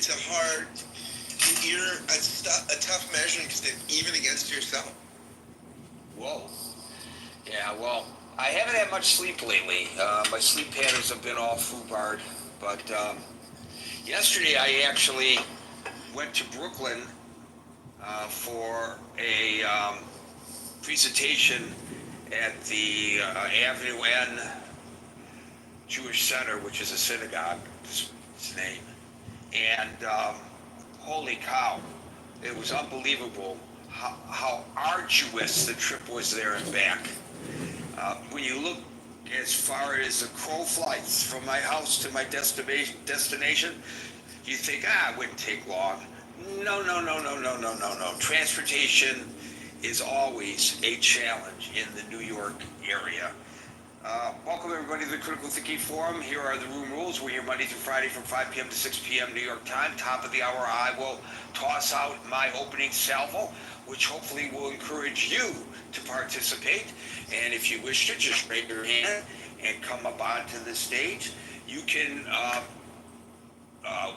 it's a hard, you're a tough measuring stick even against yourself. Whoa. Yeah, well, I haven't had much sleep lately. My sleep patterns have been all foobarred. But yesterday I actually went to Brooklyn for a presentation at the Avenue N Jewish Center, which is a synagogue, its name. And holy cow, it was unbelievable how arduous the trip was there and back. When you look as far as the crow flies from my house to my destination, you think, it wouldn't take long. No, no, no, no, no, no, no, no. Transportation is always a challenge in the New York area. Welcome everybody to the Critical Thinking Forum. Here are the room rules. We're here Monday through Friday from 5 p.m. to 6 p.m. New York time. Top of the hour, I will toss out my opening salvo, which hopefully will encourage you to participate. And if you wish to, just raise your hand and come up onto the stage. You can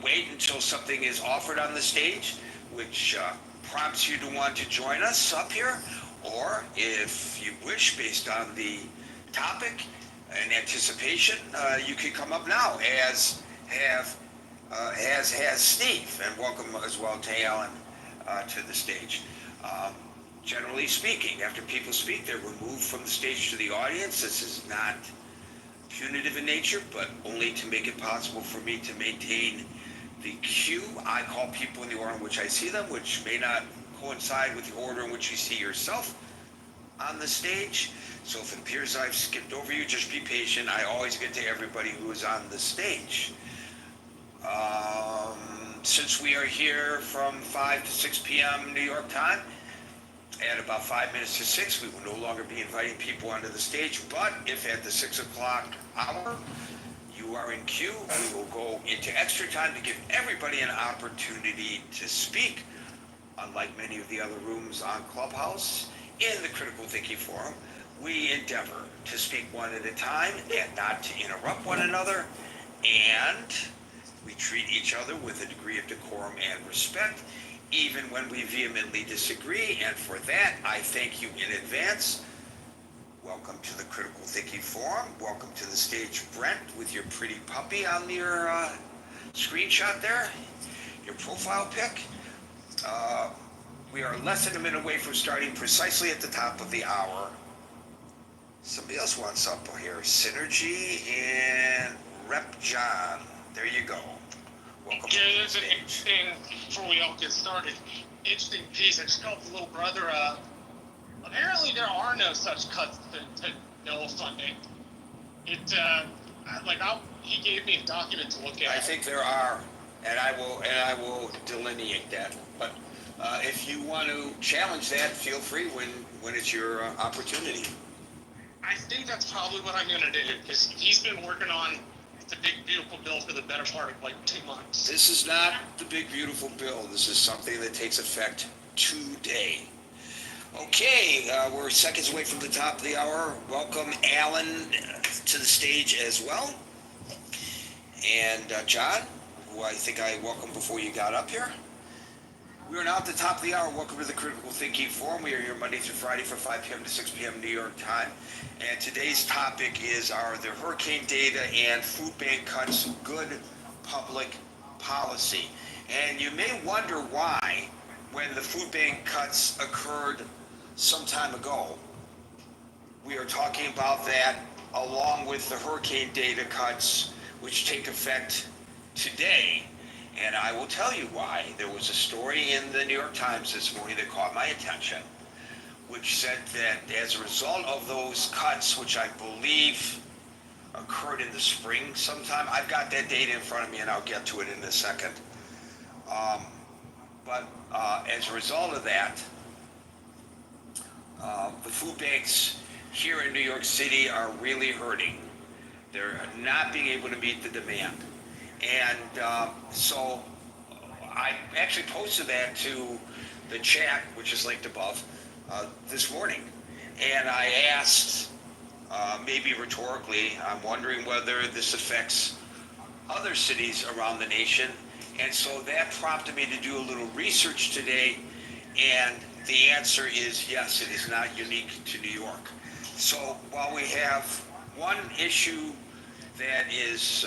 wait until something is offered on the stage, which prompts you to want to join us up here. Or if you wish, based on the topic and anticipation, you can come up now, as has Steve, and welcome as well to Alan to the stage. Generally speaking, after people speak, they're removed from the stage to the audience. This is not punitive in nature, but only to make it possible for me to maintain the queue. I call people in the order in which I see them, which may not coincide with the order in which you see yourself on the stage. So if it appears I've skipped over you, just be patient. I always get to everybody who is on the stage. Since we are here from 5 to 6 p.m. New York time, at about 5 minutes to 6, we will no longer be inviting people onto the stage. But if at the 6 o'clock hour you are in queue, we will go into extra time to give everybody an opportunity to speak. Unlike many of the other rooms on Clubhouse, in the Critical Thinking Forum, we endeavor to speak one at a time and not to interrupt one another, and we treat each other with a degree of decorum and respect, even when we vehemently disagree, and for that, I thank you in advance. Welcome to the Critical Thinking Forum. Welcome to the stage, Brent, with your pretty puppy on your screenshot there, your profile pic. We are less than a minute away from starting precisely at the top of the hour. Somebody else wants up here. Synergy and Rep John. There you go. Welcome. Yeah, there's an interesting, before we all get started, interesting piece. I just called the little brother. Apparently there are no such cuts to NOAA funding. He gave me a document to look at. I think there are, and I will delineate that. But if you want to challenge that, feel free when it's your opportunity. I think that's probably what I'm going to do, because he's been working on the big, beautiful bill for the better part of 2 months. This is not the big, beautiful bill. This is something that takes effect today. Okay, we're seconds away from the top of the hour. Welcome Alan to the stage as well. And John, who I think I welcomed before you got up here. We are now at the top of the hour. Welcome to the Critical Thinking Forum. We are here Monday through Friday from 5 p.m. to 6 p.m. New York time. And today's topic is the hurricane data and food bank cuts good public policy. And you may wonder why, when the food bank cuts occurred some time ago, we are talking about that along with the hurricane data cuts, which take effect today. And I will tell you why. There was a story in the New York Times this morning that caught my attention, which said that as a result of those cuts, which I believe occurred in the spring sometime, I've got that data in front of me and I'll get to it in a second. But as a result of that, the food banks here in New York City are really hurting. They're not being able to meet the demand. And so I actually posted that to the chat, which is linked above, this morning. And I asked, maybe rhetorically, I'm wondering whether this affects other cities around the nation And so that prompted me to do a little research today, and the answer is yes, it is not unique to New York. So while we have one issue that is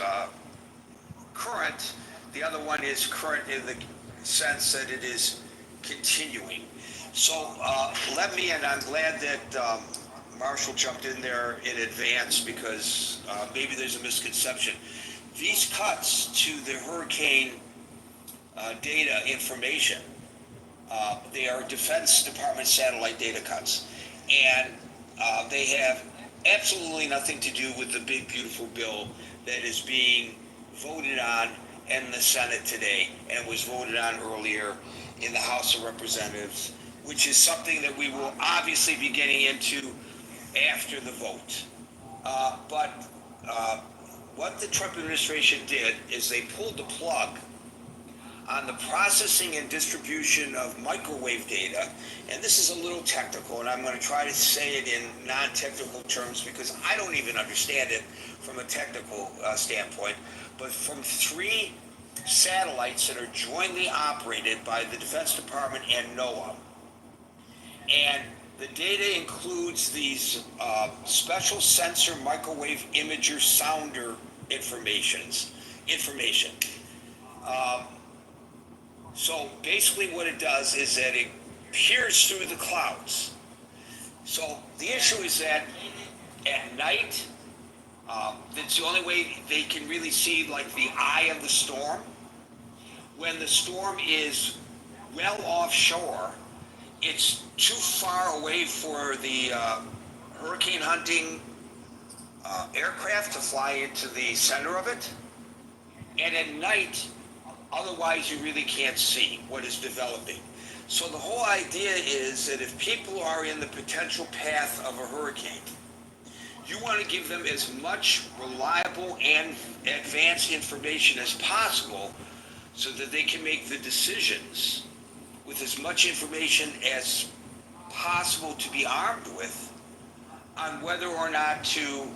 current, the other one is current in the sense that it is continuing. So let me, and I'm glad that Marshall jumped in there in advance because maybe there's a misconception. These cuts to the hurricane data information, they are Defense Department satellite data cuts. And they have absolutely nothing to do with the big, beautiful bill that is being voted on in the Senate today and was voted on earlier in the House of Representatives, which is something that we will obviously be getting into after the vote. But what the Trump administration did is they pulled the plug on the processing and distribution of microwave data, and this is a little technical, and I'm going to try to say it in non-technical terms because I don't even understand it from a technical standpoint, but from 3 satellites that are jointly operated by the Defense Department and NOAA. And the data includes these special sensor microwave imager sounder information. So basically what it does is that it peers through the clouds. So the issue is that at night, that's the only way they can really see like the eye of the storm. When the storm is well offshore, it's too far away for the hurricane hunting aircraft to fly into the center of it. And at night, otherwise you really can't see what is developing. So the whole idea is that if people are in the potential path of a hurricane, you want to give them as much reliable and advanced information as possible so that they can make the decisions with as much information as possible to be armed with on whether or not to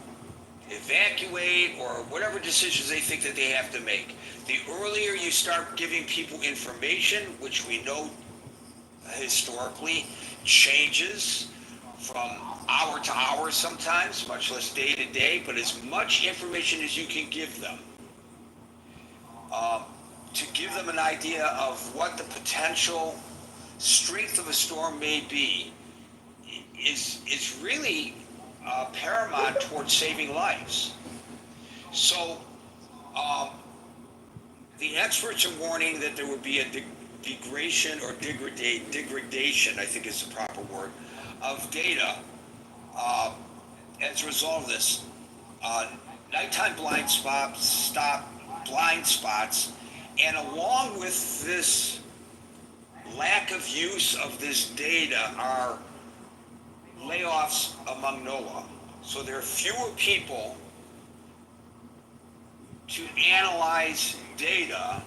evacuate or whatever decisions they think that they have to make. The earlier you start giving people information, which we know historically changes from hour to hour sometimes, much less day to day, but as much information as you can give them to give them an idea of what the potential strength of a storm may be is really paramount towards saving lives. So the experts are warning that there will be a degradation or degradation, I think is the proper word, of data as a result of this. Nighttime blind spots, and along with this lack of use of this data are layoffs among NOAA. So there are fewer people to analyze data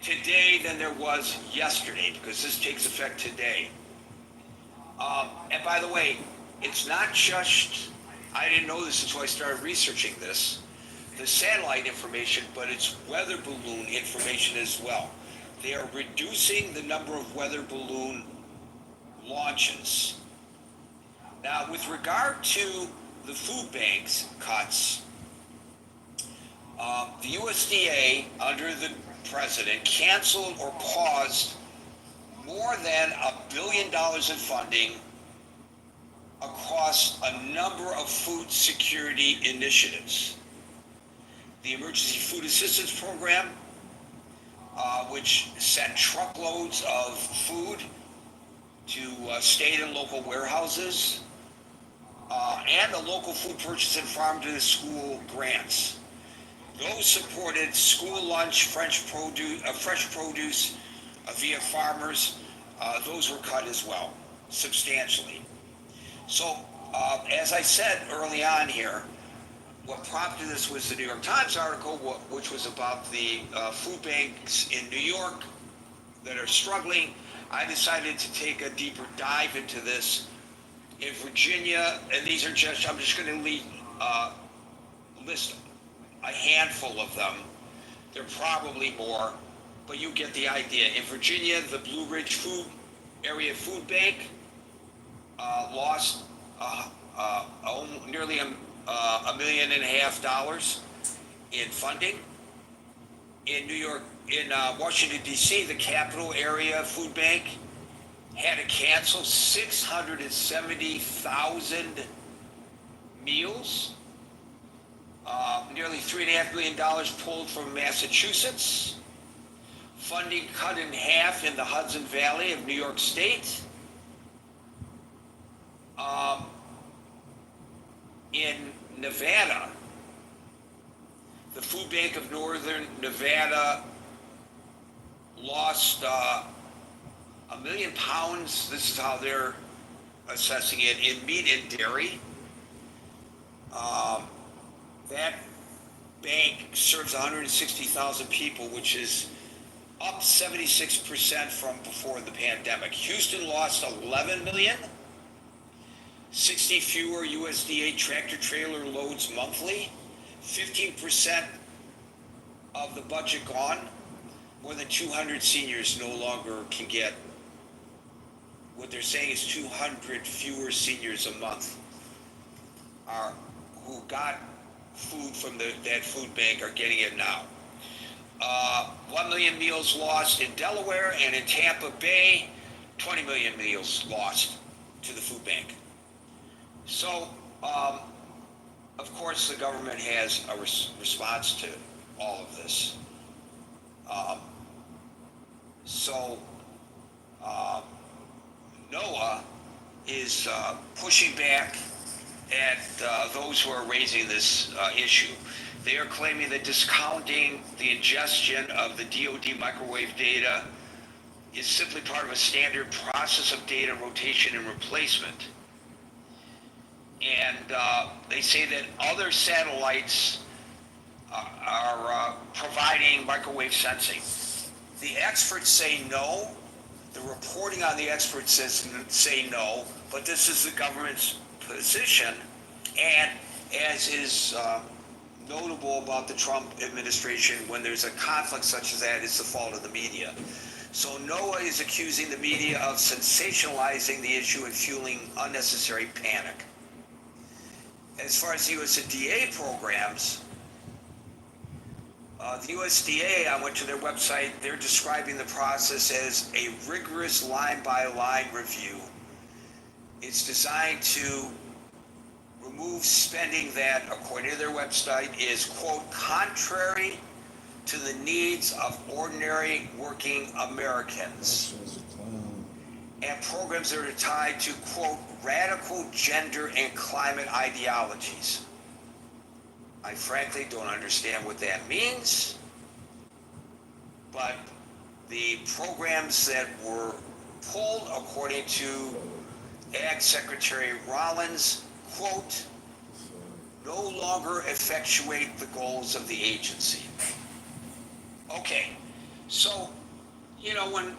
today than there was yesterday, because this takes effect today. And by the way, it's not just, I didn't know this until I started researching this, the satellite information, but it's weather balloon information as well. They are reducing the number of weather balloon launches. Now, with regard to the food banks cuts, the USDA, under the president, canceled or paused more than $1 billion in funding across a number of food security initiatives. The Emergency Food Assistance Program, which sent truckloads of food to state and local warehouses, and the local food purchase and farm to school grants. Those supported school lunch, fresh produce via farmers. Those were cut as well, substantially. So, as I said early on here, what prompted this was the New York Times article, which was about the food banks in New York that are struggling. I decided to take a deeper dive into this. In Virginia, and these are just, I'm just going to list a handful of them. There are probably more, but you get the idea. In Virginia, the Blue Ridge Area Food Bank lost nearly $1.5 million in funding. In New York, in Washington, D.C., the Capital Area Food Bank had to cancel 670,000 meals. Nearly $3.5 million pulled from Massachusetts. Funding cut in half in the Hudson Valley of New York State. In Nevada, the Food Bank of Northern Nevada lost £1 million. This is how they're assessing it in meat and dairy. That bank serves 160,000 people, which is up 76% from before the pandemic. Houston lost 11 million. 60 fewer USDA tractor trailer loads monthly. 15% of the budget gone. More than 200 seniors no longer can get. What they're saying is 200 fewer seniors a month who got food from that food bank are getting it now. 1 million meals lost in Delaware, and in Tampa Bay, 20 million meals lost to the food bank. So, of course, the government has a response to all of this. NOAA is pushing back at those who are raising this issue. They are claiming that discounting the ingestion of the DoD microwave data is simply part of a standard process of data rotation and replacement. And they say that other satellites are providing microwave sensing. The experts say no. The reporting on the experts say no, but this is the government's position. And as is notable about the Trump administration, when there's a conflict such as that, it's the fault of the media. So NOAA is accusing the media of sensationalizing the issue and fueling unnecessary panic. As far as the USDA programs, the USDA, I went to their website, they're describing the process as a rigorous line-by-line review. It's designed to remove spending that, according to their website, is, quote, contrary to the needs of ordinary working Americans. And programs that are tied to, quote, radical gender and climate ideologies. I frankly don't understand what that means, but the programs that were pulled, according to Ag Secretary Rollins, quote, no longer effectuate the goals of the agency. Okay, so, when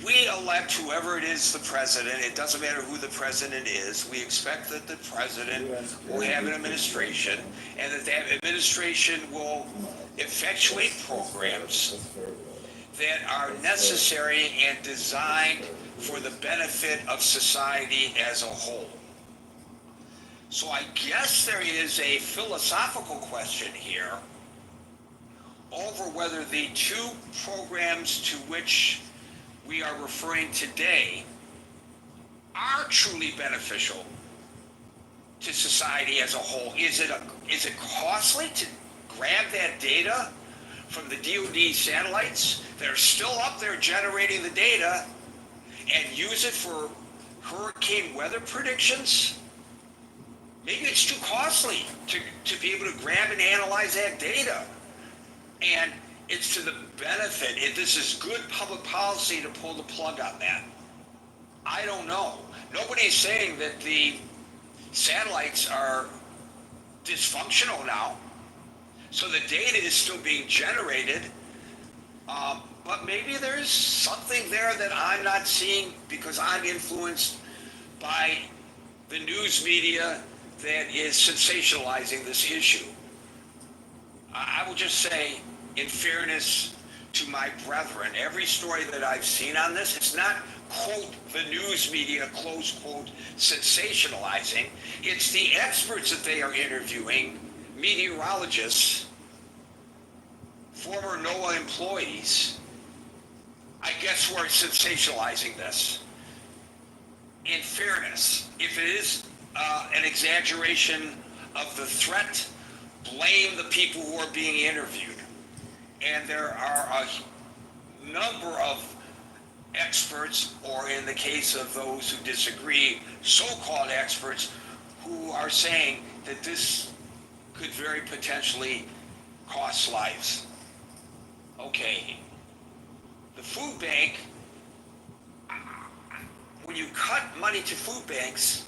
we elect whoever it is the president, it doesn't matter who the president is, we expect that the president will have an administration, and that administration will effectuate programs that are necessary and designed for the benefit of society as a whole. So I guess there is a philosophical question here over whether the two programs to which we are referring today are truly beneficial to society as a whole. Is it costly to grab that data from the DoD satellites that are still up there generating the data and use it for hurricane weather predictions? Maybe it's too costly to be able to grab and analyze that data. And it's to the benefit, if this is good public policy, to pull the plug on that. I don't know. Nobody's saying that the satellites are dysfunctional now. So the data is still being generated. But maybe there's something there that I'm not seeing because I'm influenced by the news media that is sensationalizing this issue. I will just say, in fairness to my brethren. Every story that I've seen on this, it's not, quote, the news media, close quote, sensationalizing. It's the experts that they are interviewing, meteorologists, former NOAA employees, I guess, who are sensationalizing this. In fairness, if it is an exaggeration of the threat, blame the people who are being interviewed. And there are a number of experts, or in the case of those who disagree, so-called experts, who are saying that this could very potentially cost lives. Okay, the food bank, when you cut money to food banks,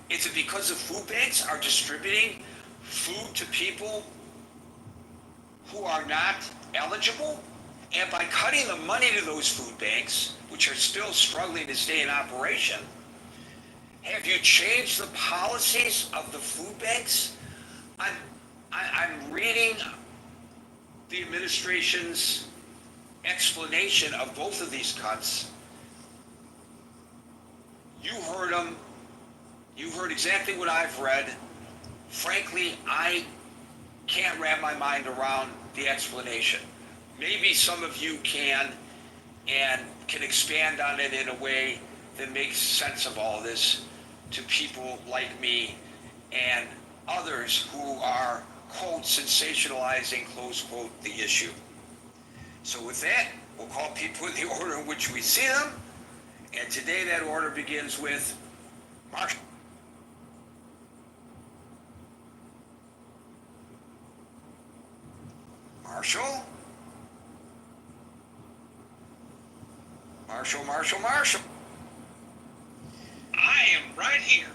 is it because the food banks are distributing food to people who are not eligible? And by cutting the money to those food banks, which are still struggling to stay in operation, have you changed the policies of the food banks? I'm reading the administration's explanation of both of these cuts. You heard them. You heard exactly what I've read. Frankly, I can't wrap my mind around the explanation. Maybe some of you can, and can expand on it in a way that makes sense of all this to people like me and others who are, quote, sensationalizing, close quote, the issue. So with that, we'll call people in the order in which we see them. And today that order begins with Marshall. Marshall? Marshall. I am right here.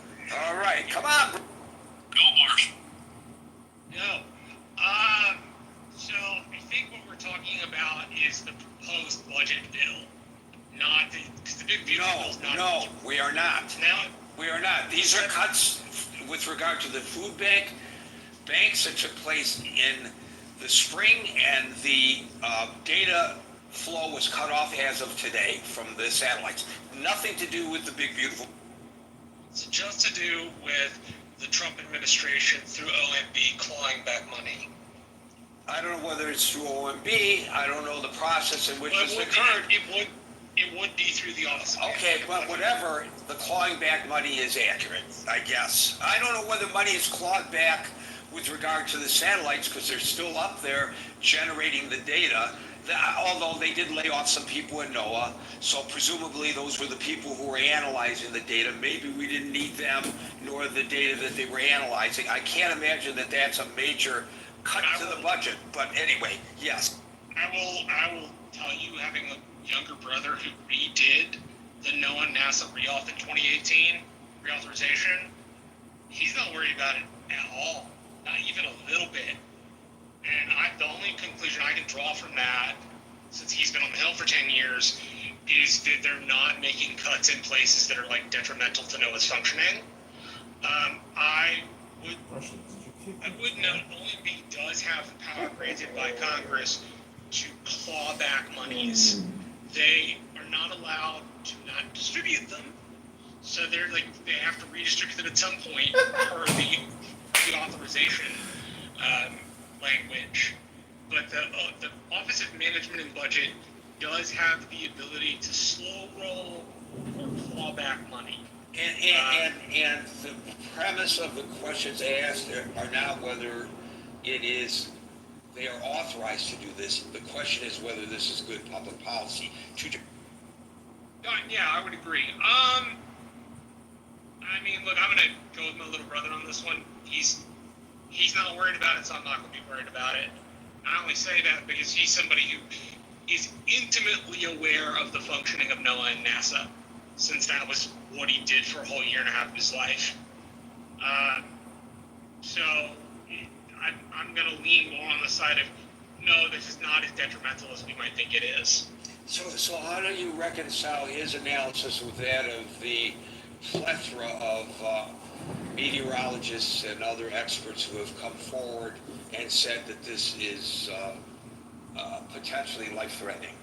All right, come on. Go, Marshall. No. So I think what we're talking about is the proposed budget bill, not because the big beautiful bill's not. No, we are not. Now, We are not. These are cuts with regard to the food banks that took place in the spring, and the data flow was cut off as of today from the satellites. Nothing to do with the big beautiful. it's just to do with the Trump administration through OMB clawing back money. I don't know whether it's through OMB. I don't know the process in which this occurred. It would be through the office. Okay, but whatever, the clawing back money is accurate, I guess. I don't know whether money is clawed back with regard to the satellites, because they're still up there generating the data, although they did lay off some people in NOAA, so presumably those were the people who were analyzing the data. Maybe we didn't need them, nor the data that they were analyzing. I can't imagine that that's a major cut to the budget, but anyway, yes. I will tell you, having a younger brother who redid the NOAA NASA reauth in 2018, reauthorization, he's not worried about it at all, not even a little bit. And the only conclusion I can draw from that, since he's been on the Hill for 10 years, is that they're not making cuts in places that are like detrimental to NOAA's functioning. I would note OMB does have the power granted by Congress to claw back monies. They are not allowed to not distribute them, so they have to redistribute them at some point per the authorization language. But the Office of Management and Budget does have the ability to slow roll or claw back money. And the premise of the questions asked are not whether they are authorized to do this. The question is whether this is good public policy. Yeah, I would agree. I mean, look, I'm gonna go with my little brother on this one. He's not worried about it, so I'm not gonna be worried about it. I only say that because he's somebody who is intimately aware of the functioning of NOAA and NASA, since that was what he did for a whole year and a half of his life. So I'm going to lean more on the side of, no, this is not as detrimental as we might think it is. So how do you reconcile his analysis with that of the plethora of meteorologists and other experts who have come forward and said that this is potentially life-threatening?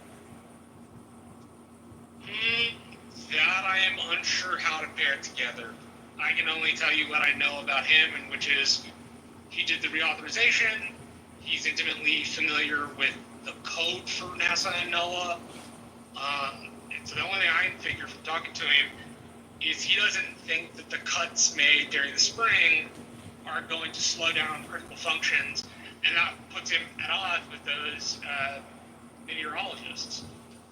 That I am unsure how to pair it together. I can only tell you what I know about him, and which is he did the reauthorization. He's intimately familiar with the code for NASA and NOAA. And so the only thing I can figure from talking to him is he doesn't think that the cuts made during the spring are going to slow down critical functions, and that puts him at odds with those meteorologists.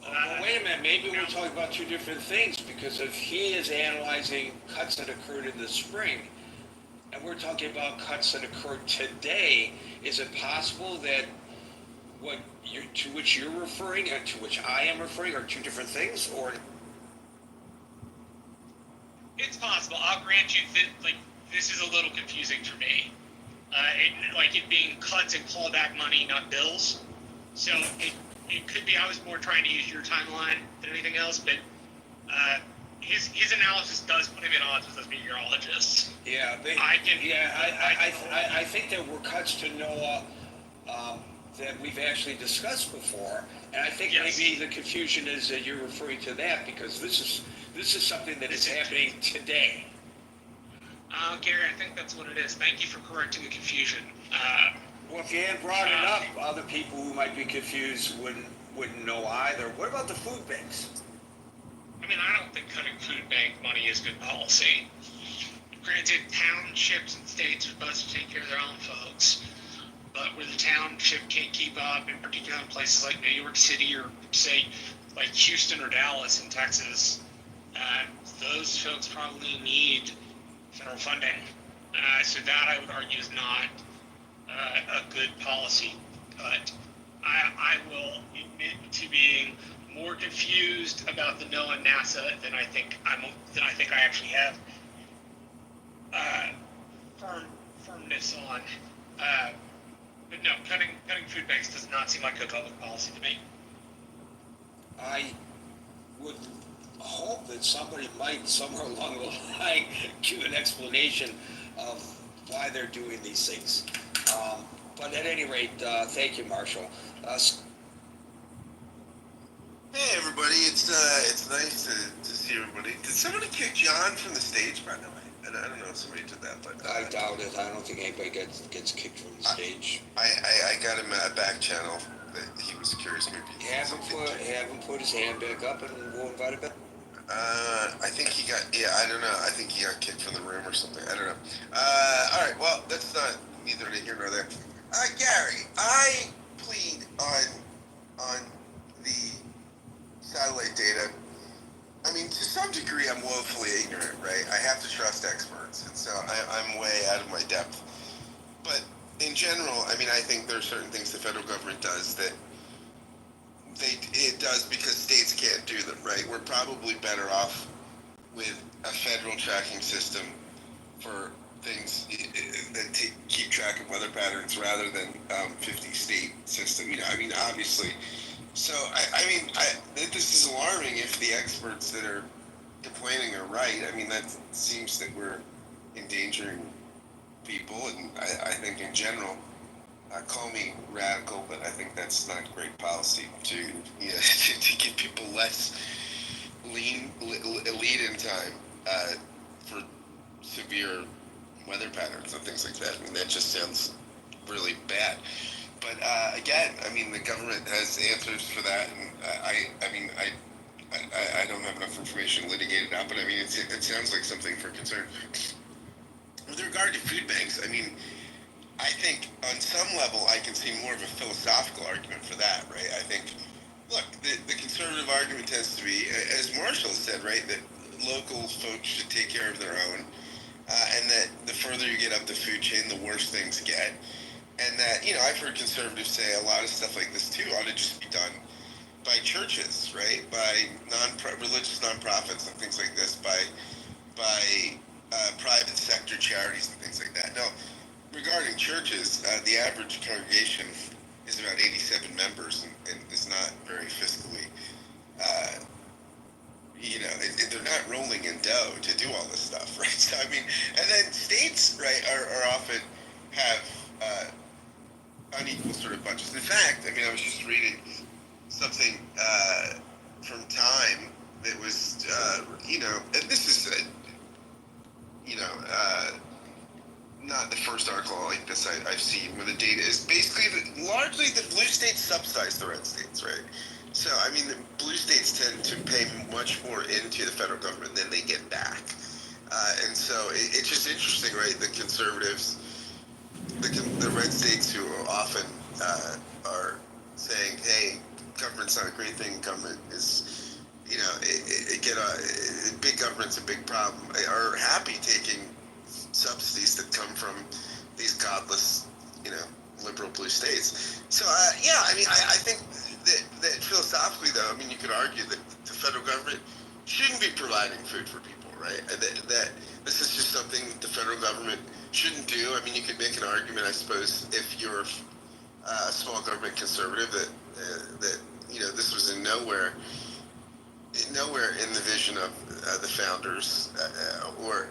Well, wait a minute, maybe we're talking about two different things, because if he is analyzing cuts that occurred in the spring, and we're talking about cuts that occurred today, is it possible that to which you're referring and to which I am referring are two different things, or? It's possible. I'll grant you that, this is a little confusing for me. It being cuts and clawback money, not bills. So it could be I was more trying to use your timeline than anything else, but his analysis does put him in odds with those meteorologists. Yeah, I think there were cuts to NOAA that we've actually discussed before, and I think Yes. maybe the confusion is that you're referring to that because this is something that is happening today. Gary, I think that's what it is. Thank you for correcting the confusion. Well, if you hadn't brought it up, other people who might be confused wouldn't know either. What about the food banks? I mean, I don't think cutting food bank money is good policy. Granted, townships and states are supposed to take care of their own folks, but where the township can't keep up, in particular in places like New York City or, say, like Houston or Dallas in Texas, those folks probably need federal funding. So that, I would argue, is not a good policy. But I will admit to being more confused about the NOAA and NASA than I think I actually have firmness on. But no, cutting food banks does not seem like good public policy to me. I would hope that somebody might, somewhere along the line, give an explanation of why they're doing these things. But at any rate, thank you, Marshall. Hey everybody, it's nice to see everybody. Did somebody kick John from the stage, by the way? I don't know if somebody did that, but I doubt it. I don't think anybody gets kicked from the stage. I got him a back channel that he was curious maybe. Have him put his hand back up and we'll invite him back. I think he got, I don't know. I think he got kicked from the room or something. I don't know. All right, well, that's not neither here nor there. Gary, I plead on the satellite data. I mean, to some degree, I'm woefully ignorant, right? I have to trust experts, and so I'm way out of my depth. But in general, I mean, I think there are certain things the federal government does that it does because states can't do them, right? We're probably better off with a federal tracking system for things that keep track of weather patterns rather than 50 state system. I mean, obviously. So, I mean, this is alarming if the experts that are complaining are right. I mean, that seems that we're endangering people, and I think in general, call me radical, but I think that's not great policy to give people less lead-in time for severe weather patterns and things like that. I mean, that just sounds really bad. But again, I mean, the government has answers for that, and I don't have enough information to litigate it out, but I mean, it sounds like something for concern. With regard to food banks, I mean, I think on some level I can see more of a philosophical argument for that, right? I think, look, the conservative argument tends to be, as Marshall said, right, that local folks should take care of their own, and that the further you get up the food chain, the worse things get. And that, I've heard conservatives say a lot of stuff like this too ought to just be done by churches, right? By religious nonprofits and things like this, by private sector charities and things like that. Now, regarding churches, the average congregation is about 87 members and is not very fiscally, they're not rolling in dough to do all this stuff, right? So, I mean, and then states, right, are often have unequal sort of budgets. In fact, I mean, I was just reading from Time that was, and this is, not the first article like this I've seen where the data is basically largely the blue states subsidize the red states, right? So, I mean, the blue states tend to pay much more into the federal government than they get back. And so it's just interesting, right? The conservatives, the red states who often are saying, hey, government's not a great thing, government is, big government's a big problem, are happy taking subsidies that come from these godless, liberal blue states. So, I think that philosophically, though, I mean, you could argue that the federal government shouldn't be providing food for people, right? That this is just something the federal government shouldn't do. I mean, you could make an argument, I suppose, if you're a small government conservative, that this was nowhere in the vision of the founders, or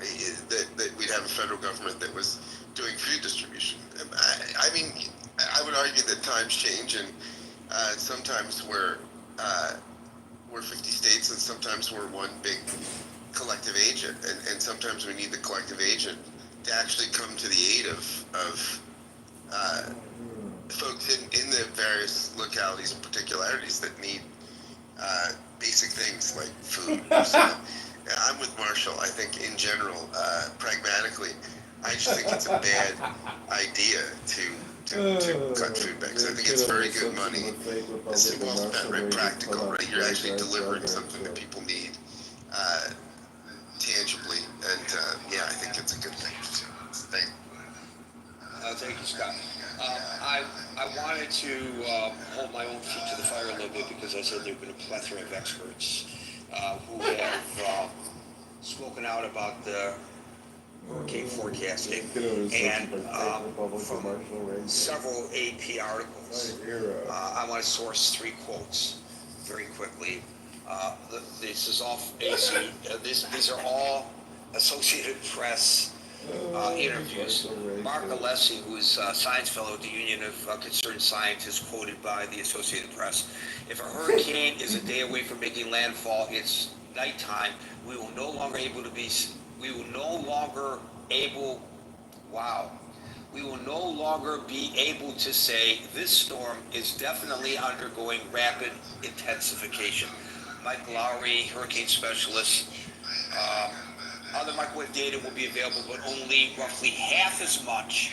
that we'd have a federal government that was doing food distribution. I mean, I would argue that times change, and sometimes we're 50 states, and sometimes we're one big collective agent, and sometimes we need the collective agent to actually come to the aid of folks in the various localities and particularities that need basic things like food. So, I'm with Marshall. I think in general, pragmatically, I just think it's a bad idea to cut food banks. I think it's very good money. It's well spent, right? Practical, right? You're actually delivering something that people need tangibly, and I think it's a good thing. So, Thank you, Scott. I wanted to hold my own feet to the fire a little bit because I said there have been a plethora of experts who have spoken out about the hurricane forecasting, and from several AP articles. I want to source 3 quotes very quickly. This is all AC. These are all Associated Press interviews. Mark Alessi, who is a science fellow at the Union of Concerned Scientists, quoted by the Associated Press: "If a hurricane is a day away from making landfall, it's nighttime. We will no longer able be able to say this storm is definitely undergoing rapid intensification." Mike Lowry, hurricane specialist. Other microwave data will be available, but only roughly half as much,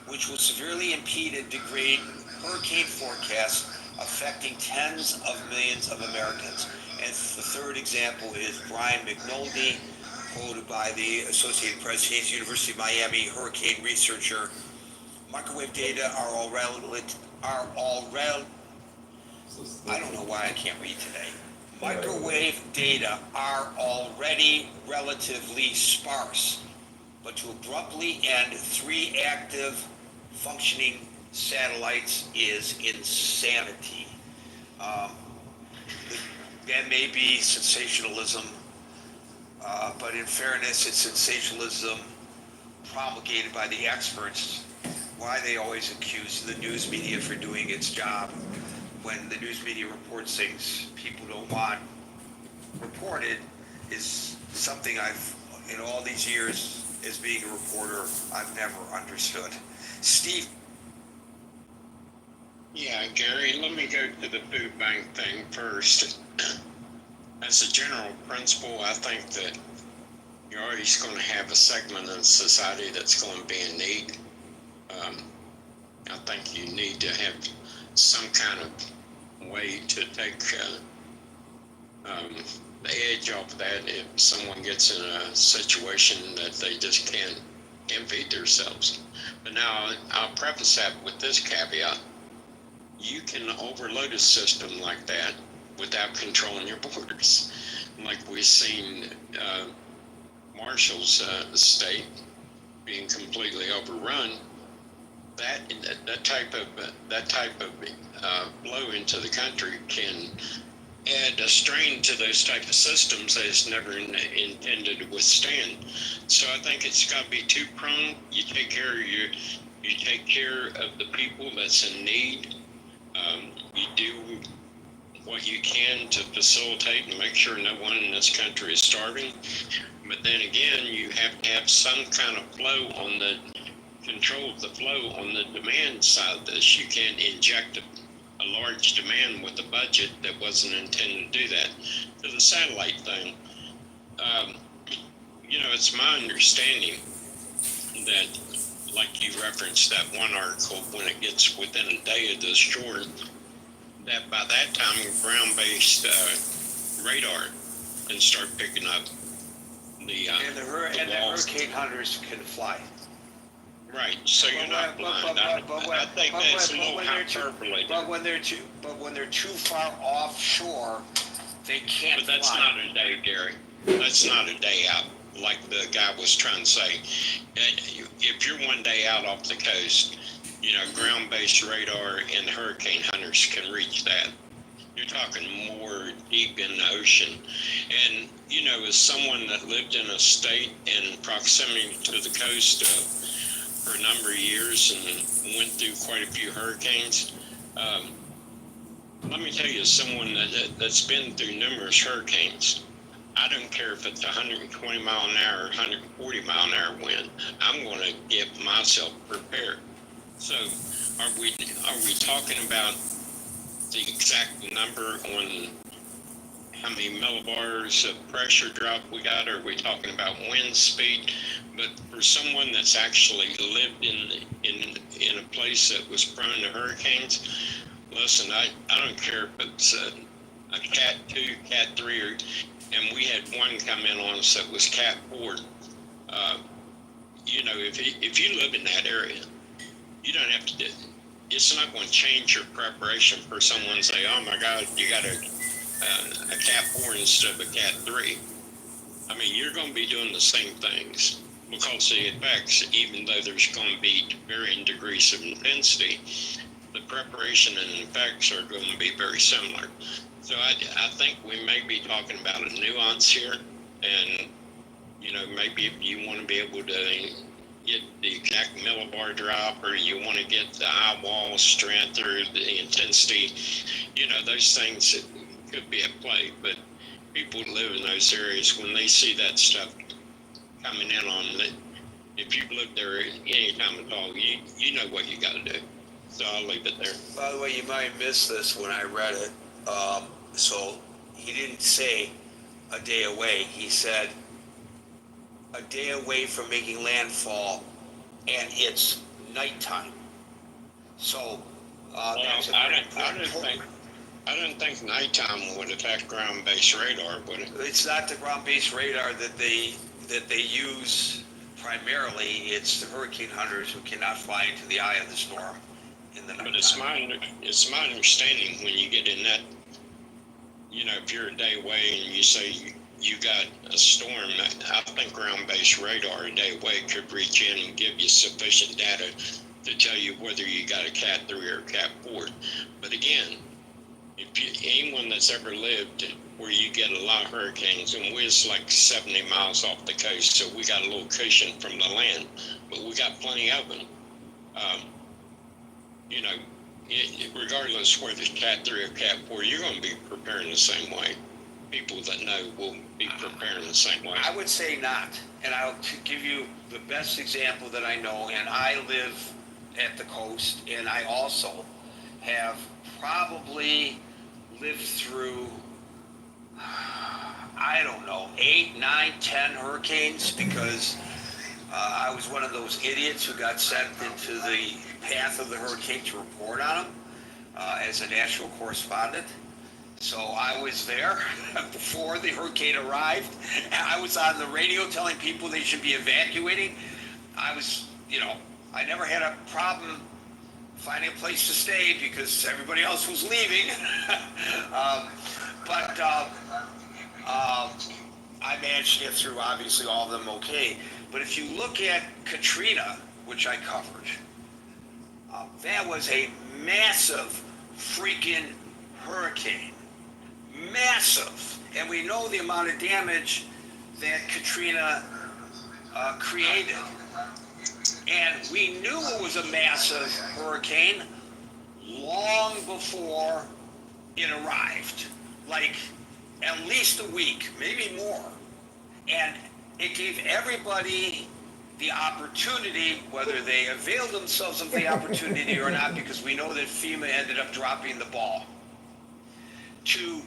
which will severely impede and degrade hurricane forecasts affecting tens of millions of Americans. And the third example is Brian McNulty, quoted by the Associated Press. He's University of Miami hurricane researcher. Microwave data are all I don't know why I can't read today. Microwave data are already relatively sparse, but to abruptly end 3 active functioning satellites is insanity. That may be sensationalism, but in fairness, it's sensationalism promulgated by the experts. Why they always accuse the news media for doing its job when the news media reports things people don't want reported is something I've, in all these years as being a reporter, I've never understood. Steve? Yeah, Gary, let me go to the food bank thing first. As a general principle, I think that you're always going to have a segment of society that's going to be in need. I think you need to have some kind of way to take the edge off of that if someone gets in a situation that they just can't feed themselves. But now I'll preface that with this caveat. You can overload a system like that without controlling your borders. Like we've seen Marshall's state being completely overrun. That type of blow into the country can add a strain to those type of systems that it's never intended to withstand. So I think it's got to be two-pronged. You take care of the people that's in need. You do what you can to facilitate and make sure no one in this country is starving. But then again, you have to have some kind of flow on the control of the flow on the demand side of this. You can't inject a large demand with a budget that wasn't intended to do that. To the satellite thing, it's my understanding that, like you referenced that one article, when it gets within a day of the shore, that by that time ground-based radar can start picking up the And the hurricane hunters can fly. Right, so you're not blind. I think that's a little hyperbole. But when they're too far offshore, they can't But that's fly. not a day, Gary. That's not a day out, like the guy was trying to say. If you're one day out off the coast, ground-based radar and hurricane hunters can reach that. You're talking more deep in the ocean. And, as someone that lived in a state in proximity to the coast for a number of years and went through quite a few hurricanes, let me tell you, someone that's been through numerous hurricanes, I don't care if it's 120 mile an hour, 140 mile an hour wind. I'm going to get myself prepared. So, are we talking about the exact number on how many millibars of pressure drop we got? Or are we talking about wind speed? But for someone that's actually lived in a place that was prone to hurricanes, listen, I don't care if it's a Cat 2, Cat 3, and we had one come in on us that was Cat 4. If you live in that area, you don't have to. It's not going to change your preparation for someone to say, "Oh my God, you got a Cat 4 instead of a Cat 3." I mean, you're going to be doing the same things because the effects, even though there's going to be varying degrees of intensity, the preparation and effects are going to be very similar. So I think we may be talking about a nuance here, and maybe if you want to be able to get the exact millibar drop, or you want to get the eye wall strength or the intensity, those things could be at play. But people who live in those areas, when they see that stuff coming in on it, if you've lived there any time at all, you know what you got to do. So I'll leave it there. By the way, you might have missed this when I read it. So he didn't say a day away. He said a day away from making landfall, and it's nighttime. So that's a I very important don't think nighttime would affect ground-based radar, would it? It's not the ground-based radar that they use primarily. It's the hurricane hunters who cannot fly into the eye of the storm in the nighttime. But it's my understanding when you get in that, if you're a day away and you say you got a storm, I think ground-based radar a day away could reach in and give you sufficient data to tell you whether you got a Cat 3 or a Cat 4. But again, anyone that's ever lived where you get a lot of hurricanes, and we're like 70 miles off the coast, so we got a little cushion from the land, but we got plenty of them. Regardless whether it's Cat 3 or Cat 4, you're going to be preparing the same way. People that know will be preparing the same way. I would say not. And I'll give you the best example that I know, and I live at the coast, and I also have probably lived through, I don't know, 8, 9, 10 hurricanes, because I was one of those idiots who got sent into the path of the hurricane to report on them as a national correspondent. So I was there before the hurricane arrived. I was on the radio telling people they should be evacuating. I was, I never had a problem finding a place to stay because everybody else was leaving. But I managed to get through, obviously, all of them okay. But if you look at Katrina, which I covered, that was a massive freaking hurricane. Massive. And we know the amount of damage that Katrina created. And we knew it was a massive hurricane long before it arrived, like at least a week, maybe more. And it gave everybody the opportunity, whether they availed themselves of the opportunity or not, because we know that FEMA ended up dropping the ball, to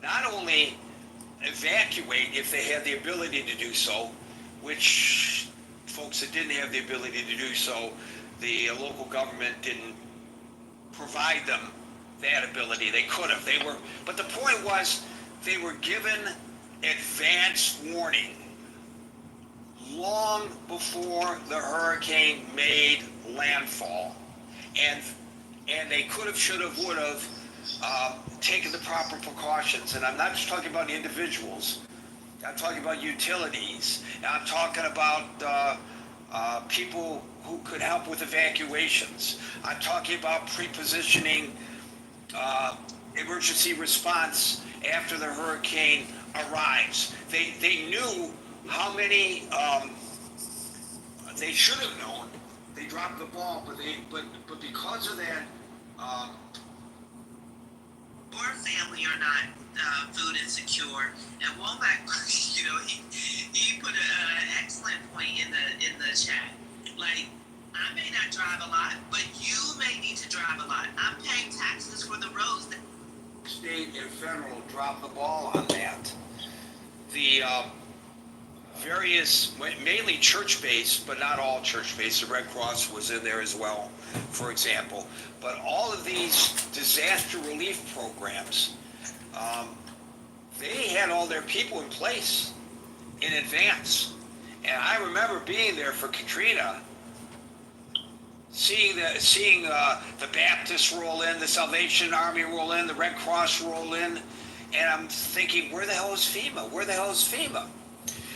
not only evacuate if they had the ability to do so, which folks that didn't have the ability to do so, the local government didn't provide them that ability. They could have. But the point was, they were given advance warning long before the hurricane made landfall, and they could have, should have, would have taken the proper precautions. And I'm not just talking about individuals. I'm talking about utilities. I'm talking about people who could help with evacuations. I'm talking about pre-positioning emergency response after the hurricane arrives. They knew how many, they should have known. They dropped the ball, but because of that, Our family are not food insecure, and Womack, he put an excellent point in the chat. Like, I may not drive a lot, but you may need to drive a lot. I'm paying taxes for the roads that state and federal dropped the ball on that. The various, mainly church-based, but not all church-based, the Red Cross was in there as well, for example. But all of these disaster relief programs, they had all their people in place in advance. And I remember being there for Katrina, seeing the Baptists roll in, the Salvation Army roll in, the Red Cross roll in, and I'm thinking, where the hell is FEMA? Where the hell is FEMA?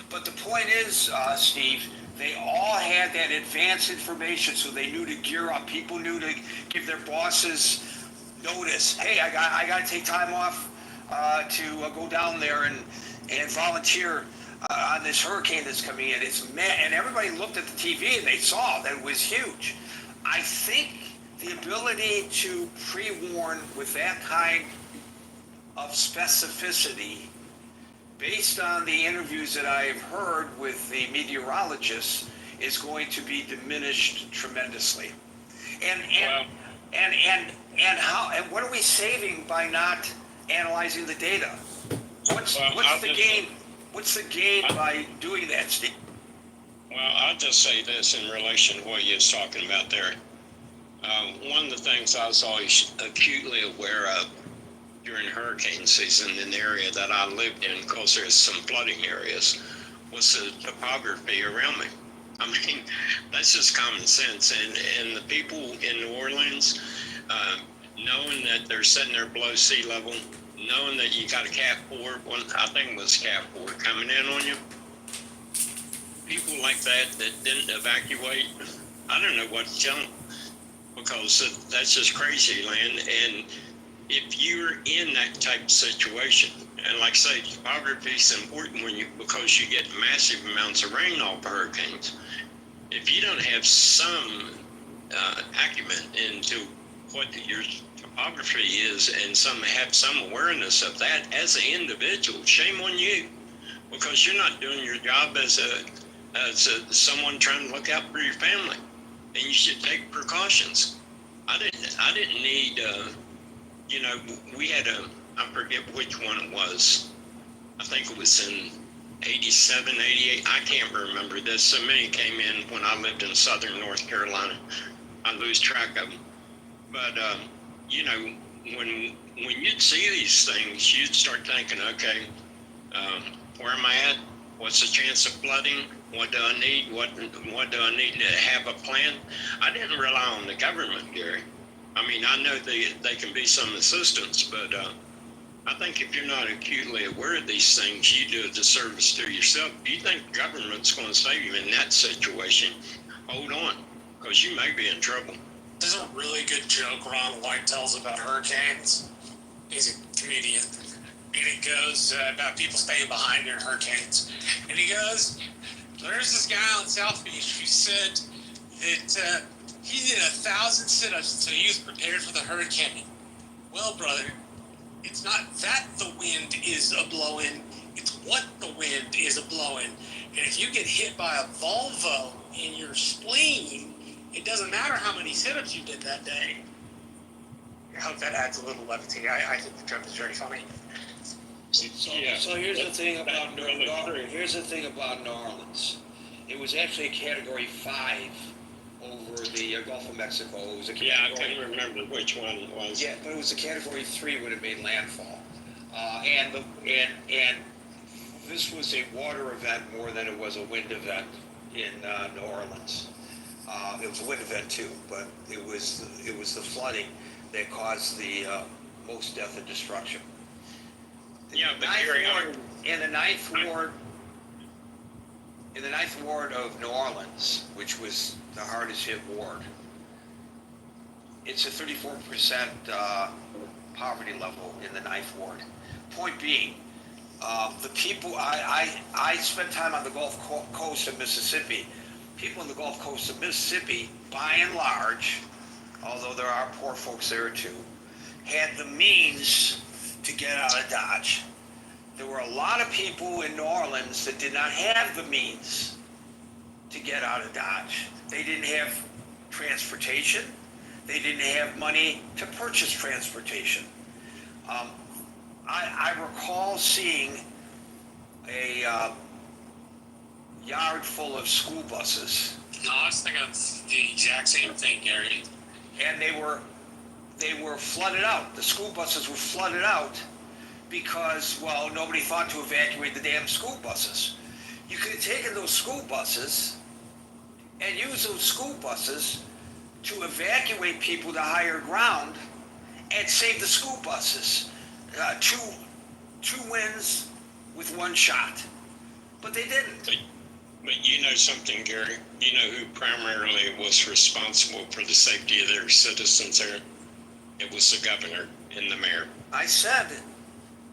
But the point is, Steve, they all had that advance information, so they knew to gear up. People knew to give their bosses notice. Hey, I got to take time off to go down there and volunteer on this hurricane that's coming in. And everybody looked at the TV and they saw that it was huge. I think the ability to pre-warn with that kind of specificity, based on the interviews that I've heard with the meteorologists, is going to be diminished tremendously. And what are we saving by not analyzing the data? What's the gain? What's the gain by doing that, Steve? Well, I'll just say this in relation to what you was talking about there. One of the things I was always acutely aware of during hurricane season in the area that I lived in, because there's some flooding areas, was the topography around me. I mean, that's just common sense. And the people in New Orleans, knowing that they're sitting there below sea level, knowing that you got a Cat 4, I think it was Cat 4 coming in on you, people like that didn't evacuate, I don't know what to tell them, because that's just crazy land. And if you're in that type of situation, and like I say, topography is important because you get massive amounts of rain off hurricanes. If you don't have some acumen into what your topography is and have some awareness of that as an individual, shame on you, because you're not doing your job as someone trying to look out for your family, and you should take precautions. I didn't need. We had I forget which one it was. I think it was in 87, 88. I can't remember. There's so many came in when I lived in southern North Carolina. I lose track of them. But, when you'd see these things, you'd start thinking, okay, where am I at? What's the chance of flooding? What do I need? What do I need to have a plan? I didn't rely on the government, Gary. I mean, I know they can be some assistance, but I think if you're not acutely aware of these things, you do a disservice to yourself. If you think the government's going to save you in that situation, hold on, because you may be in trouble. There's a really good joke Ron White tells about hurricanes. He's a comedian. And it goes about people staying behind during hurricanes. And he goes, there's this guy on South Beach who said that he did 1,000 sit-ups until he was prepared for the hurricane. Well, brother, it's not that the wind is a blowing, it's what the wind is a blowing. And if you get hit by a Volvo in your spleen, it doesn't matter how many sit-ups you did that day. I hope that adds a little levity. I think the joke is very funny. So here's the thing about here's the thing about New Orleans. It was actually a Category 5 over the Gulf of Mexico. It was a Yeah, I category. couldn't remember which one it was. Yeah, but it was a Category 3 when it made landfall. And this was a water event more than it was a wind event in New Orleans. It was a wind event too, but it was the flooding that caused the most death and destruction. Yeah, but Gary, In the ninth ward of New Orleans, which was the hardest hit ward, it's a 34% poverty level in the ninth ward. Point being, the people, I spent time on the Gulf Coast of Mississippi. People in the Gulf Coast of Mississippi, by and large, although there are poor folks there too, had the means to get out of Dodge. There were a lot of people in New Orleans that did not have the means to get out of Dodge. They didn't have transportation. They didn't have money to purchase transportation. I recall seeing a yard full of school buses, No, I was thinking of the exact same thing, Gary. and they were flooded out. The school buses were flooded out because, well, nobody thought to evacuate the damn school buses. You could have taken those school buses and used those school buses to evacuate people to higher ground and save the school buses. Two wins with one shot. But they didn't. but you know something, Gary? You know who primarily was responsible for the safety of their citizens there? It was the governor and the mayor. I said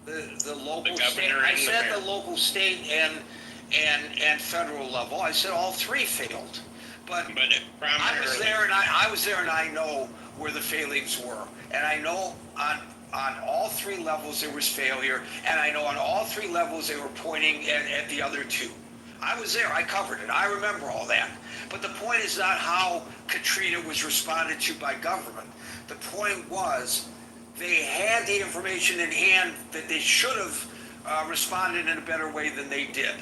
the local The state. governor I and the said mayor. the local, state, and federal level. I said all three failed. But But it primarily, I was there, and I know where the failings were, and I know on all three levels there was failure, and I know on all three levels they were pointing at the other two. I was there. I covered it. I remember all that. But the point is not how Katrina was responded to by government. The point was they had the information in hand that they should have responded in a better way than they did.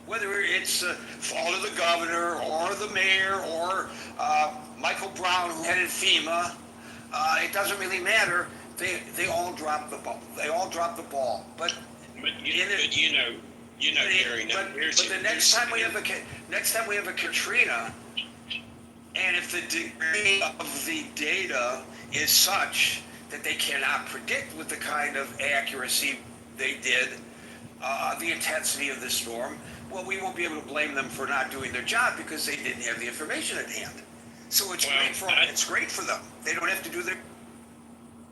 Whether it's the fault of the governor or the mayor or Michael Brown, who headed FEMA, it doesn't really matter. They all dropped the ball. They all dropped the ball. But you know, Gary. Now, but the next time we have a Katrina, and if the degree of the data is such that they cannot predict with the kind of accuracy they did the intensity of the storm, well, we won't be able to blame them for not doing their job because they didn't have the information at hand. So it's it's great for them. They don't have to do their.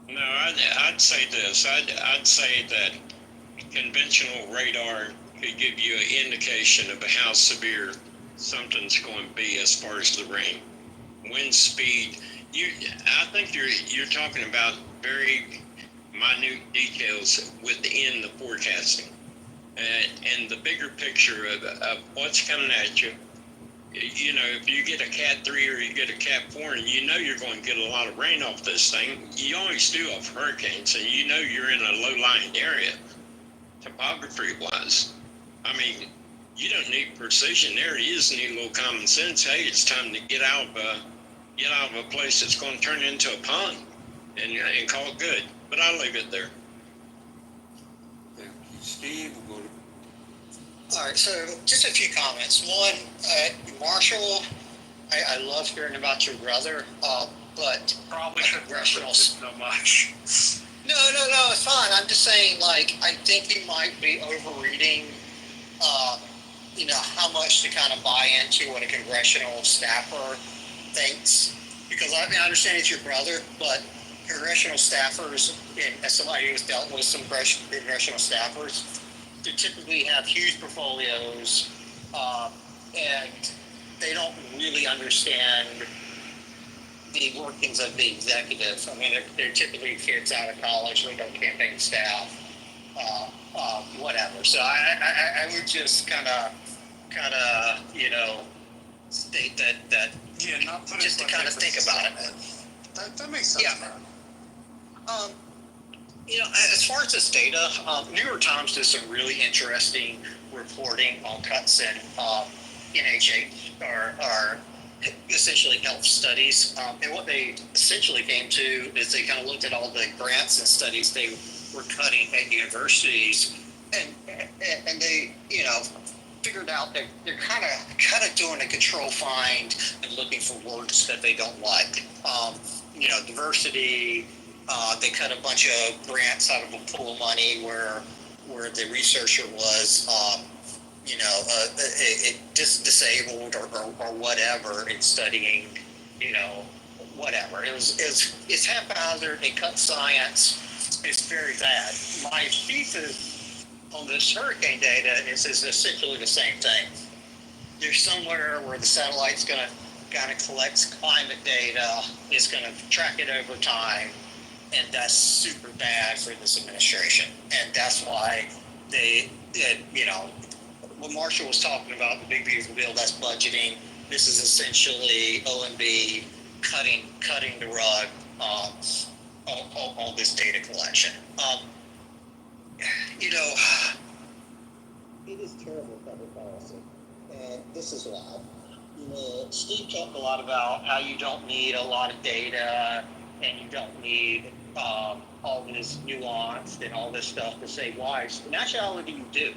No, I'd say this. I'd say that conventional radar could give you an indication of how severe something's going to be as far as the rain, wind speed. I think you're talking about very minute details within the forecasting, and the bigger picture of what's coming at you. You know, if you get a Cat 3 or you get a Cat 4 and you know you're going to get a lot of rain off this thing, you always do off hurricanes, and you know you're in a low-lying area, topography-wise. I mean, you don't need precision there. You just need a little common sense. Hey, it's time to get out of a place that's going to turn into a pond and call it good. But I'll leave it there. Steve, we'll go to. All right, so just a few comments. One, Marshall, I love hearing about your brother, but Probably shouldn't reference it so much. no, it's fine. I'm just saying, like, I think you might be overreading, how much to kind of buy into what a congressional staffer thinks. Because, I understand it's your brother, but congressional staffers, and as somebody who's dealt with some congressional staffers, they typically have huge portfolios, and they don't really understand the workings of the executive. I mean, they're typically kids out of college, they don't campaign staff, whatever. So I would just kind of, state that Yeah, not put just it to kind of think about it. That makes sense. Yeah. As far as this data, New York Times does some really interesting reporting on cuts in NHH or essentially health studies. And what they essentially came to is they kind of looked at all the grants and studies they were cutting at universities, and they figured out that they're kind of doing a control find and looking for words that they don't like. Diversity. They cut a bunch of grants out of a pool of money where the researcher was, disabled or whatever in studying, whatever. It's haphazard. They cut science. It's very bad. My thesis on this hurricane data is essentially the same thing. There's somewhere where the satellite's going to kind of collect climate data. It's going to track it over time. And that's super bad for this administration. And that's why what Marshall was talking about, the big beautiful bill, that's budgeting. This is essentially OMB cutting the rug on this data collection. It is terrible public policy. And this is why. Steve talked a lot about how you don't need a lot of data and you don't need all this nuance and all this stuff to say why. In actuality, you do.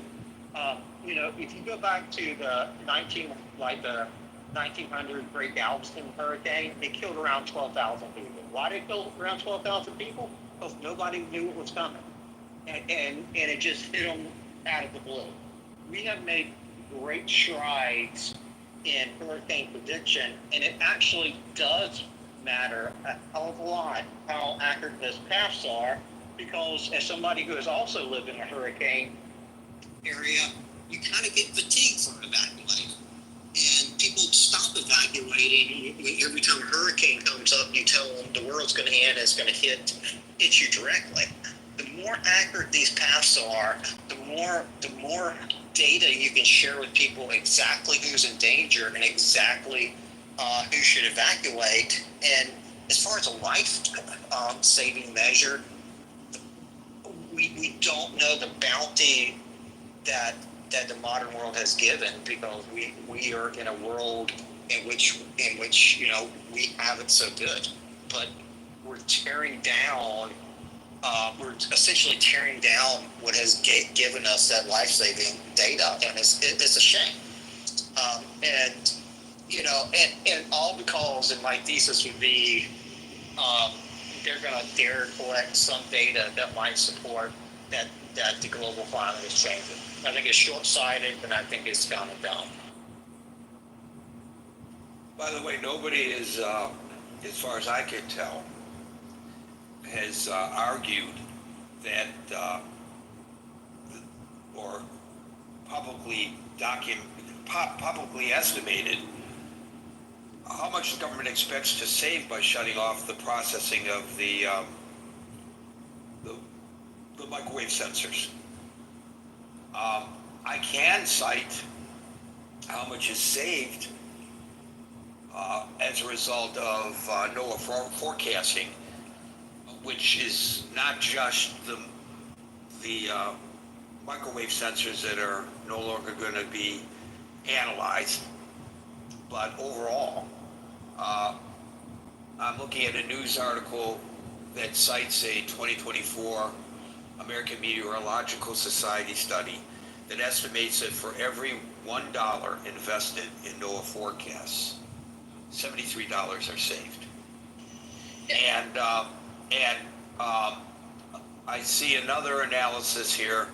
If you go back to the 1900 Great Galveston hurricane, it killed around 12,000 people. Why did it kill around 12,000 people? Because nobody knew it was coming, and it just hit them out of the blue. We have made great strides in hurricane prediction, and it actually does matter a hell of a lot how accurate those paths are, because as somebody who has also lived in a hurricane area, you kind of get fatigued from evacuating. And people stop evacuating every time a hurricane comes up. You tell them the world's going to end, it's going to hit you directly. The more accurate these paths are, the more data you can share with people exactly who's in danger and exactly who should evacuate. And as far as a life-saving measure, we don't know the bounty that the modern world has given, because we are in a world in which we have it so good, but we're tearing down. We're essentially tearing down what has given us that life-saving data, and it's a shame. And all because, and my thesis would be, they're going to dare collect some data that might support that the global climate is changing. I think it's short-sighted, and I think it's kind of dumb. By the way, nobody is, as far as I can tell, has argued that, or publicly estimated how much the government expects to save by shutting off the processing of the microwave sensors. I can cite how much is saved as a result of NOAA forecasting, which is not just the microwave sensors that are no longer going to be analyzed, but overall. I'm looking at a news article that cites a 2024 American Meteorological Society study that estimates that for every $1 invested in NOAA forecasts, $73 are saved. And I see another analysis here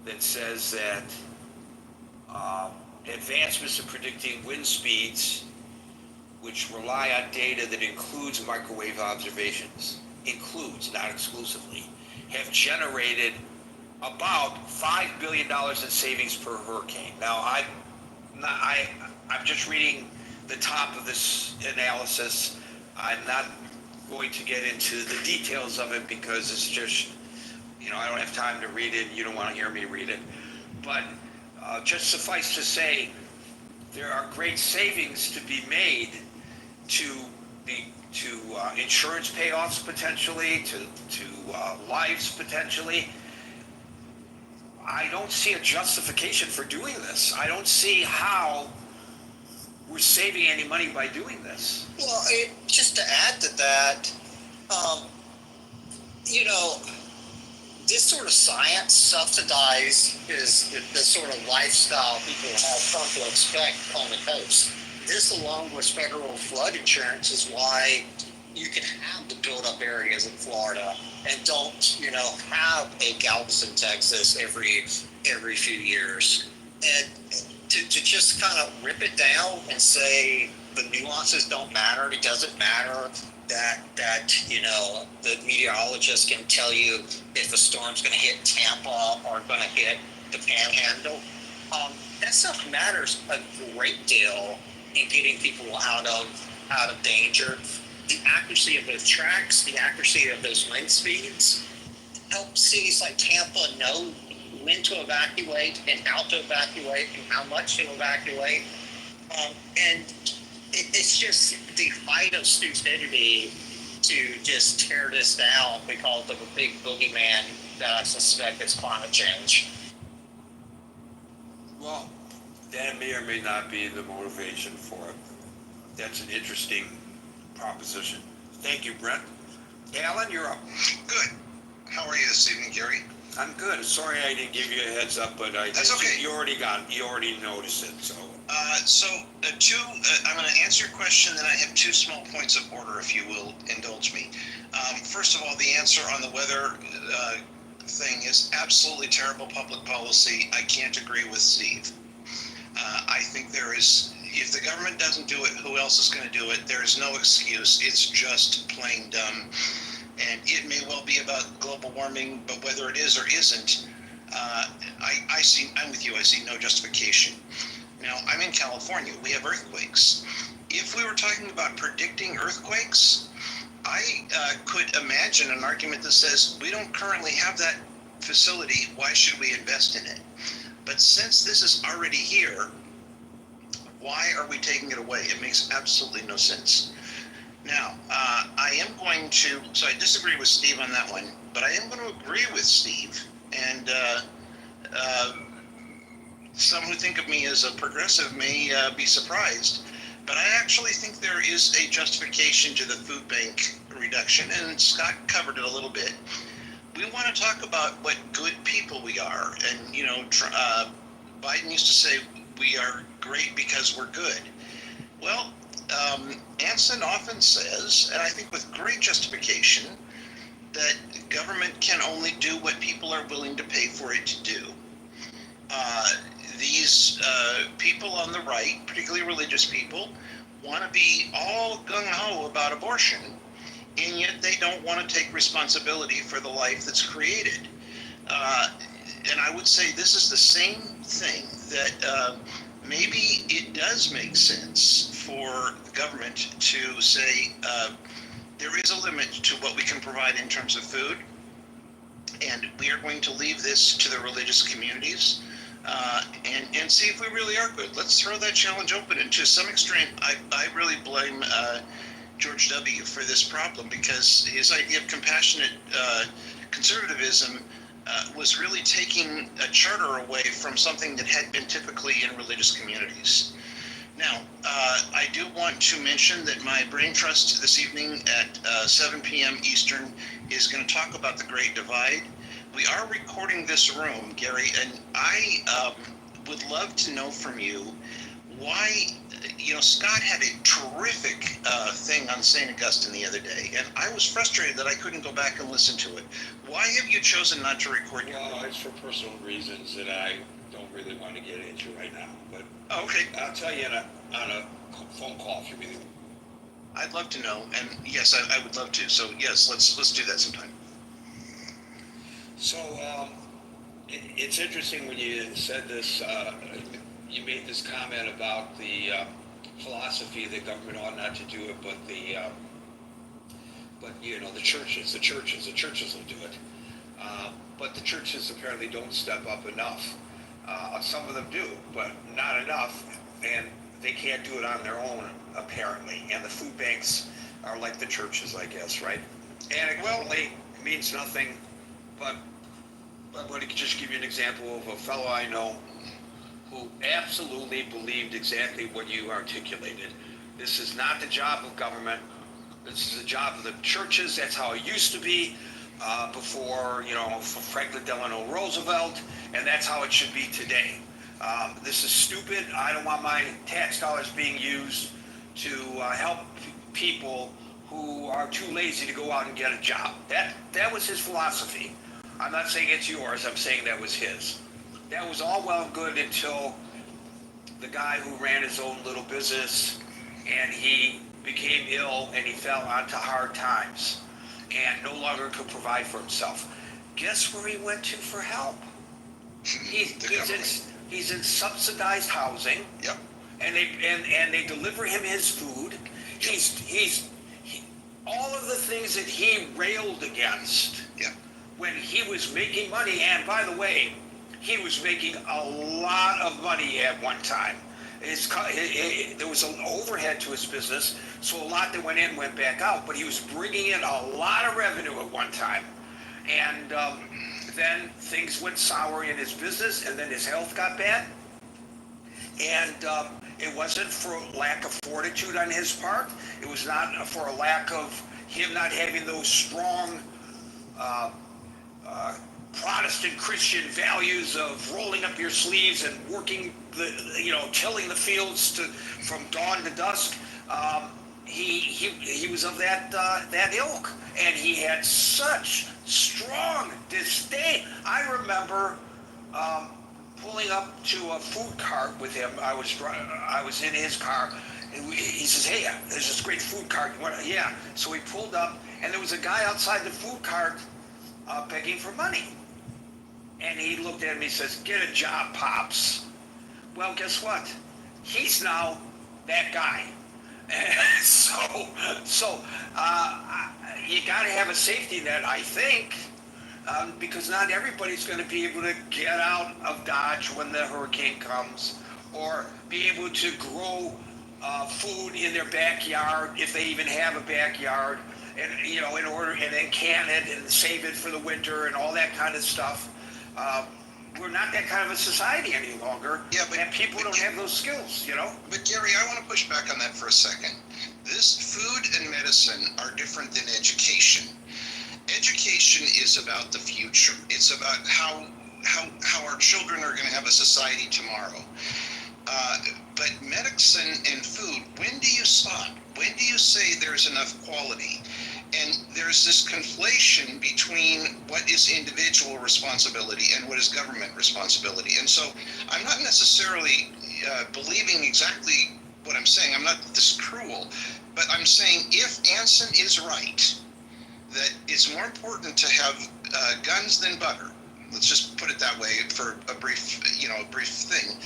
that says that advancements in predicting wind speeds, which rely on data that includes microwave observations, not exclusively, have generated about $5 billion in savings per hurricane. Now, I'm just reading the top of this analysis. I'm not going to get into the details of it because it's just, I don't have time to read it. You don't want to hear me read it. But just suffice to say, there are great savings to be made to insurance payoffs potentially, to lives potentially. I don't see a justification for doing this. I don't see how we're saving any money by doing this. Well, just to add to that, this sort of science subsidized is the sort of lifestyle people have come to expect on the coast. This, along with federal flood insurance, is why you can have the built-up areas in Florida and don't, have a Galveston, Texas every few years. And to just kind of rip it down and say the nuances don't matter, it doesn't matter that the meteorologist can tell you if a storm's going to hit Tampa or going to hit the Panhandle. That stuff matters a great deal in getting people out of danger. The accuracy of those tracks, the accuracy of those wind speeds, help cities like Tampa know when to evacuate and how to evacuate and how much to evacuate. And it's just the height of stupidity to just tear this down because of a big boogeyman that I suspect is climate change. Well, that may or may not be the motivation for it. That's an interesting proposition. Thank you, Brent. Alan, you're up. Good. How are you this evening, Gary? I'm good. Sorry I didn't give you a heads up, but That's okay. You already noticed it, so. I'm going to answer your question, then I have two small points of order, if you will indulge me. First of all, the answer on the weather thing is absolutely terrible public policy. I can't agree with Steve. I think if the government doesn't do it, who else is going to do it? There is no excuse. It's just plain dumb. And it may well be about global warming, but whether it is or isn't, I'm with you. I see no justification. Now, I'm in California. We have earthquakes. If we were talking about predicting earthquakes, I could imagine an argument that says we don't currently have that facility. Why should we invest in it? But since this is already here, why are we taking it away? It makes absolutely no sense. Now, so I disagree with Steve on that one, but I am going to agree with Steve. And some who think of me as a progressive may be surprised, but I actually think there is a justification to the food bank reduction, and Scott covered it a little bit. We want to talk about what good people we are, and Biden used to say we are great because we're good. Well, Anson often says, and I think with great justification, that government can only do what people are willing to pay for it to do. These people on the right, particularly religious people, want to be all gung-ho about abortion, and yet they don't want to take responsibility for the life that's created. And I would say this is the same thing, that maybe it does make sense for the government to say there is a limit to what we can provide in terms of food, and we are going to leave this to the religious communities and see if we really are good. Let's throw that challenge open. And to some extent, I really blame George W. for this problem, because his idea of compassionate conservatism was really taking a charter away from something that had been typically in religious communities. Now, I do want to mention that my brain trust this evening at 7 p.m. Eastern is going to talk about the Great Divide. We are recording this room, Gary, and I would love to know from you why, Scott had a terrific thing on St. Augustine the other day, and I was frustrated that I couldn't go back and listen to it. Why have you chosen not to record your Well, room? it's for personal reasons that I don't really want to get into right now, but Okay, I'll tell you on a phone call if you really want. I'd love to know, and yes, I would love to. So yes, let's do that sometime. So it's interesting when you said this, you made this comment about the philosophy that government ought not to do it, but the but the churches will do it. But the churches apparently don't step up enough. Some of them do, but not enough, and they can't do it on their own, apparently. And the food banks are like the churches, I guess, right? Anecdotally, it means nothing, but I'm going to just give you an example of a fellow I know who absolutely believed exactly what you articulated. This is not the job of government. This is the job of the churches. That's how it used to be before, Franklin Delano Roosevelt, and that's how it should be today. This is stupid. I don't want my tax dollars being used to help people who are too lazy to go out and get a job. That was his philosophy. I'm not saying it's yours. I'm saying that was his. That was all well and good until the guy who ran his own little business and he became ill and he fell onto hard times and no longer could provide for himself. Guess where he went to for help? He's in subsidized housing. Yep. And they deliver him his food. He's all of the things that he railed against. Yep. When he was making money, and by the way, he was making a lot of money at one time. There was an overhead to his business, so a lot that went in went back out, but he was bringing in a lot of revenue at one time. And then things went sour in his business, and then his health got bad. And it wasn't for lack of fortitude on his part. It was not for a lack of him not having those strong Protestant Christian values of rolling up your sleeves and working tilling the fields from dawn to dusk. He was of that ilk, and he had such strong disdain. I remember pulling up to a food cart with him. I was in his car. And he says, "Hey, there's this great food cart." Yeah. So we pulled up, and there was a guy outside the food cart begging for money. And he looked at me and says, "Get a job, Pops." Well, guess what? He's now that guy. So you got to have a safety net, I think, because not everybody's going to be able to get out of Dodge when the hurricane comes, or be able to grow food in their backyard if they even have a backyard, and and then can it and save it for the winter and all that kind of stuff. We're not that kind of a society any longer. Yeah, and people don't have those skills, But Gary, I want to push back on that for a second. This food and medicine are different than education. Education is about the future. It's about how our children are going to have a society tomorrow. But medicine and food, when do you stop? When do you say there's enough quality? And there's this conflation between what is individual responsibility and what is government responsibility. And so I'm not necessarily believing exactly what I'm saying. I'm not this cruel, but I'm saying if Anson is right, that it's more important to have guns than butter. Let's just put it that way for a brief thing.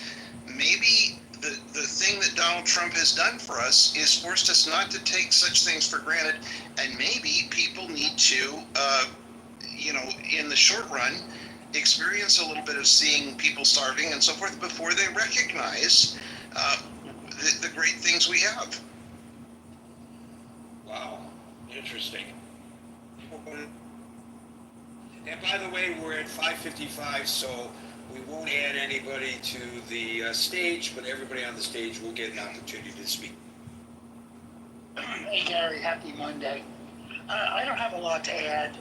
Maybe the thing that Donald Trump has done for us is forced us not to take such things for granted, and maybe people need to, in the short run, experience a little bit of seeing people starving and so forth before they recognize the great things we have. Wow, interesting. And by the way, we're at 5:55, so we won't add anybody to the stage, but everybody on the stage will get an opportunity to speak. Hey Gary, happy Monday. I don't have a lot to add.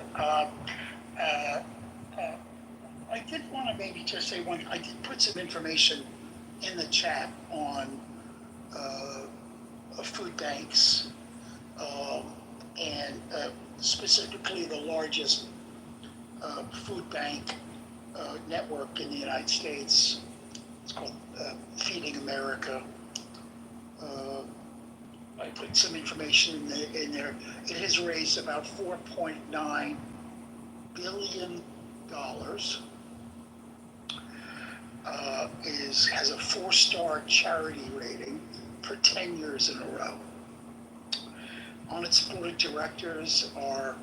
I did want to maybe just say I did put some information in the chat on food banks and specifically the largest food bank network in the United States. It's called Feeding America. I put some information in there. It has raised about $4.9 billion. Has a 4-star charity rating for 10 years in a row. On its board of directors are,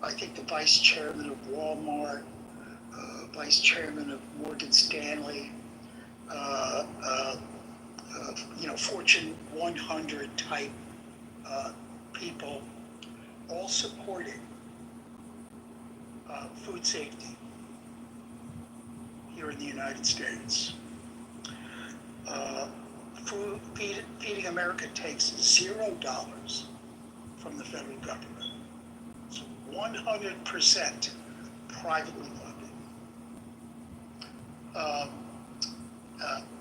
I think, the vice chairman of Walmart, vice chairman of Morgan Stanley, Fortune 100 type people, all supporting food safety here in the United States. Feeding America takes $0 from the federal government. It's 100% privately funded.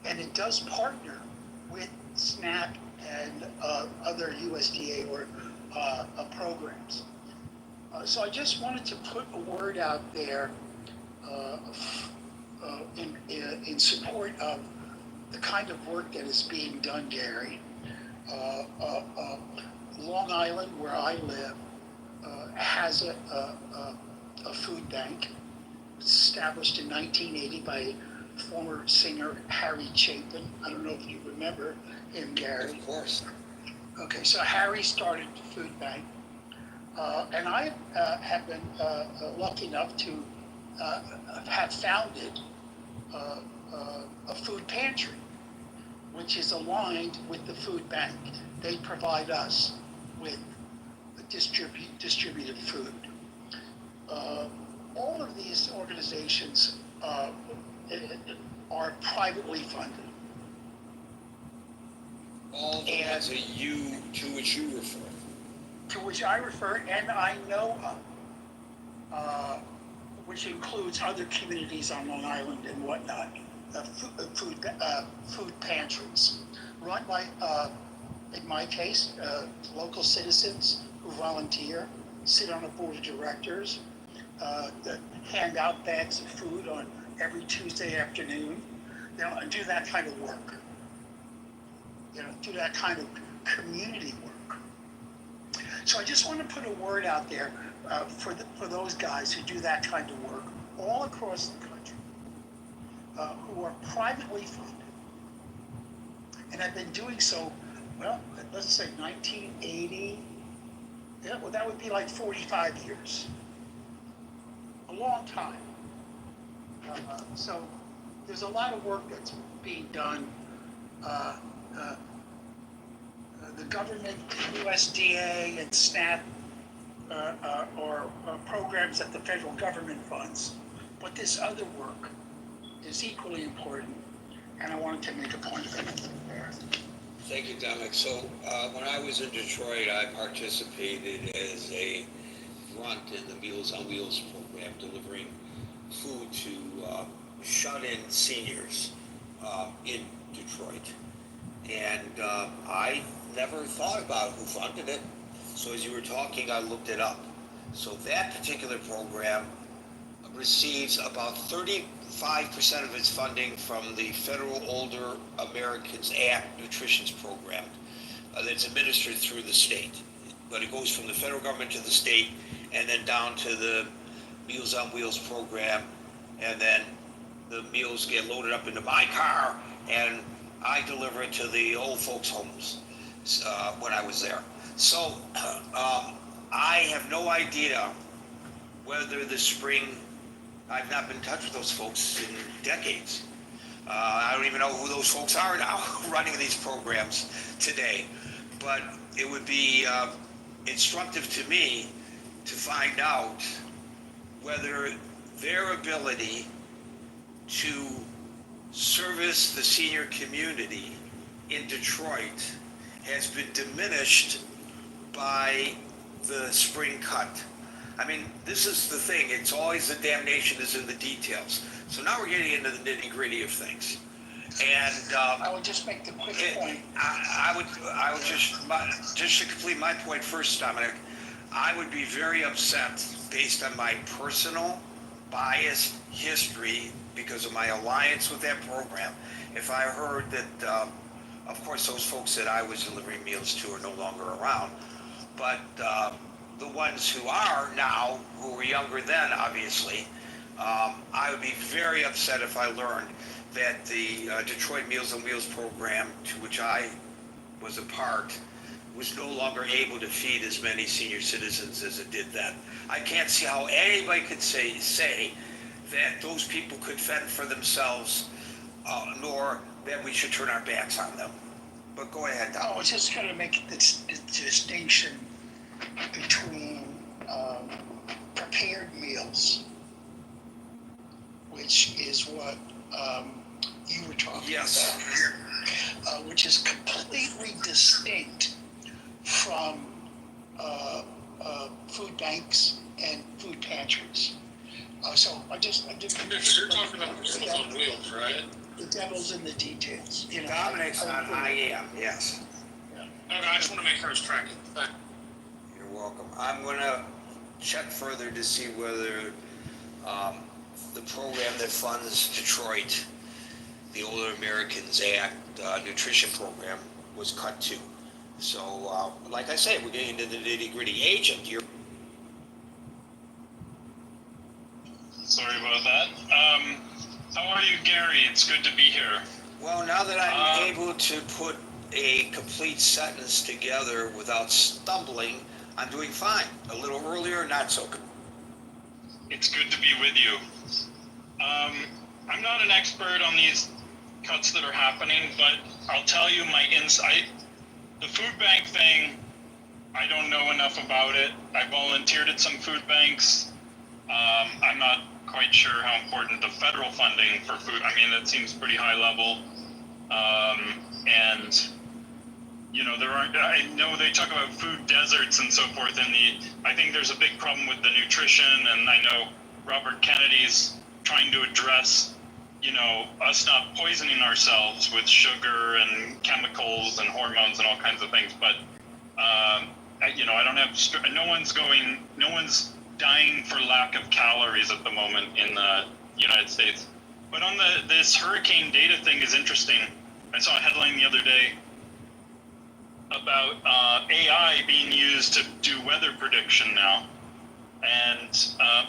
And it does partner with SNAP and other USDA or programs. So I just wanted to put a word out there in support of the kind of work that is being done, Gary. Long Island, where I live, has a food bank established in 1980 by former singer Harry Chapin. I don't know if you remember him, Gary. Of course. Okay, so Harry started the food bank, and I have been lucky enough to have founded a food pantry, which is aligned with the food bank. They provide us with distributed food. All of these organizations are privately funded. All the ones to which you refer. To which I refer and I know of, which includes other communities on Long Island and whatnot, food pantries, run by, in my case, local citizens who volunteer, sit on a board of directors, that hand out bags of food on every Tuesday afternoon, and do that kind of work. Do that kind of community work. So I just want to put a word out there for those guys who do that kind of work all across the country, who are privately funded, and have been doing so, well, let's say 1980, yeah, well, that would be like 45 years. A long time. So there's a lot of work that's being done. The government, USDA and SNAP are programs that the federal government funds. But this other work is equally important, and I wanted to make a point of it there. Thank you, Dominic. So when I was in Detroit, I participated as a grunt in the Meals on Wheels program, delivering food to shut-in seniors in Detroit. And I never thought about who funded it. So as you were talking, I looked it up. So that particular program receives about 35% of its funding from the Federal Older Americans Act Nutrition Program that's administered through the state. But it goes from the federal government to the state and then down to the Meals on Wheels program, and then the meals get loaded up into my car and I deliver it to the old folks' homes when I was there. So I have no idea whether the spring, I've not been in touch with those folks in decades. I don't even know who those folks are now running these programs today. But it would be instructive to me to find out whether their ability to service the senior community in Detroit has been diminished by the spring cut. I mean, this is the thing. It's always the damnation is in the details. So now we're getting into the nitty-gritty of things. And I would just make the quick point. I would just to complete my point first, Dominic, I would be very upset based on my personal biased history because of my alliance with that program if I heard that, of course, those folks that I was delivering meals to are no longer around, but the ones who are now, who were younger then, obviously, I would be very upset if I learned that the Detroit Meals on Wheels program, to which I was a part, was no longer able to feed as many senior citizens as it did then. I can't see how anybody could say that those people could fend for themselves, nor that we should turn our backs on them. But go ahead, Don. I was just going to make the distinction between prepared meals, which is what you were talking Yes. about, which is completely distinct from food banks and food pantries. So I just You're talking about Meals on Wheels, right? the devil's in the details. You know, Dominic's on I am, yes. Okay, I just want to make sure I was tracking. You're welcome. I'm gonna check further to see whether the program that funds Detroit, the Older Americans Act nutrition program, was cut too. So, like I said, we're getting into the nitty-gritty. Agent, you're Sorry about that. How are you, Gary? It's good to be here. well, now that I'm able to put a complete sentence together without stumbling, I'm doing fine. A little earlier, not so good. It's good to be with you. I'm not an expert on these cuts that are happening, but I'll tell you my insight. The food bank thing, I don't know enough about it. I volunteered at some food banks. I'm not quite sure how important the federal funding for food, I mean, it seems pretty high level. And, you know, I know they talk about food deserts and so forth, and I think there's a big problem with the nutrition, and I know Robert Kennedy's trying to address, you know, us not poisoning ourselves with sugar and chemicals and hormones and all kinds of things, but, you know, I don't have, no one's dying for lack of calories at the moment in the United States. But on this hurricane data thing is interesting. I saw a headline the other day about AI being used to do weather prediction now. And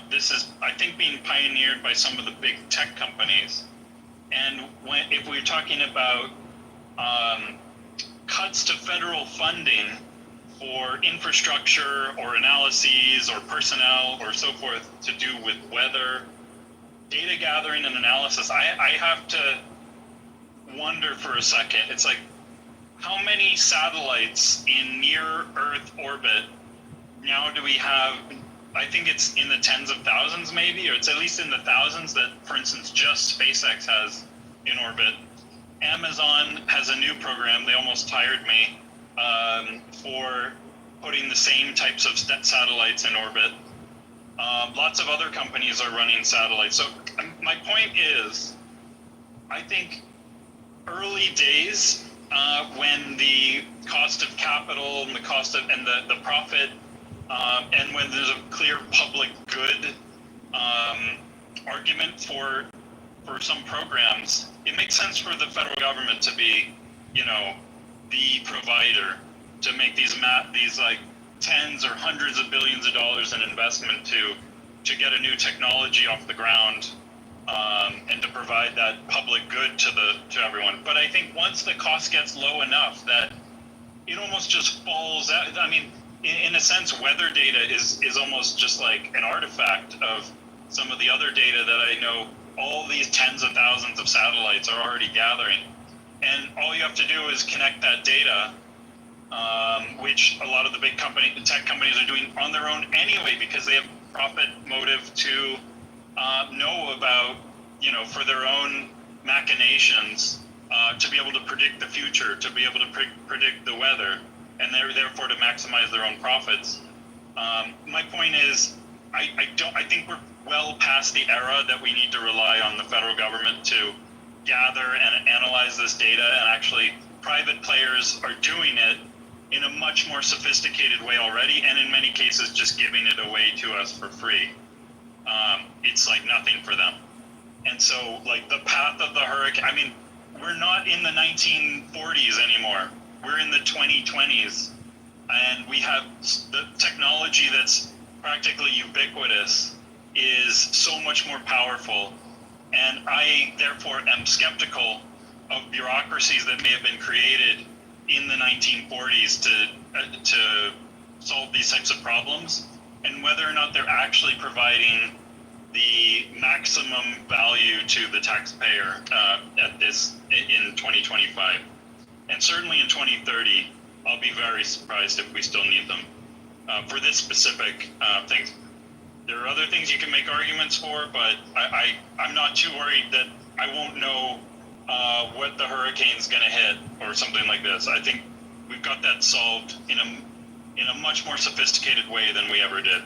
this is, I think, being pioneered by some of the big tech companies. And if we're talking about cuts to federal funding for infrastructure or analyses or personnel or so forth to do with weather, data gathering and analysis, I have to wonder for a second. It's like, how many satellites in near Earth orbit now do we have? I think it's in the tens of thousands maybe, or it's at least in the thousands that, for instance, just SpaceX has in orbit. Amazon has a new program, they almost hired me, for putting the same types of satellites in orbit. Lots of other companies are running satellites. So my point is, I think early days, when the cost of capital and the cost of, and the profit, and when there's a clear public good argument for some programs, it makes sense for the federal government to be, you know, the provider, to make these like tens or hundreds of billions of dollars in investment to get a new technology off the ground, and to provide that public good to everyone. But I think once the cost gets low enough that it almost just falls out. I mean, in a sense, weather data is almost just like an artifact of some of the other data that I know all these tens of thousands of satellites are already gathering. And all you have to do is connect that data, which a lot of the big tech companies are doing on their own anyway, because they have profit motive to know about, you know, for their own machinations, to be able to predict the future, to be able to predict the weather, and therefore to maximize their own profits. My point is, I think we're well past the era that we need to rely on the federal government to gather and analyze this data, and actually private players are doing it in a much more sophisticated way already, and in many cases just giving it away to us for free. It's like nothing for them. And so, like, the path of the hurricane, I mean, we're not in the 1940s anymore. We're in the 2020s, and we have the technology that's practically ubiquitous is so much more powerful. And I, therefore, am skeptical of bureaucracies that may have been created in the 1940s to solve these types of problems, and whether or not they're actually providing the maximum value to the taxpayer at this in 2025. And certainly in 2030, I'll be very surprised if we still need them for this specific thing. There are other things you can make arguments for, but I'm not too worried that I won't know what the hurricane's going to hit or something like this. I think we've got that solved in a much more sophisticated way than we ever did.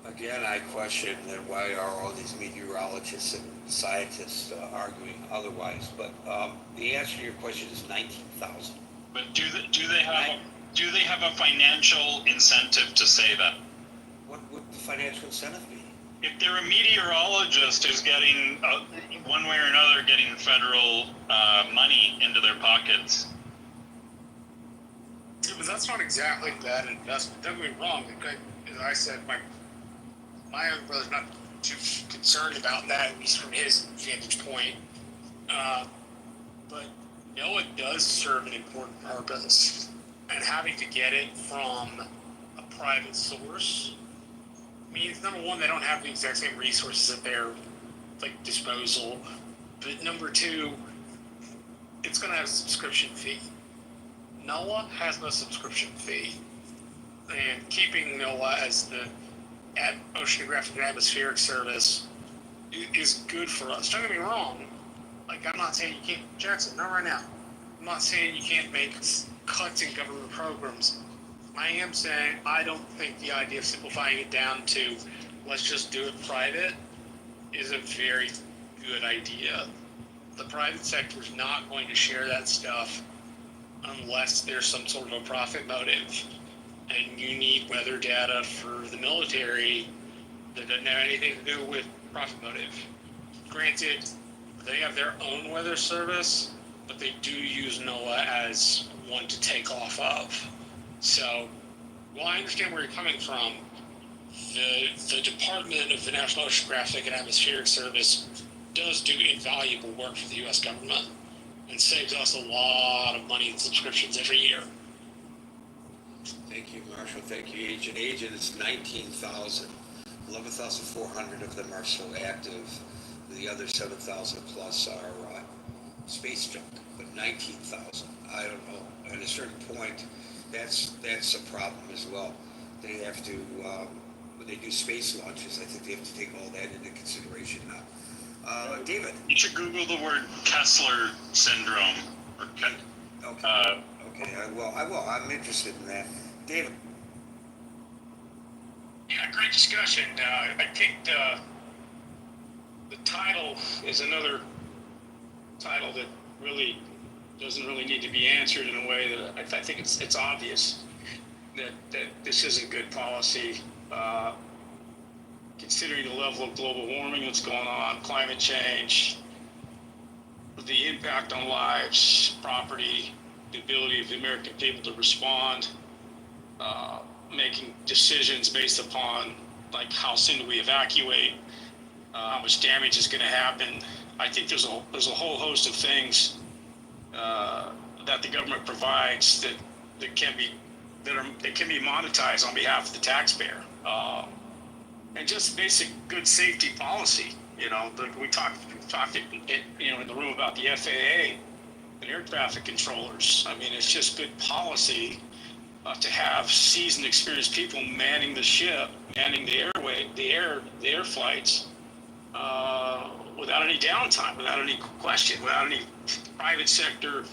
Again, I question then why are all these meteorologists and scientists arguing otherwise? But the answer to your question is 19,000. But do they have a financial incentive to say that? What would the financial incentive be? If they're a meteorologist who's getting one way or another getting federal money into their pockets. Yeah, but that's not exactly that investment. Don't get me wrong. As I said, my young brother's not too concerned about that, at least from his vantage point. But NOAA does serve an important purpose, and having to get it from a private source means, number one, they don't have the exact same resources at their disposal. But number two, it's going to have a subscription fee. NOAA has no subscription fee, and keeping NOAA as the Oceanographic and Atmospheric Service is good for us. Don't get me wrong. I'm not saying you can't, Jackson, not right now. I'm not saying you can't make cuts in government programs. I am saying I don't think the idea of simplifying it down to let's just do it private is a very good idea. The private sector is not going to share that stuff unless there's some sort of a profit motive. And you need weather data for the military that doesn't have anything to do with profit motive. Granted, they have their own weather service, but they do use NOAA as one to take off of. So, while I understand where you're coming from, the Department of the National Oceanographic and Atmospheric Service does do invaluable work for the U.S. government and saves us a lot of money in subscriptions every year. Thank you, Marshall. Thank you, Agent. Agent, it's 19,000. 11,400 of them are still active. The other 7,000 plus are space junk, but 19,000, I don't know. At a certain point, that's a problem as well. They have to, when they do space launches, I think they have to take all that into consideration now. David. You should Google the word Kessler syndrome. Okay. Okay, I will. I'm interested in that. David. Yeah, great discussion. I think the title is another title that really doesn't really need to be answered in a way that I think it's obvious that this isn't good policy. Considering the level of global warming that's going on, climate change, the impact on lives, property, the ability of the American people to respond, making decisions based upon how soon do we evacuate, how much damage is going to happen. I think there's a whole host of things that the government provides that can be monetized on behalf of the taxpayer, and just basic good safety policy. We talked in the room about the FAA and air traffic controllers. I mean, it's just good policy to have seasoned, experienced people manning the ship, manning the air flights, without any downtime, without any question, without any private sector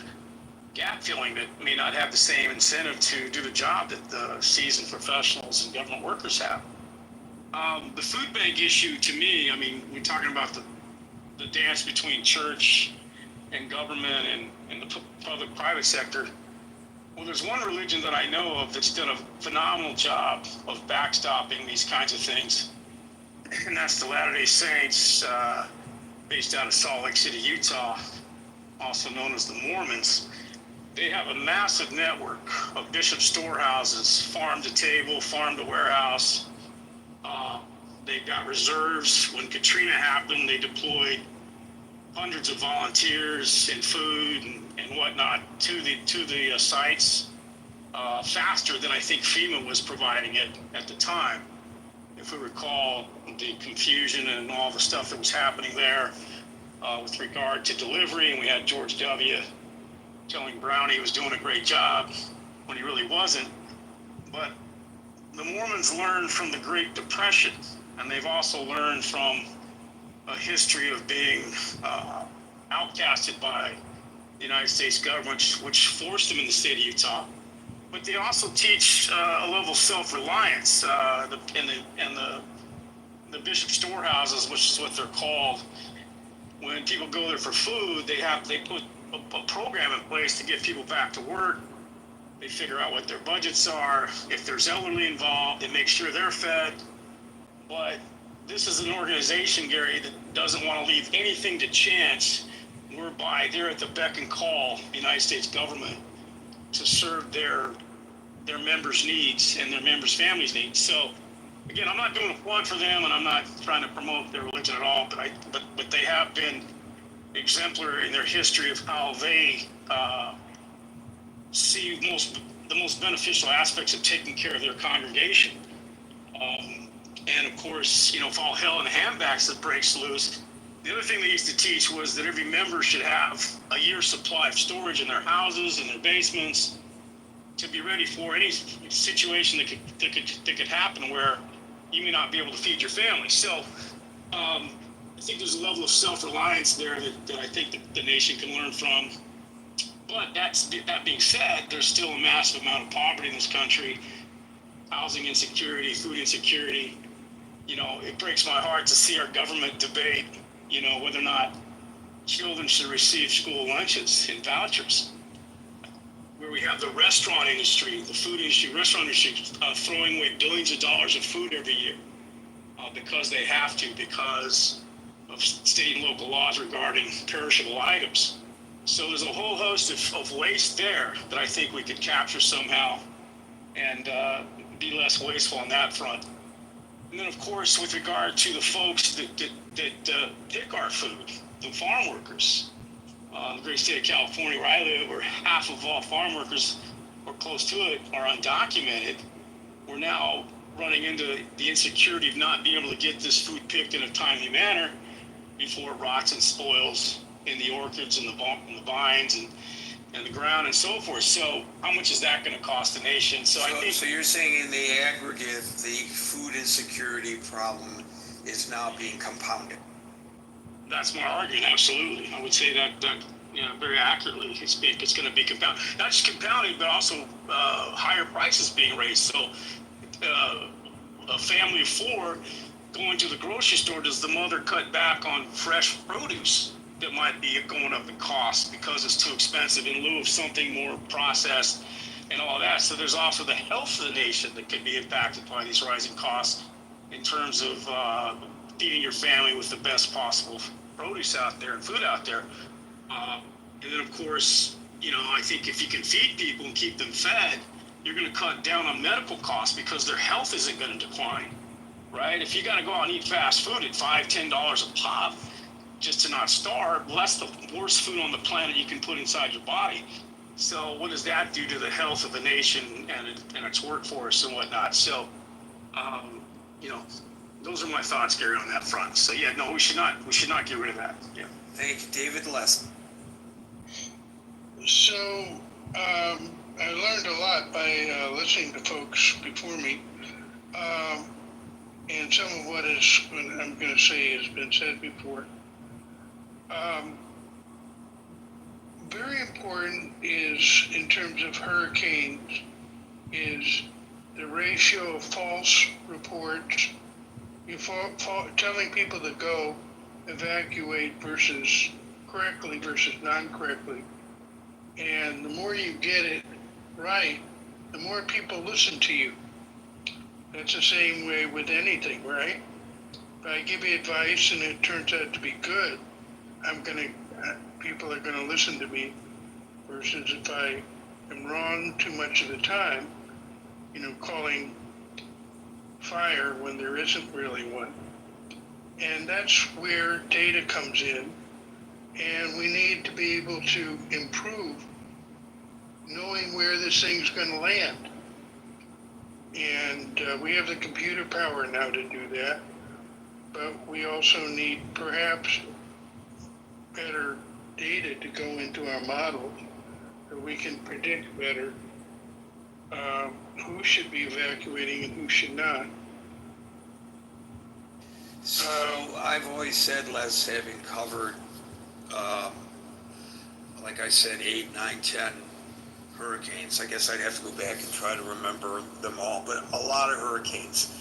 gap filling that may not have the same incentive to do the job that the seasoned professionals and government workers have. The food bank issue, to me, I mean, we're talking about the dance between church and government and the public-private sector. Well, there's one religion that I know of that's done a phenomenal job of backstopping these kinds of things, and that's the Latter-day Saints, based out of Salt Lake City, Utah, also known as the Mormons. They have a massive network of bishop storehouses, farm to table, farm to warehouse. They've got reserves. When Katrina happened, they deployed hundreds of volunteers and food and whatnot to the sites faster than I think FEMA was providing it at the time. If we recall the confusion and all the stuff that was happening there with regard to delivery, and we had George W. telling Brown he was doing a great job when he really wasn't. But the Mormons learned from the Great Depression, and they've also learned from a history of being outcasted by the United States government, which forced them in the state of Utah. But they also teach a level of self-reliance. The bishop storehouses, which is what they're called, when people go there for food, they put a program in place to get people back to work. They figure out what their budgets are. If there's elderly involved, they make sure they're fed. But this is an organization, Gary, that doesn't want to leave anything to chance, whereby they're at the beck and call of the United States government to serve their members' needs and their members' families' needs. So, again, I'm not doing a plug for them, and I'm not trying to promote their religion at all. But they have been exemplary in their history of how they see the most beneficial aspects of taking care of their congregation. And of course, if all hell in a handbasket breaks loose, the other thing they used to teach was that every member should have a year's supply of storage in their houses and their basements to be ready for any situation that could happen where you may not be able to feed your family. So I think there's a level of self-reliance there that I think the nation can learn from. But that being said, there's still a massive amount of poverty in this country, housing insecurity, food insecurity. It breaks my heart to see our government debate, whether or not children should receive school lunches and vouchers. Where we have the restaurant industry, the food industry, restaurant industry throwing away billions of dollars of food every year because they have to, because of state and local laws regarding perishable items. So there's a whole host of waste there that I think we could capture somehow and be less wasteful on that front. And then, of course, with regard to the folks that pick our food, the farm workers, the great state of California where I live, where half of all farm workers or close to it are undocumented, we're now running into the insecurity of not being able to get this food picked in a timely manner before it rots and spoils in the orchards and the vines and the ground and so forth. So how much is that going to cost the nation? So you're saying in the aggregate, the food insecurity problem is now being compounded? That's my argument, absolutely. I would say that very accurately. It's going to be compounded. Not just compounded, but also higher prices being raised. So a family of four going to the grocery store, does the mother cut back on fresh produce that might be going up in cost because it's too expensive in lieu of something more processed and all that? So there's also the health of the nation that could be impacted by these rising costs in terms of feeding your family with the best possible produce out there and food out there. And then, of course, I think if you can feed people and keep them fed, you're going to cut down on medical costs because their health isn't going to decline, right? If you got to go out and eat fast food at $5, $10 a pop just to not starve, well, that's the worst food on the planet you can put inside your body. So what does that do to the health of the nation and its workforce and whatnot? So, those are my thoughts, Gary, on that front. So yeah, no, we should not get rid of that. Yeah. Thank you, David Les. So I learned a lot by listening to folks before me, and some of what I'm going to say has been said before. Very important is, in terms of hurricanes, is the ratio of false reports. Telling people to go evacuate versus correctly versus non-correctly. And the more you get it right, the more people listen to you. That's the same way with anything, right? If I give you advice and it turns out to be good, people are gonna listen to me, versus if I am wrong too much of the time, calling fire when there isn't really one. And that's where data comes in. And we need to be able to improve knowing where this thing's gonna land. And we have the computer power now to do that, but we also need perhaps better data to go into our models so we can predict better who should be evacuating and who should not. So I've always said, Les, having covered, like I said, 8, 9, 10 hurricanes. I guess I'd have to go back and try to remember them all, but a lot of hurricanes.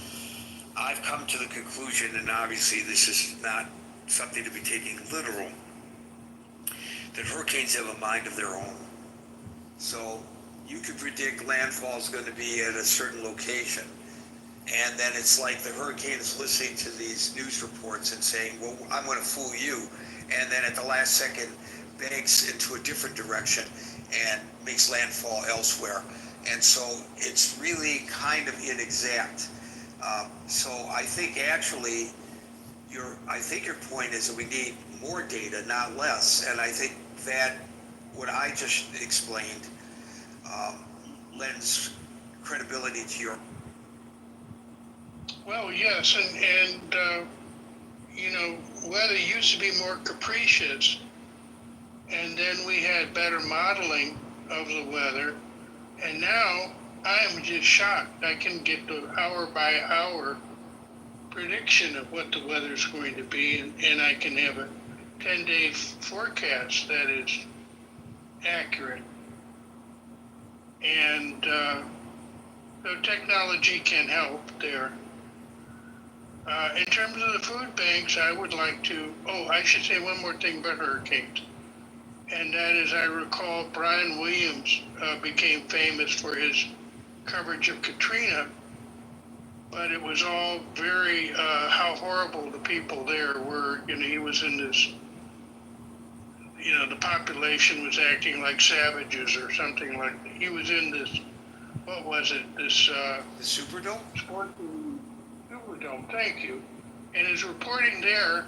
I've come to the conclusion, and obviously this is not something to be taken literal, that hurricanes have a mind of their own. So you can predict landfall is going to be at a certain location, and then it's like the hurricane is listening to these news reports and saying, well, I'm going to fool you, and then at the last second banks into a different direction and makes landfall elsewhere. And so it's really kind of inexact. So I think actually your point is that we need more data, not less. And I think that what I just explained lends credibility to your. Well, yes, and you know, weather used to be more capricious, and then we had better modeling of the weather, and now I am just shocked. I can get the hour by hour prediction of what the weather is going to be, and I can have a 10-day forecast that is accurate. And so technology can help there. In terms of the food banks, I would like to, I should say one more thing about hurricanes. And that is, I recall Brian Williams became famous for his coverage of Katrina, but it was all very, how horrible the people there were. You know, he was in this, you know, the population was acting like savages or something like that. He was in this, what was it, this... the Superdome? Superdome, thank you. And his reporting there,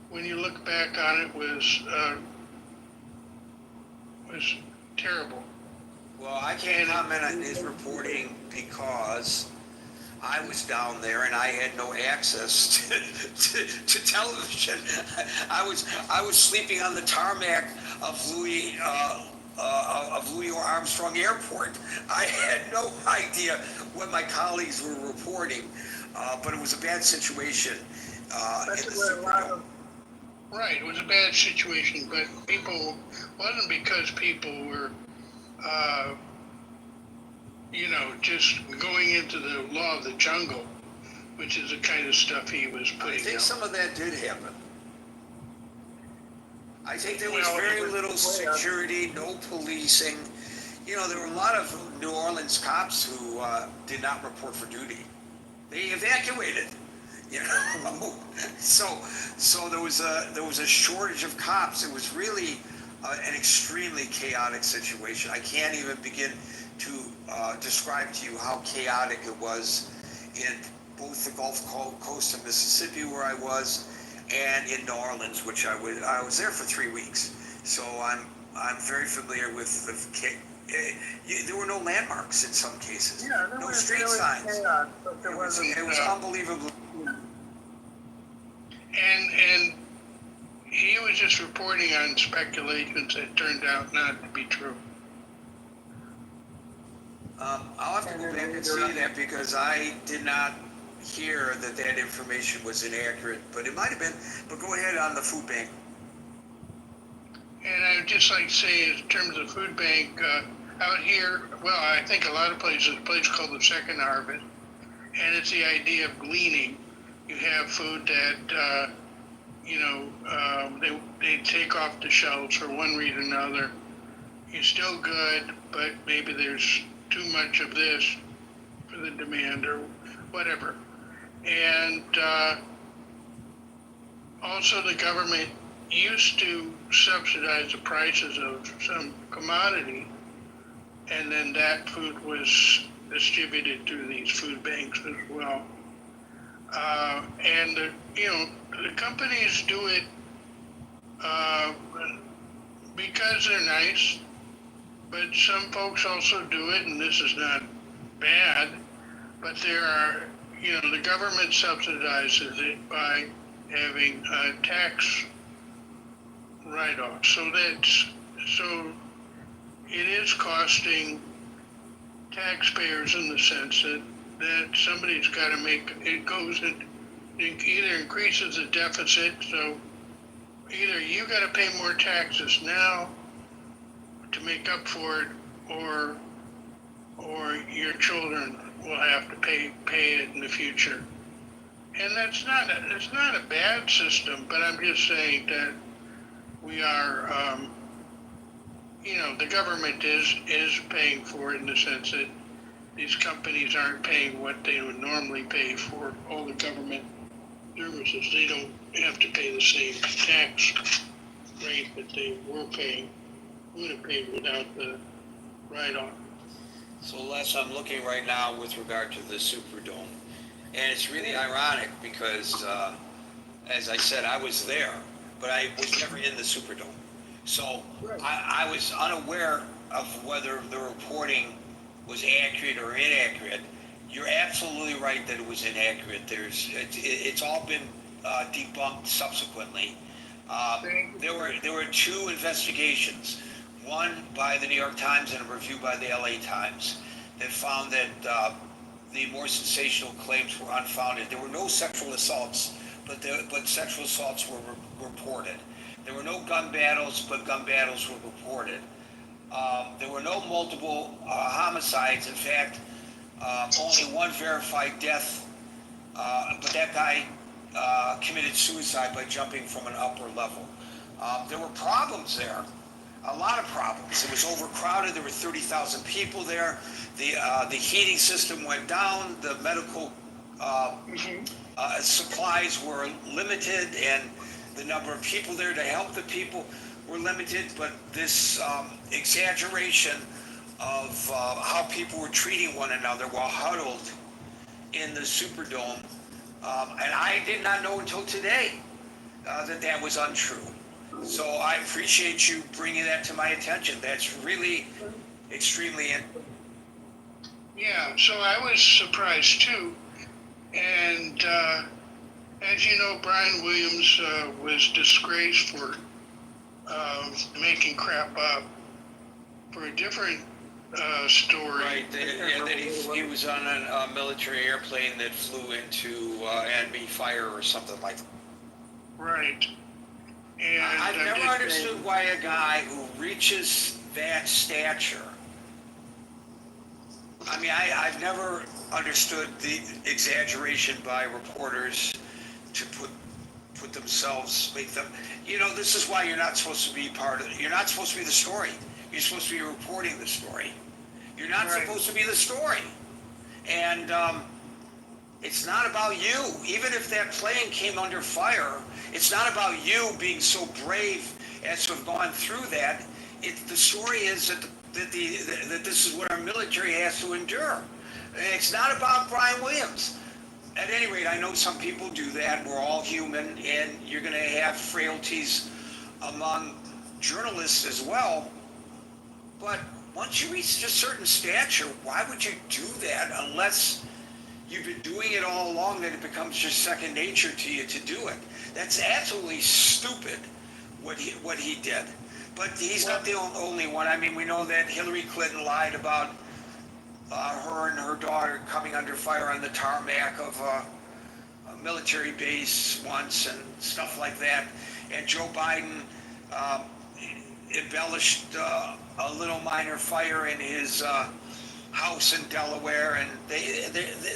when you look back on it, was terrible. Well, I can't comment on his reporting because I was down there and I had no access to television. I was sleeping on the tarmac of Louis Armstrong Airport. I had no idea what my colleagues were reporting, but it was a bad situation in the Superdome. Right, it was a bad situation, but wasn't because people were, you know, just going into the law of the jungle, which is the kind of stuff he was putting out. I think some of that did happen. I think there was very little security, no policing. You know, there were a lot of New Orleans cops who did not report for duty. They evacuated. You know, so there was a shortage of cops. It was really an extremely chaotic situation. I can't even begin to describe to you how chaotic it was in both the Gulf Coast of Mississippi, where I was, and in New Orleans, which I was there for 3 weeks. So I'm very familiar with there were no landmarks in some cases. Yeah, no street signs. Chaos, but there it was unbelievable. And he was just reporting on speculations that turned out not to be true. I'll have to go back and see that because I did not hear that information was inaccurate, but it might have been. But go ahead on the food bank. And I would just like to say, in terms of food bank, out here, well, I think a lot of places, a place called the Second Harvest, and it's the idea of gleaning. You have food that, you know, they take off the shelves for one reason or another. It's still good, but maybe there's too much of this for the demand or whatever. And also the government used to subsidize the prices of some commodity, and then that food was distributed through these food banks as well. And you know, the companies do it because they're nice, but some folks also do it, and this is not bad, but there are, the government subsidizes it by having a tax write-off. So it is costing taxpayers in the sense that somebody's got to it either increases the deficit, so either you got to pay more taxes now to make up for it, or your children will have to pay it in the future. And it's not a bad system, but I'm just saying that we are, the government is paying for it in the sense that these companies aren't paying what they would normally pay for all the government services. They don't have to pay the same tax rate that they would have paid without the write-off. So Les, I'm looking right now with regard to the Superdome, and it's really ironic because, as I said, I was there, but I was never in the Superdome. So I was unaware of whether the reporting was accurate or inaccurate. You're absolutely right that it was inaccurate. It's all been debunked subsequently. There were two investigations, one by the New York Times and a review by the LA Times, that found that the more sensational claims were unfounded. There were no sexual assaults, but sexual assaults were reported. There were no gun battles, but gun battles were reported. There were no multiple homicides. In fact, only one verified death, but that guy committed suicide by jumping from an upper level. There were problems there, a lot of problems. It was overcrowded. There were 30,000 people there. The heating system went down. The medical supplies were limited, and the number of people there to help the people were limited. But this exaggeration of how people were treating one another while huddled in the Superdome, and I did not know until today that was untrue. So I appreciate you bringing that to my attention. That's really extremely Yeah, so I was surprised too. And as you know, Brian Williams was disgraced for making crap up for a different story. right. And then he was on a military airplane that flew into enemy fire or something like that. Right. And I've never understood why a guy who reaches that stature, I mean, I've never understood the exaggeration by reporters to put themselves, make them, this is why you're not supposed to be you're not supposed to be the story. You're supposed to be reporting the story. You're not supposed to be the story. And it's not about you. Even if that plane came under fire, it's not about you being so brave as to have gone through that. The story is that this is what our military has to endure. And it's not about Brian Williams. At any rate, I know some people do that. We're all human, and you're going to have frailties among journalists as well. But once you reach a certain stature, why would you do that unless you've been doing it all along, that it becomes just second nature to you to do it? That's absolutely stupid what he did. But he's not the only one. I mean, we know that Hillary Clinton lied about her and her daughter coming under fire on the tarmac of a military base once and stuff like that. And Joe Biden embellished a little minor fire in his house in Delaware. And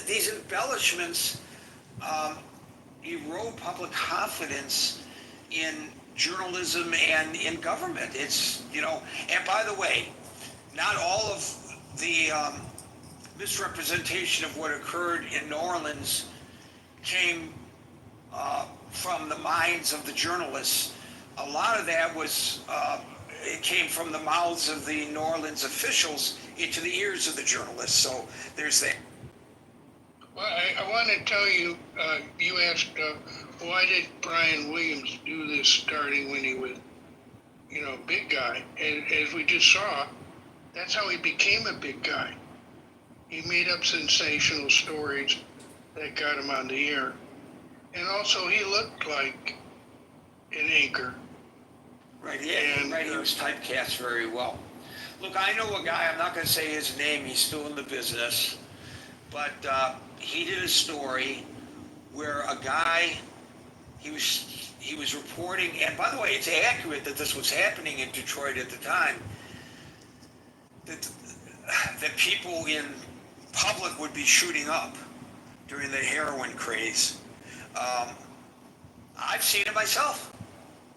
these embellishments erode public confidence in journalism and in government. It's, and by the way, not all of the misrepresentation of what occurred in New Orleans came from the minds of the journalists. A lot of that it came from the mouths of the New Orleans officials into the ears of the journalists. So there's that. Well, I want to tell you, you asked why did Brian Williams do this starting when he was big guy. And as we just saw, that's how he became a big guy. He made up sensational stories that got him on the air. And also, he looked like an anchor. Right, yeah, right. He was typecast very well. Look, I know a guy, I'm not going to say his name, he's still in the business, but he did a story where a guy, he was reporting, and by the way, it's accurate that this was happening in Detroit at the time, that people in public would be shooting up during the heroin craze. I've seen it myself,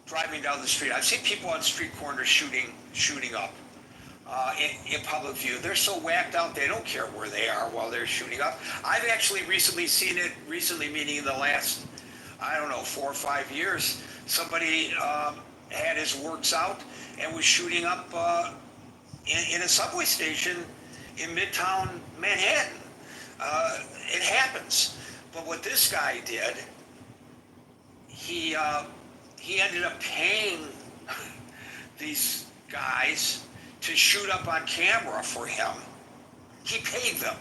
driving down the street. I've seen people on street corners shooting up in public view. They're so whacked out, they don't care where they are while they're shooting up. I've actually recently seen it, meaning in the last, 4 or 5 years, somebody had his works out and was shooting up in a subway station in Midtown Manhattan. It happens. But what this guy did, he ended up paying these guys to shoot up on camera for him. He paid them.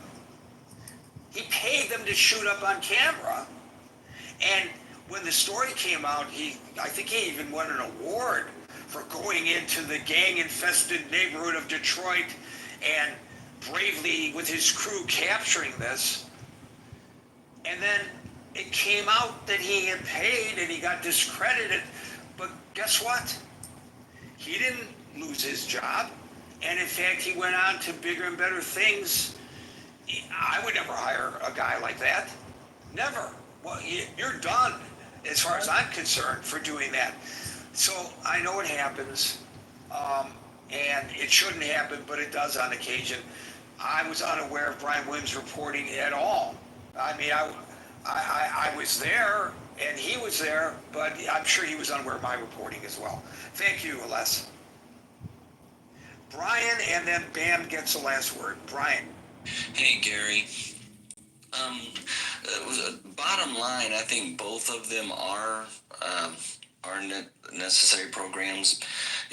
He paid them to shoot up on camera. And when the story came out, I think he even won an award for going into the gang-infested neighborhood of Detroit and bravely, with his crew, capturing this. And then it came out that he had paid and he got discredited. But guess what? He didn't lose his job. And in fact, he went on to bigger and better things. I would never hire a guy like that. Never. Well, you're done, as far as I'm concerned, for doing that. So I know it happens, and it shouldn't happen, but it does on occasion. I was unaware of Brian Williams reporting at all. I mean, I was there, and he was there, but I'm sure he was unaware of my reporting as well. Thank you, Les. Brian, and then Bam gets the last word. Brian. Hey, Gary. Bottom line, I think both of them are necessary programs,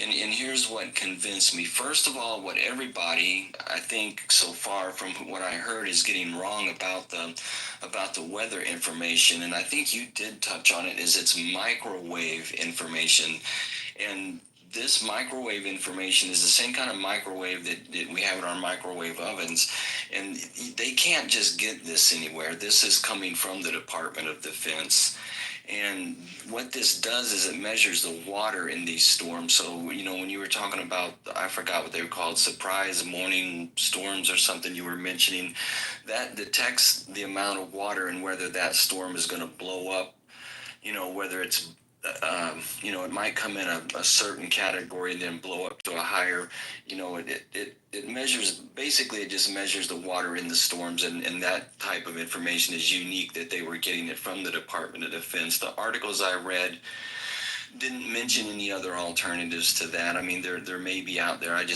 and here's what convinced me. First of all, what everybody, I think so far from what I heard, is getting wrong about the weather information, and I think you did touch on it, is it's microwave information. And this microwave information is the same kind of microwave that we have in our microwave ovens, and they can't just get this anywhere. This is coming from the Department of Defense. And what this does is it measures the water in these storms. So, when you were talking about, I forgot what they were called, surprise morning storms or something you were mentioning, that detects the amount of water and whether that storm is going to blow up, whether it's it might come in a certain category and then blow up to a higher, it measures, basically it just measures the water in the storms, and that type of information is unique that they were getting it from the Department of Defense. The articles I read didn't mention any other alternatives to that. I mean, there may be out there. I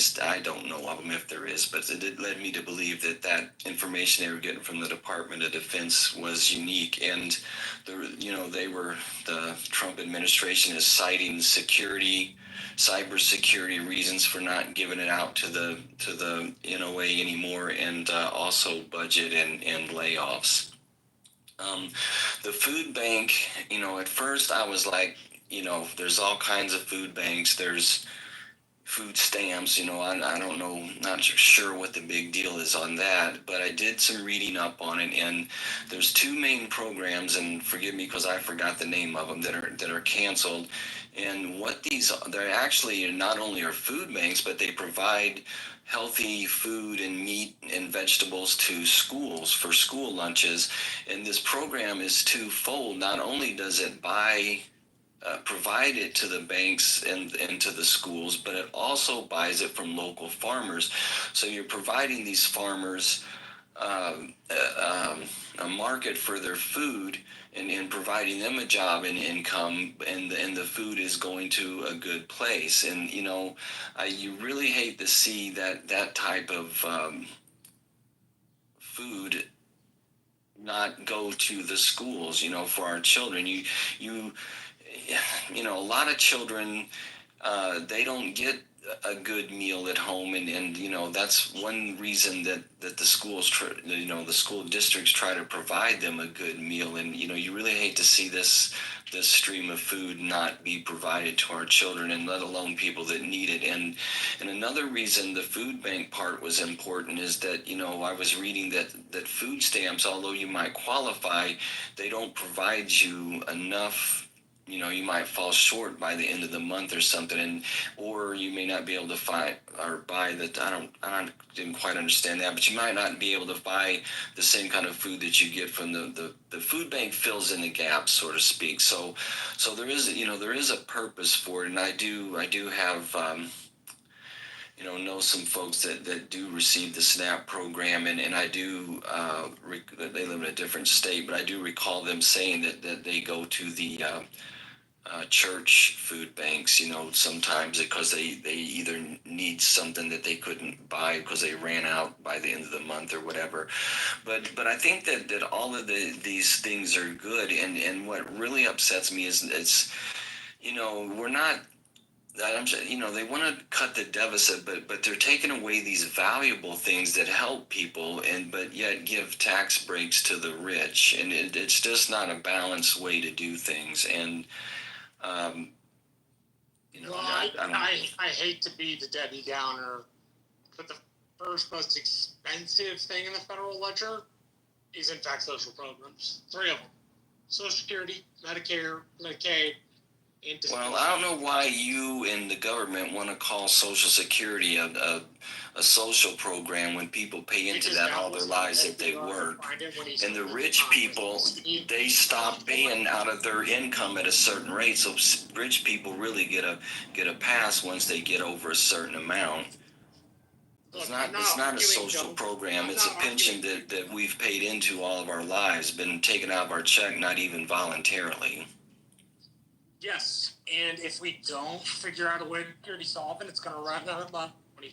don't know of them if there is, but it led me to believe that information they were getting from the Department of Defense was unique. And the Trump administration is citing cybersecurity reasons for not giving it out to the NOA anymore, and also budget and layoffs. The food bank, at first I was like, there's all kinds of food banks. There's food stamps, I don't know, not sure what the big deal is on that, but I did some reading up on it, and there's two main programs, and forgive me because I forgot the name of them, that are canceled. And what they're actually not only are food banks, but they provide healthy food and meat and vegetables to schools for school lunches. And this program is twofold. Not only does it provide it to the banks and to the schools, but it also buys it from local farmers. So you're providing these farmers a market for their food, and providing them a job and income, and the food is going to a good place. And you really hate to see that type of food not go to the schools, for our children. A lot of children they don't get a good meal at home, and you know, that's one reason that the schools the school districts try to provide them a good meal. And you know, you really hate to see this stream of food not be provided to our children, and let alone people that need it. And another reason the food bank part was important is that, you know, I was reading that food stamps, although you might qualify, they don't provide you enough. You know, you might fall short by the end of the month or something, and or you may not be able to find or buy that. I didn't quite understand that, but you might not be able to buy the same kind of food that you get from the food bank. Fills in the gaps, so to speak. So there is, you know, there is a purpose for it, and I do have know some folks that do receive the SNAP program, and I do they live in a different state, but I do recall them saying that they go to the church food banks, you know, sometimes because they either need something that they couldn't buy because they ran out by the end of the month or whatever. But I think that all of these things are good, and what really upsets me is it's, you know, we're not. You know, they want to cut the deficit, but they're taking away these valuable things that help people, but yet give tax breaks to the rich, and it's just not a balanced way to do things. And you know, Well, I hate to be the Debbie Downer, but the first most expensive thing in the federal ledger is in fact social programs. 3 of them: Social Security, Medicare, Medicaid. Well, I don't know why you and the government want to call Social Security a social program when people pay into that all their lives if they work. And the rich people, they stop paying out of their income at a certain rate. So rich people really get a pass once they get over a certain amount. It's not a social program. It's a pension that we've paid into all of our lives, been taken out of our check, not even voluntarily. Yes, and if we don't figure out a way to solve it, it's going to run out of money.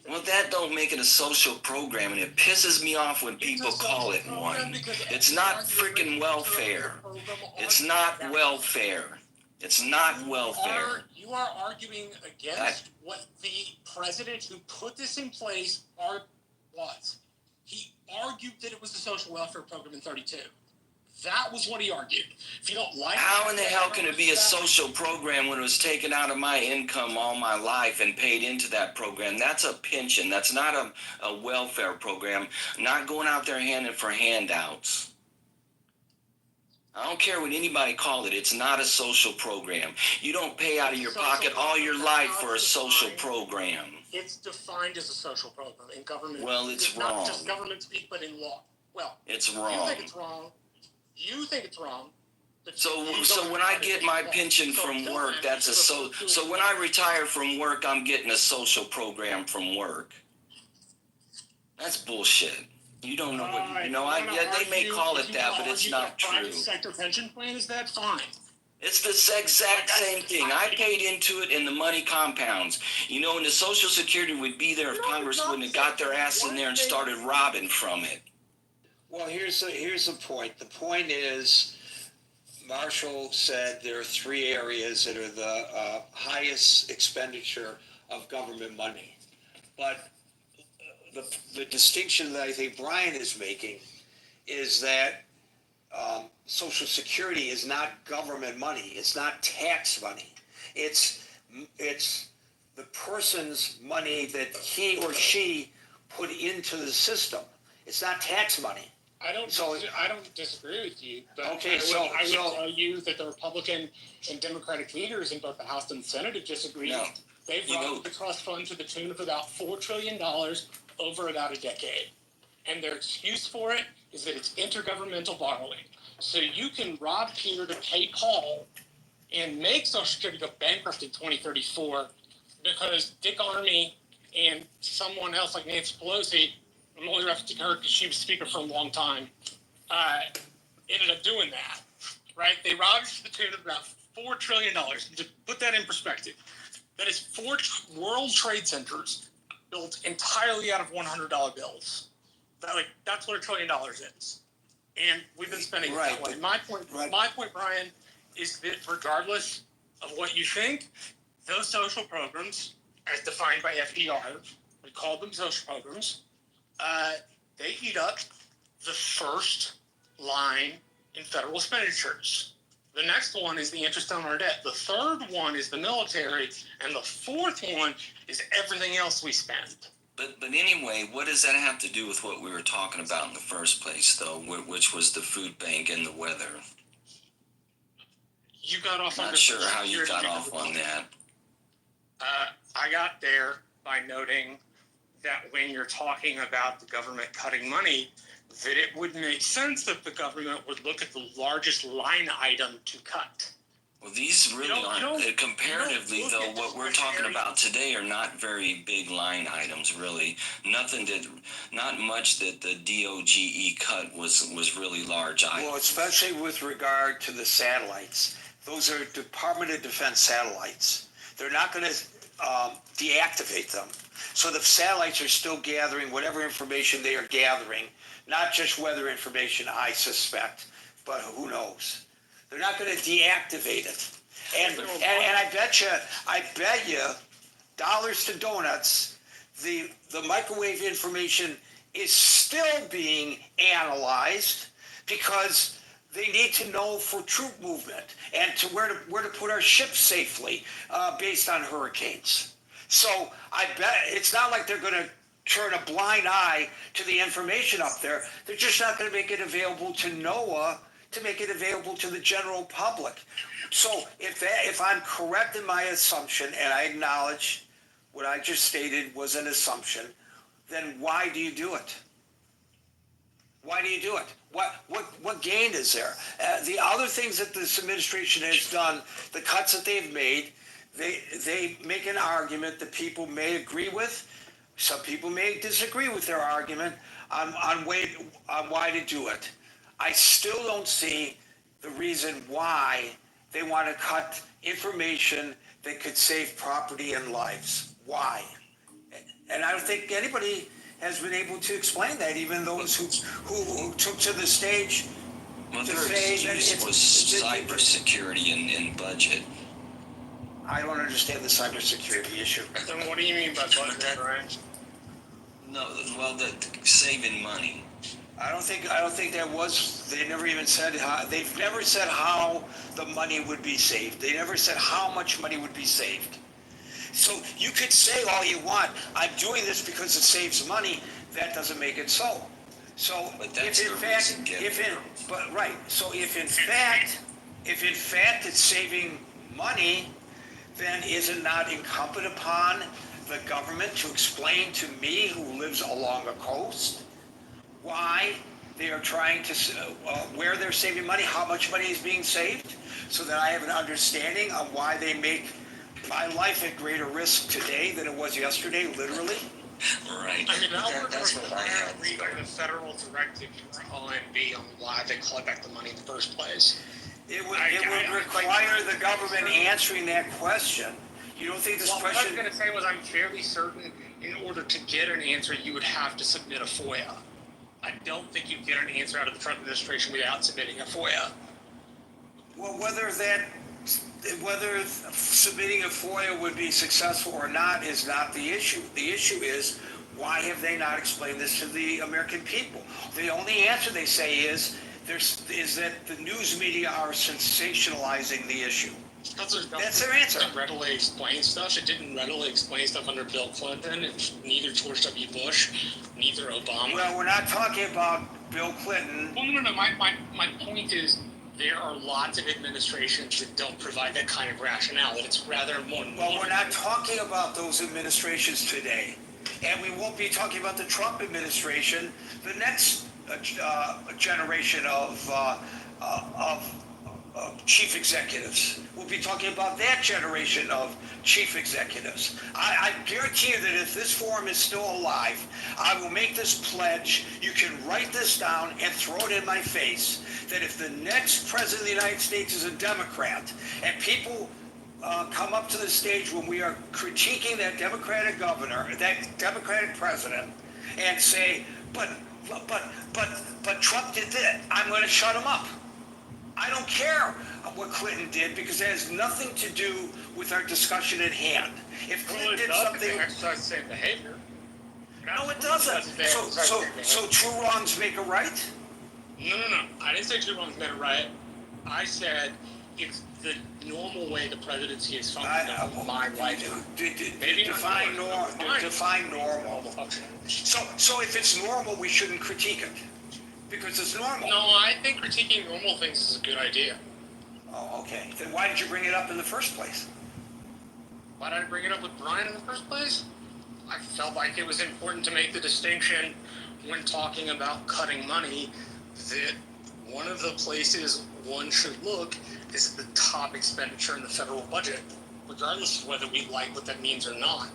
Well, that don't make it a social program, and it pisses me off when people call it one. It's not freaking welfare. It's not welfare. It's not welfare. You are arguing against what the president who put this in place was. He argued that it was a social welfare program in 32. That was what he argued. If you don't like how in the hell can it be a social program when it was taken out of my income all my life and paid into that program? That's a pension. That's not a welfare program. I'm not going out there handing for handouts. I don't care what anybody called it. It's not a social program. You don't pay out of your pocket all your life for a social program. It's defined as a social program in government. Well, it's wrong. Not just government speak, but in law. Well, it's wrong. You think it's wrong. You think it's wrong. So when I get my pension from work, that's so when I retire from work, I'm getting a social program from work. That's bullshit. You don't know what, you know, they may call it that, but it's not true. Private sector pension plan, is that fine? It's the exact same thing. I paid into it and the money compounds. You know, and the Social Security would be there if Congress wouldn't have got their ass in there and started robbing from it. Well, here's the point. The point is, Marshall said there are 3 areas that are the highest expenditure of government money. But the distinction that I think Brian is making is that Social Security is not government money. It's not tax money. It's the person's money that he or she put into the system. It's not tax money. I don't disagree with you, but okay, I will tell you that the Republican and Democratic leaders in both the House and the Senate have disagreed. No. They've robbed the trust fund to the tune of about $4 trillion over about a decade. And their excuse for it is that it's intergovernmental borrowing. So you can rob Peter to pay Paul and make Social Security go bankrupt in 2034 because Dick Armey and someone else like Nancy Pelosi, I'm only referencing her because she was speaker for a long time, ended up doing that, right? They robbed to the tune of about $4 trillion. To put that in perspective, that is 4 World Trade Centers built entirely out of $100 bills. That's what $1 trillion is. And we've been spending it that way. My point, Brian, is that regardless of what you think, those social programs, as defined by FDR, we call them social programs, they eat up the first line in federal expenditures. The next one is the interest on our debt. The third one is the military. And the fourth one is everything else we spend. But anyway, what does that have to do with what we were talking about in the first place, though, which was the food bank and the weather? You got off on Not sure how you got off on that. I got there by noting that when you're talking about the government cutting money, that it would make sense that the government would look at the largest line item to cut. Well, these really aren't, comparatively though, what we're talking about today are not very big line items, really. Not much that the DOGE cut was really large items. Well, especially with regard to the satellites. Those are Department of Defense satellites. They're not going to deactivate them. So the satellites are still gathering whatever information they are gathering, not just weather information, I suspect, but who knows. They're not going to deactivate it. And I bet you, dollars to donuts, the microwave information is still being analyzed because they need to know for troop movement and to where to put our ships safely based on hurricanes. So I bet it's not like they're going to turn a blind eye to the information up there. They're just not going to make it available to NOAA to make it available to the general public. So if I'm correct in my assumption, and I acknowledge what I just stated was an assumption, then why do you do it? Why do you do it? What gain is there? The other things that this administration has done, the cuts that they've made, they make an argument that people may agree with. Some people may disagree with their argument on why to do it. I still don't see the reason why they want to cut information that could save property and lives. Why? And I don't think anybody has been able to explain that, even those who took to the stage Well, to their say that excuse was cybersecurity and budget. I don't understand the cybersecurity issue. Then what do you mean by budget, Brian? No, well, saving money. I don't think that was. They never even said how. They've never said how the money would be saved. They never said how much money would be saved. So you could say all you want. I'm doing this because it saves money. That doesn't make it so. So But that's if in the fact, reason given. So if in fact it's saving money, then is it not incumbent upon the government to explain to me, who lives along a coast, why they are trying to, where they're saving money, how much money is being saved, so that I have an understanding of why they make my life at greater risk today than it was yesterday, literally? Right. I mean, that would That's what I had. require the federal directive for OMB on why they collect back the money in the first place. It would require the government answering that question. You don't think this What I was question... going to say was I'm fairly certain in order to get an answer, you would have to submit a FOIA. I don't think you get an answer out of the Trump administration without submitting a FOIA. Well, whether submitting a FOIA would be successful or not is not the issue. The issue is, why have they not explained this to the American people? The only answer they say is that the news media are sensationalizing the issue. That's their answer. It readily explains stuff. It didn't readily explain stuff under Bill Clinton, and neither George W. Bush, neither Obama. Well, we're not talking about Bill Clinton. Well, no. My point is there are lots of administrations that don't provide that kind of rationale. That it's rather more. Well, we're not talking about those administrations today, and we won't be talking about the Trump administration. The next generation of chief executives. We'll be talking about that generation of chief executives. I guarantee you that if this forum is still alive, I will make this pledge. You can write this down and throw it in my face, that if the next president of the United States is a Democrat, and people come up to the stage when we are critiquing that Democratic governor, that Democratic president, and say, but Trump did that, I'm going to shut him up. I don't care what Clinton did because it has nothing to do with our discussion at hand. If Clinton did something, exercise the same behavior. no, it doesn't. So two wrongs make a right. No. I didn't say two wrongs made a right. I said it's the normal way the presidency is functioning. My right. Define normal. So if it's normal, we shouldn't critique it because it's normal. No, I think critiquing normal things is a good idea. Oh, okay. Then why did you bring it up in the first place? Why did I bring it up with Brian in the first place? I felt like it was important to make the distinction when talking about cutting money that one of the places one should look is at the top expenditure in the federal budget, regardless of whether we like what that means or not.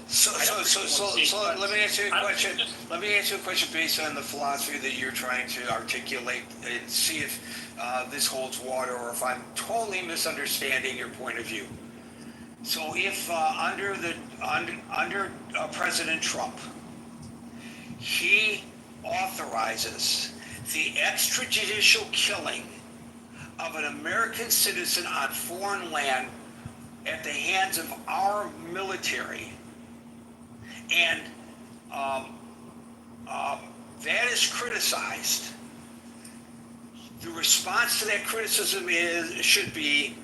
So let me answer you a question. Let me answer a question based on the philosophy that you're trying to articulate and see if this holds water or if I'm totally misunderstanding your point of view. So if under President Trump, he authorizes the extrajudicial killing of an American citizen on foreign land at the hands of our military, and that is criticized. The response to that criticism should be,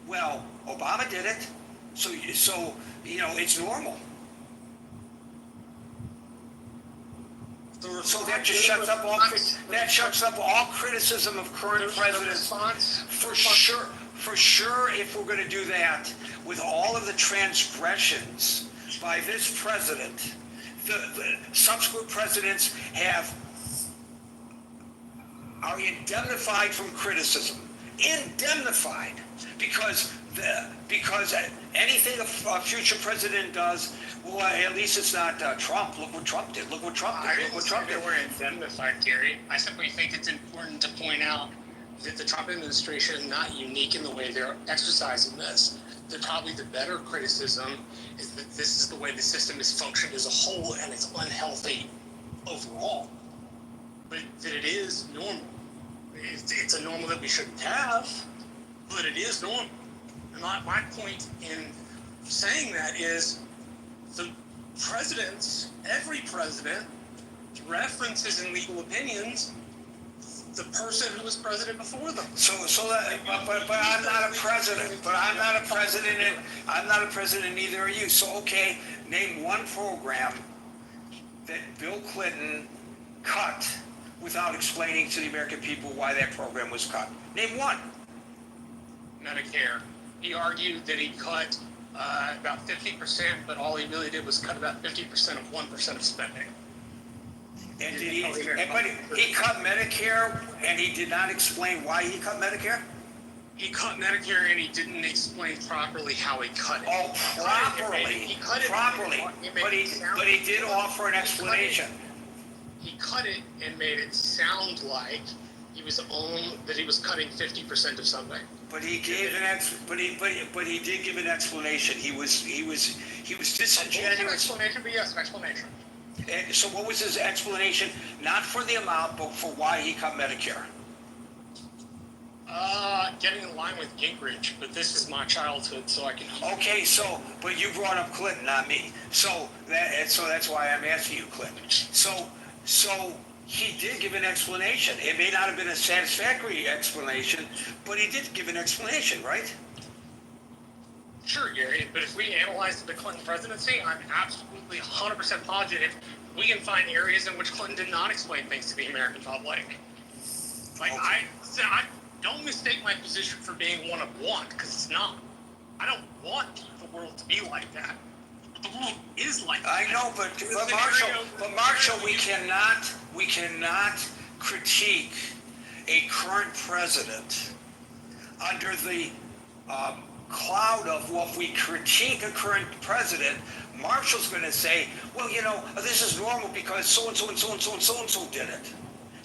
well, Obama did it, so it's normal. So that just shuts up all criticism of current presidents. For sure, if we're going to do that with all of the transgressions by this president, the subsequent presidents are indemnified from criticism. Indemnified, because anything a future president does, well, at least it's not Trump. Look what Trump did. Look what Trump did. I didn't say that we're indemnified, Gary. I simply think it's important to point out that the Trump administration is not unique in the way they're exercising this. That probably the better criticism is that this is the way the system is functioned as a whole and it's unhealthy overall. But that it is normal. It's a normal that we shouldn't have, but it is normal. And my point in saying that is the presidents, every president, references in legal opinions the person who was president before them. But I'm not a president. But I'm not a president, and I'm not a president. Neither are you. So okay, name one program that Bill Clinton cut without explaining to the American people why that program was cut. Name one. Medicare. He argued that he cut about 50%, but all he really did was cut about 50% of 1% of spending. And did he cut Medicare, and he did not explain why he cut Medicare? He cut Medicare, and he didn't explain properly how he cut it. Oh, properly. He cut it properly. But he did offer an explanation. He cut it and made it sound like he was cutting 50% of something. But he gave but he did give an explanation. He was disingenuous. Explanation, but yes, explanation. And so what was his explanation? Not for the amount, but for why he cut Medicare. Getting in line with Gingrich, but this is my childhood, so I can. Okay, but you brought up Clinton, not me. So that's why I'm asking you, Clinton. So he did give an explanation. It may not have been a satisfactory explanation, but he did give an explanation, right? Sure, Gary, but if we analyze the Clinton presidency, I'm absolutely 100% positive we can find areas in which Clinton did not explain things to the American public. Like, okay. I don't mistake my position for being one of one, because it's not. I don't want the world to be like that. The world is like that. I know, but Marshall, we cannot critique a current president under the cloud of, well, if we critique a current president, Marshall's going to say, well, this is normal because so-and-so and so-and-so and so-and-so did it.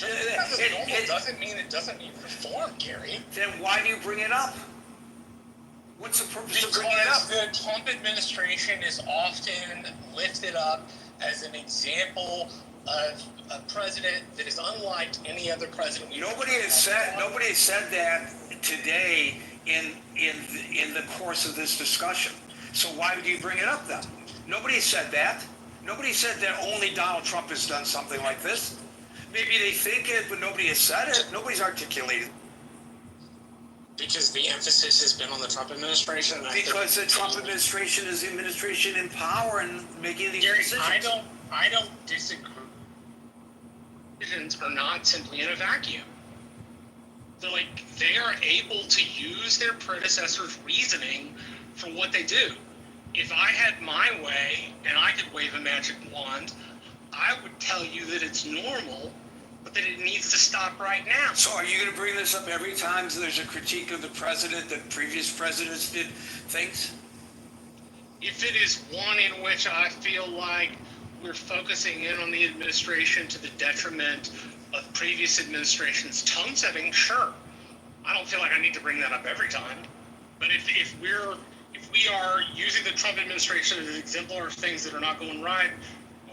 It doesn't mean it doesn't need reform, Gary. Then why do you bring it up? What's the purpose of bringing it up? Because the Trump administration is often lifted up as an example of a president that is unlike any other president. Nobody has said that today in the course of this discussion. So why would you bring it up then? Nobody said that. Nobody said that only Donald Trump has done something like this. Maybe they think it, but nobody has said it. Nobody's articulated. Because the emphasis has been on the Trump administration. Because the Trump administration is the administration in power and making these decisions. I don't disagree. Decisions are not simply in a vacuum. They're like, they are able to use their predecessors' reasoning for what they do. If I had my way and I could wave a magic wand, I would tell you that it's normal, but that it needs to stop right now. So are you going to bring this up every time there's a critique of the president that previous presidents did things? If it is one in which I feel like we're focusing in on the administration to the detriment of previous administrations' tone setting, sure. I don't feel like I need to bring that up every time. But if we are using the Trump administration as an exemplar of things that are not going right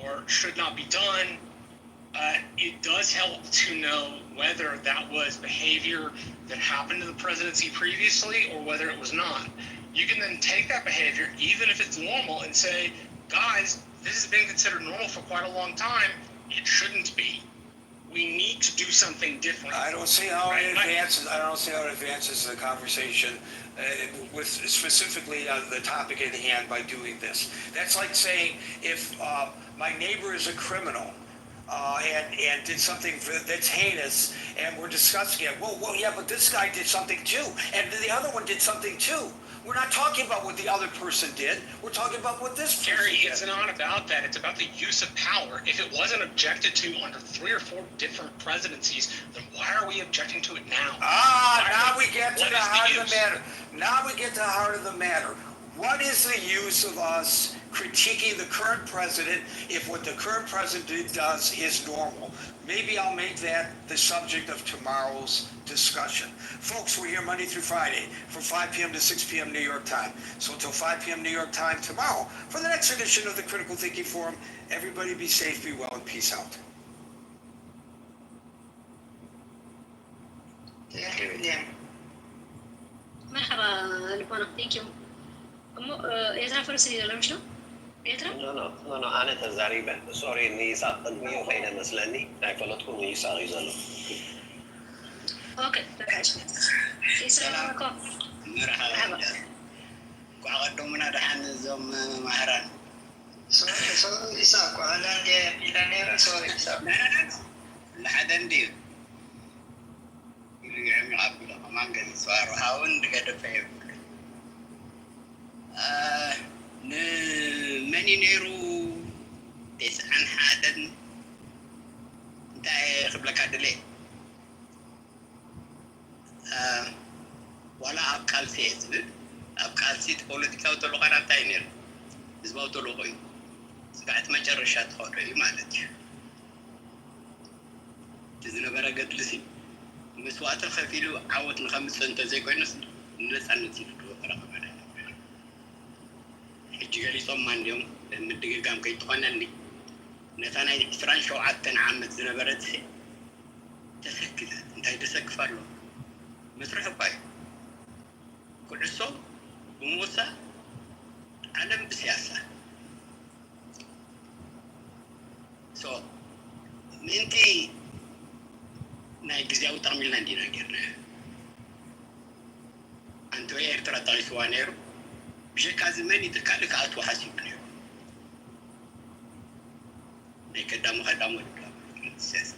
or should not be done, it does help to know whether that was behavior that happened to the presidency previously or whether it was not. You can then take that behavior, even if it's normal, and say, guys, this has been considered normal for quite a long time. It shouldn't be. We need to do something different. I don't see how it advances. I don't see how it advances the conversation with specifically the topic at hand by doing this. That's like saying if my neighbor is a criminal and did something that's heinous, and we're discussing it. Well, yeah, but this guy did something too, and the other one did something too. We're not talking about what the other person did. We're talking about what this person Gary, did. it's not about that. It's about the use of power. If it wasn't objected to under 3 or 4 different presidencies, then why are we objecting to it now? Now we get to the heart of the matter. Now we get to the heart of the matter. What is the use of us critiquing the current president if what the current president does is normal? Maybe I'll make that the subject of tomorrow's discussion. Folks, we're here Monday through Friday from 5 p.m. to 6 p.m. New York time. So until 5 p.m. New York time tomorrow, for the next edition of the Critical Thinking Forum, everybody be safe, be well, and peace out. مرحبا لبنان ثانك يو إذا فرصي ولا مش No, أنا تزاريبا سوري إني ساقطني وخينا مسلني فلتكون يساوي زلو. أوكي بكاش. السلام عليكم. مرحبا. قعدوا دحين زوم مهران. سوري إساق وعلى إلى نيرة سوري إساق. لا لحدا ندير. يعمل عبد ما نقدر سوار هاون دقدر فيه. مني نيرو تسعن حدا انت خبلك عدلي ولا أبقال سيد أبقال سيد بوليتيكا وطلقنا تاينير إزباو طلقين سبعت مجرشات خوري مالتي تزنا برقد لسي مسوات الخفيلو عوت نخمس سنة زي كوينس نسأل نسيب رقم الجيري صم عندهم مدقة قام كي تقنني نتانا فران شو عدتنا عمد زنبرت سي تسكت انت يدسك فرلو مسرح باي كل صوم وموسى علم بسياسة سو انتي ناي جزياو تعمل لندينا جرنا انتو ايه ارترا تغيسوانيرو بشكل زماني تكالك عطوا حاسبني يقدموا خدموا السياسة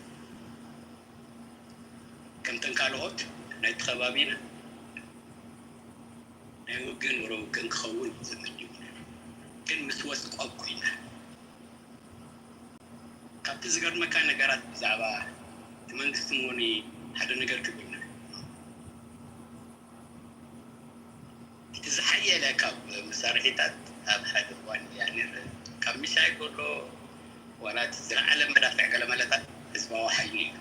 كم تنكالوت نايت خبابينا نايوغن وروغن خون زماني كن مسوس قوكوينا كابت زغر مكان نقرات بزعبا تمنغست موني حدا نقر كبيرنا تزحية لك مسارحيتات هذا وان يعني كم مش هيقولوا ولا تزرع على مدافع على ملتات اسمه حيني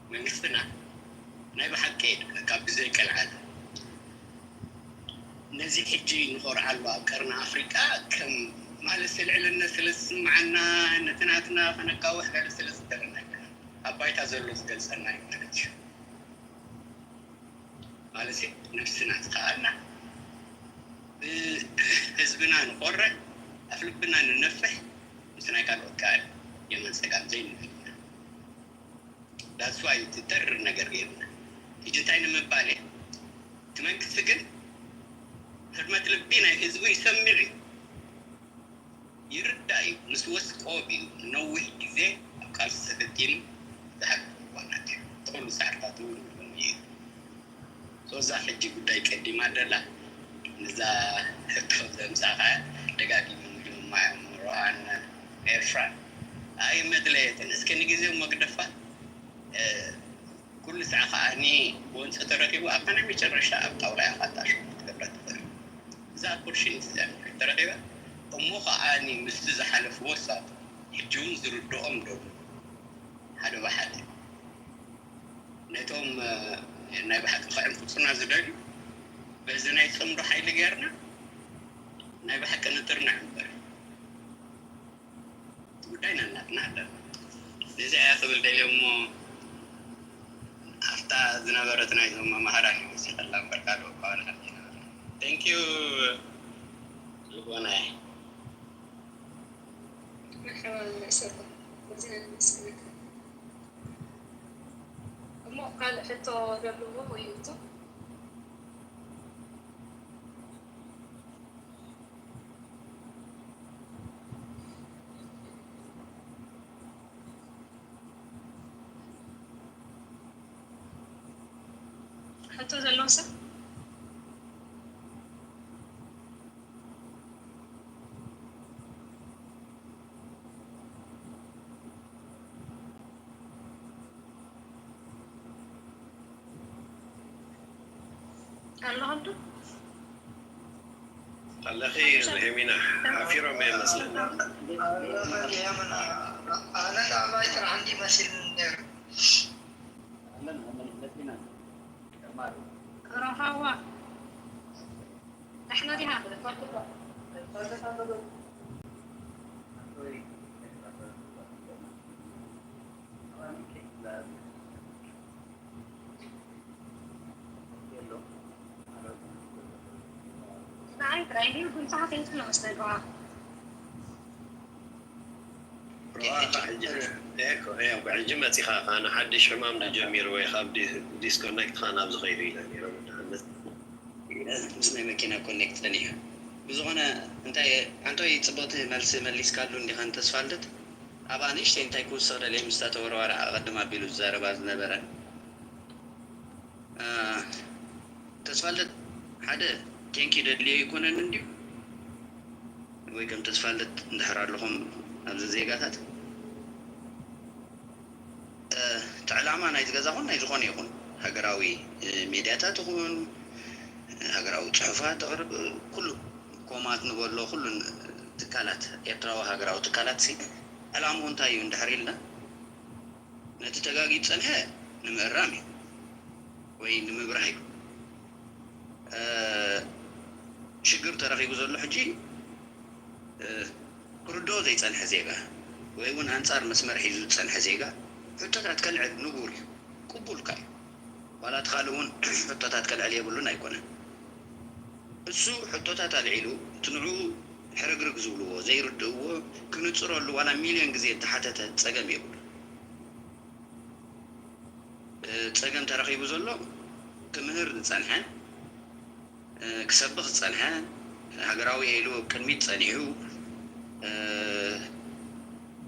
من قصنا نايب حكيت كاب زي كالعادة نزي حجي نخور على الباب كرنا أفريقيا كم ማለት ስልዕልና ስለዝስምዓና ነትናትና ከነቃውሕ ገለ ስለዝደለና ኣባይታ ዘሎ ዝገልፀና እዩ ማለት እዩ ማለት ነፍስና ትኸኣልና ብህዝብና ንቆርዕ ኣፍ ልብና ንነፍሕ ምስ ናይ ካልኦት ከኣል የመን ፀጋም ዘይንፍልና ዳስዋ እዩ ትተርር ነገር ገይሩና ሕጂ እንታይ ንምባል እየ እቲ መንግስቲ ግን ሕድመት ልቢ ናይ ህዝቡ ይሰምዕ እዩ ይርዳእ እዩ ምስ ወስቆብ እዩ ንነዊሕ ግዜ ኣብ ቃልሲ ተፈቲኑ ዝሓልፍ ዋናት እዩ ተኩሉ ሳዕርታት እውን እዩ ሶዛ ሕጂ ጉዳይ ቀዲማ ደላ ነዛ ሕቶ ዘምፃኸ ደጋጊሙ ማዮም ሮሃን ኤርትራን ኣይ መድለየትን እስከ ንግዜው መግደፋ ኩሉ ሰዓ ከዓኒ ወንፂ ተረኪቡ ኣብ ናይ መጨረሻ ኣብ ጣውላ ኢኻ ታሽሙ ክትገብራ ትኽእል እዛ ኦፖርቹኒቲ እዚኣ ተረኪባ እሞ ከዓኒ ምስቲ ዝሓለፍዎ ሳብ ሕጂ እውን ዝርድኦም ደሉ ሓደ ብሓደ ነቶም ናይ ባሕቂ ከዕንፍፁና ዝደልዩ በዚ ናይ ፅምዶ ሓይሊ ገርና ናይ ባሕቂ ንጥርናዕ እምበር ጉዳይ ናናትና ኣለና ነዚኣ ክብል ደልዮ እሞ ኣፍታ ዝነበረት ናይዞም መምሃራን ይወሲኸላ እምበር ካልኦ ከባቢ ሓልኪና ቴንክ ዩ ልቦናየ مرحبا بالأسرة وزين المسلمين أمو قال حتى قبله ويوتو حتى زلوسة ኣለኺ የሚና ሓፊሮም እየ መስለኒ ኣነ ዳዕባይ ጥራሕ እንዲመስል ነይሩ رهوا احنا دي هذا نعم رايحين كل ساعة تنتظر مستقبل بعجمة خاف أنا حدش حمام نجمير ويخاف ديسكونكت خانا بزغير إلى نيرو مسنا مكينة كونكت لنيها بزغنا أنت يتصبط ملس كارلو اللي خان تسفالت أبانيش تنتاي كل صار لي مستطور ورا قدم أبيلو الزارة بعض نبرة تسفالت حدا تنكي دليل يكون عندي ويكم تسفالت نحرر لهم أبز زيجاتات تعلم أنا إذا جزاهم نيزخون يكون هجراوي ميدياتات يكون هجراوي صحفات أغرب كله كومات نقول له كل تكالات يتراو هجراوي تكالات سي العام هون تايون دحريلنا نتتجاجي تسنها نمرامي وين نمبرهاي شجر ترى يقول له حجي كردو زي تصنح زيغا ويون أنصار مسمر حيزو تصنح زيغا حتى كالعد نقول قبول كاي ولا تخالون حتى كالعلي يقولون يكون السو حتى تالعيلو تنعو حرقرق زولو زي ردو كنو تصرولو ولا مليون زي تحتت تسقم يقول تسقم ترخيبو زولو كمهر تصنحان كسبخ تصنحان هقراوي يلو كنميت تصنحو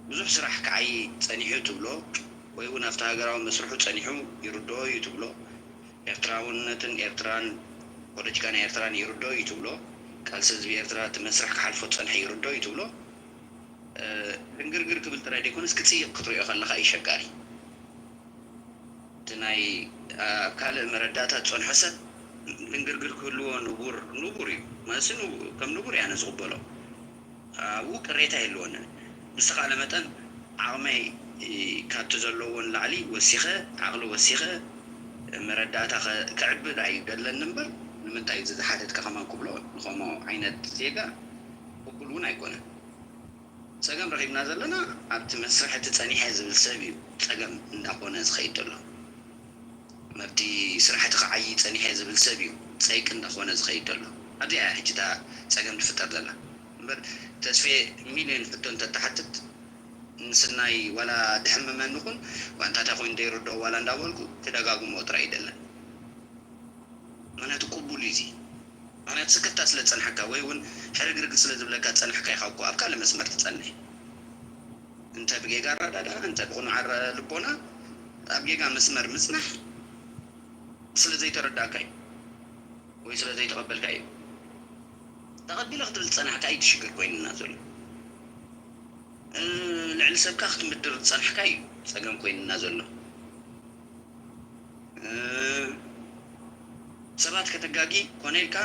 ብዙሕ ስራሕ ከዓይ ፀኒሑ ትብሎ ወይ እውን ኣብቲ ሃገራዊ መስርሑ ፀኒሑ ይርድኦ እዩ ትብሎ ኤርትራውነትን ኤርትራን ፖለቲካ ናይ ኤርትራን ይርድኦ እዩ ትብሎ ቃልሲ ህዝቢ ኤርትራ እቲ መስርሕ ክሓልፎ ፀንሐ ይርድኦ እዩ ትብሎ ድንግርግር ክብል ጥራይ ደይኮነስ ክፅይቕ ክትሪኦ ከለካ እዩ ሸጋሪ እቲ ናይ ኣብ ካልእ መረዳእታት ፀንሖ ሰብ ድንግርግር ክህልዎ ንቡር እዩ ማለሲ ከም ንቡር እያ ዝቕበሎ ኣብኡ ቅሬታ የለዎንን ብዝተኻለ መጠን ዓቕመይ ካብቲ ዘለዎን ላዕሊ ወሲኸ ዓቕሊ ወሲኸ መረዳእታ ክዕብድ ኣይደለን እምበር ንምንታይ እዩ ዝሓተትካ ከማን ክብሎ ንኸምኡ ዓይነት ዜጋ ቅቡል እውን ኣይኮነን ፀገም ረኺብና ዘለና ኣብቲ መስርሕ እቲ ፀኒሐ ዝብል ሰብ እዩ ፀገም እንዳኾነ ዝኸይድ ዘሎ መብቲ ስራሕቲ ክዓይ ፀኒሐ ዝብል ሰብ እዩ ፀይቂ እንዳኾነ ዝኸይድ ዘሎ ኣብዚኣ ሕጂ እታ ፀገም ትፍጠር ዘላ እምበር ተስፌ ሚልዮን ሕቶ እንተተሓትት ንስናይ ዋላ ድሕመመኒ ኹን ዋንታታ ኮይኑ ደይርድኦ ዋላ እንዳበልኩ ተደጋግሞ ጥራይ ኣይደለን ምክንያቱ ቅቡል እዩ እዚ ምክንያቱ ስክታ ስለ ዝፀንሐካ ወይ እውን ሕርግርግ ስለ ዝብለካ ዝፀንሕካ ኢኻ እኮ ኣብ ካልእ መስመር ትፀንሕ እንተ ብጌጋ ራዳዳ እንተ ብቑኑዕ ልቦና ኣብ ጌጋ መስመር ምፅናሕ ስለ ዘይተረዳእካ እዩ ወይ ስለ ዘይተቐበልካ እዩ ተቐቢለ ክትብል ዝፀናሕካ እዩ ትሽግር ኮይንና ዘሎ ልዕሊ ሰብካ ክትምድር ዝፀንሕካ እዩ ፀገም ኮይንና ዘሎ ሰባት ከተጋጊ ኮነ ኢልካ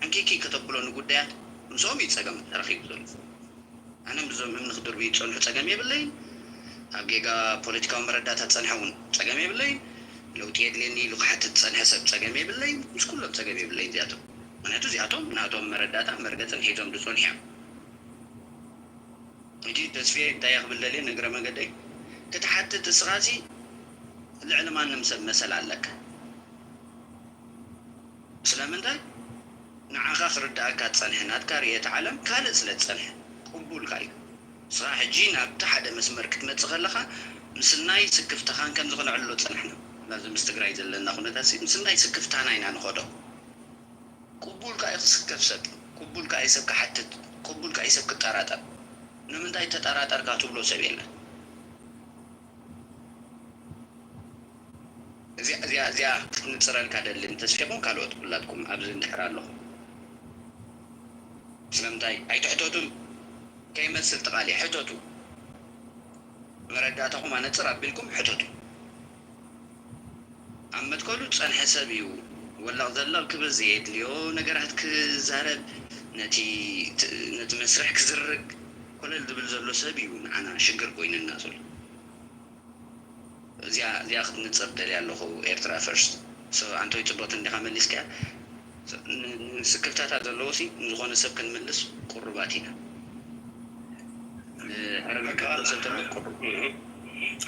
ዕንኪኪ ከተብሎ ንጉዳያት ምስኦም እዩ ፀገም ተረኺቡ ዘሎ ኣነ ብዞም እምኒ ክድርቡ ይፀንሑ ፀገም የብለይን ኣብ ጌጋ ፖለቲካዊ መረዳእታት ፀንሐ እውን ፀገም የብለይን ለውጢ የድልየኒ ኢሉ ክሓትት ዝፀንሐ ሰብ ፀገም የብለይን ምስ ኩሎም ፀገም የብለይን እዚኣቶም ምክንያቱ እዚኣቶም ናቶም መረዳእታ መርገፅን ሒዞም ዝፀንሑ እዮም ሕጂ ተስፌ እንታይ ክብል ደልየ ንእግረ መገደይ ክትሓትት እስኻሲ ልዕሊ ማንም ሰብ መሰል ኣለካ ስለምንታይ ንዓኻ ክርዳእካ ትፀንሐ ናትካ ርየት ዓለም ካልእ ስለ ትፀንሐ ቅቡልካ እዩ እስኻ ሕጂ ናብቲ ሓደ መስመር ክትመፅእ ከለኻ ምስናይ ስክፍትኻን ከም ዝኽንዕሎ ፀንሕና ናብዚ ምስ ትግራይ ዘለና ኩነታት ምስናይ ስክፍታና ኢና ንኸዶ ቅቡልካ እዩ ክስከፍ ሰብ ቅቡልካ እዩ ሰብ ክሓትት ቅቡልካ እዩ ሰብ ክጠራጠር ንምንታይ ተጠራጠርካ ትብሎ ሰብ የለን እዚኣ ንፅረልካ ደልን ተስፊኹም ካልኦት ኩላትኩም ኣብዚ እንድሕር ኣለኹም ስለምንታይ ኣይትሕተቱን ከይመስል ተቓልየ ሕተቱ መረዳእታኹም ኣነፅር ኣቢልኩም ሕተቱ ኣብ መትከሉ ፀንሐ ሰብ እዩ ወላቕ ዘላቕ ክብል ዘየድልዮ ነገራት ክዛረብ ነቲ መስርሕ ክዝርግ ኮለል ዝብል ዘሎ ሰብ እዩ ንዓና ሽግር ኮይንና ዘሎ እዚኣ ክትንፅር ደልየ ኣለኹ ኤርትራ ፈርስት ኣንቶይ ፅቦት እንዲኻ መሊስካ ስክፍታታት ዘለዎ ሲ ንዝኾነ ሰብ ክንምልስ ቁርባት ኢና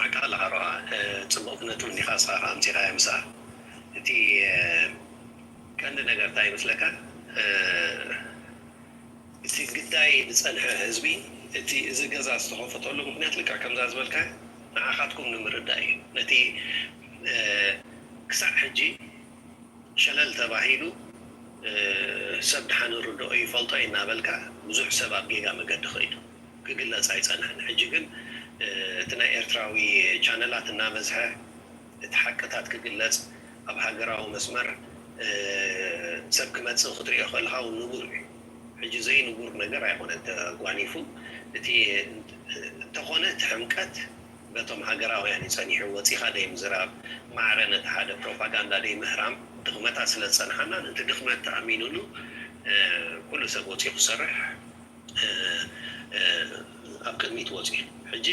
ኣካልኻ ሮኣ ፅቡቕነቱ እንዲኻ ስኻ ኣምፂኻ ምሳ እቲ ቀንዲ ነገር እንታይ ይመስለካ እቲ ግዳይ ዝፀንሐ ህዝቢ እቲ እዚ ገዛ ዝተኸፈተሉ ምክንያት ልክዕ ከምዛ ዝበልካ ንዓኻትኩም ንምርዳእ እዩ ነቲ ክሳዕ ሕጂ ሸለል ተባሂሉ ሰብ ድሓን ርድኦ ይፈልጦ እናበልካ ብዙሕ ሰብ ኣብ ጌጋ መገዲ ኸይዱ ክግለፅ ኣይፀንሐን ሕጂ ግን እቲ ናይ ኤርትራዊ ቻነላት እናበዝሐ እቲ ሓቅታት ክግለፅ ኣብ ሃገራዊ መስመር ሰብ ክመፅእ ክትሪኦ ከለካ ንቡር እዩ ሕጂ ዘይንቡር ነገር ኣይኮነን ተጓኒፉ እቲ እንተኾነ እቲ ሕምቀት በቶም ሃገራውያን ይፀኒሑ ወፂኻ ደይ ምዝራብ ማዕረ ነቲ ሓደ ፕሮፓጋንዳ ደይ ምህራም ድኽመታት ስለ ዝፀንሓና ነቲ ድኽመት ተኣሚኑሉ ኩሉ ሰብ ወፂኡ ክሰርሕ ኣብ ቅድሚት ወፂኡ ሕጂ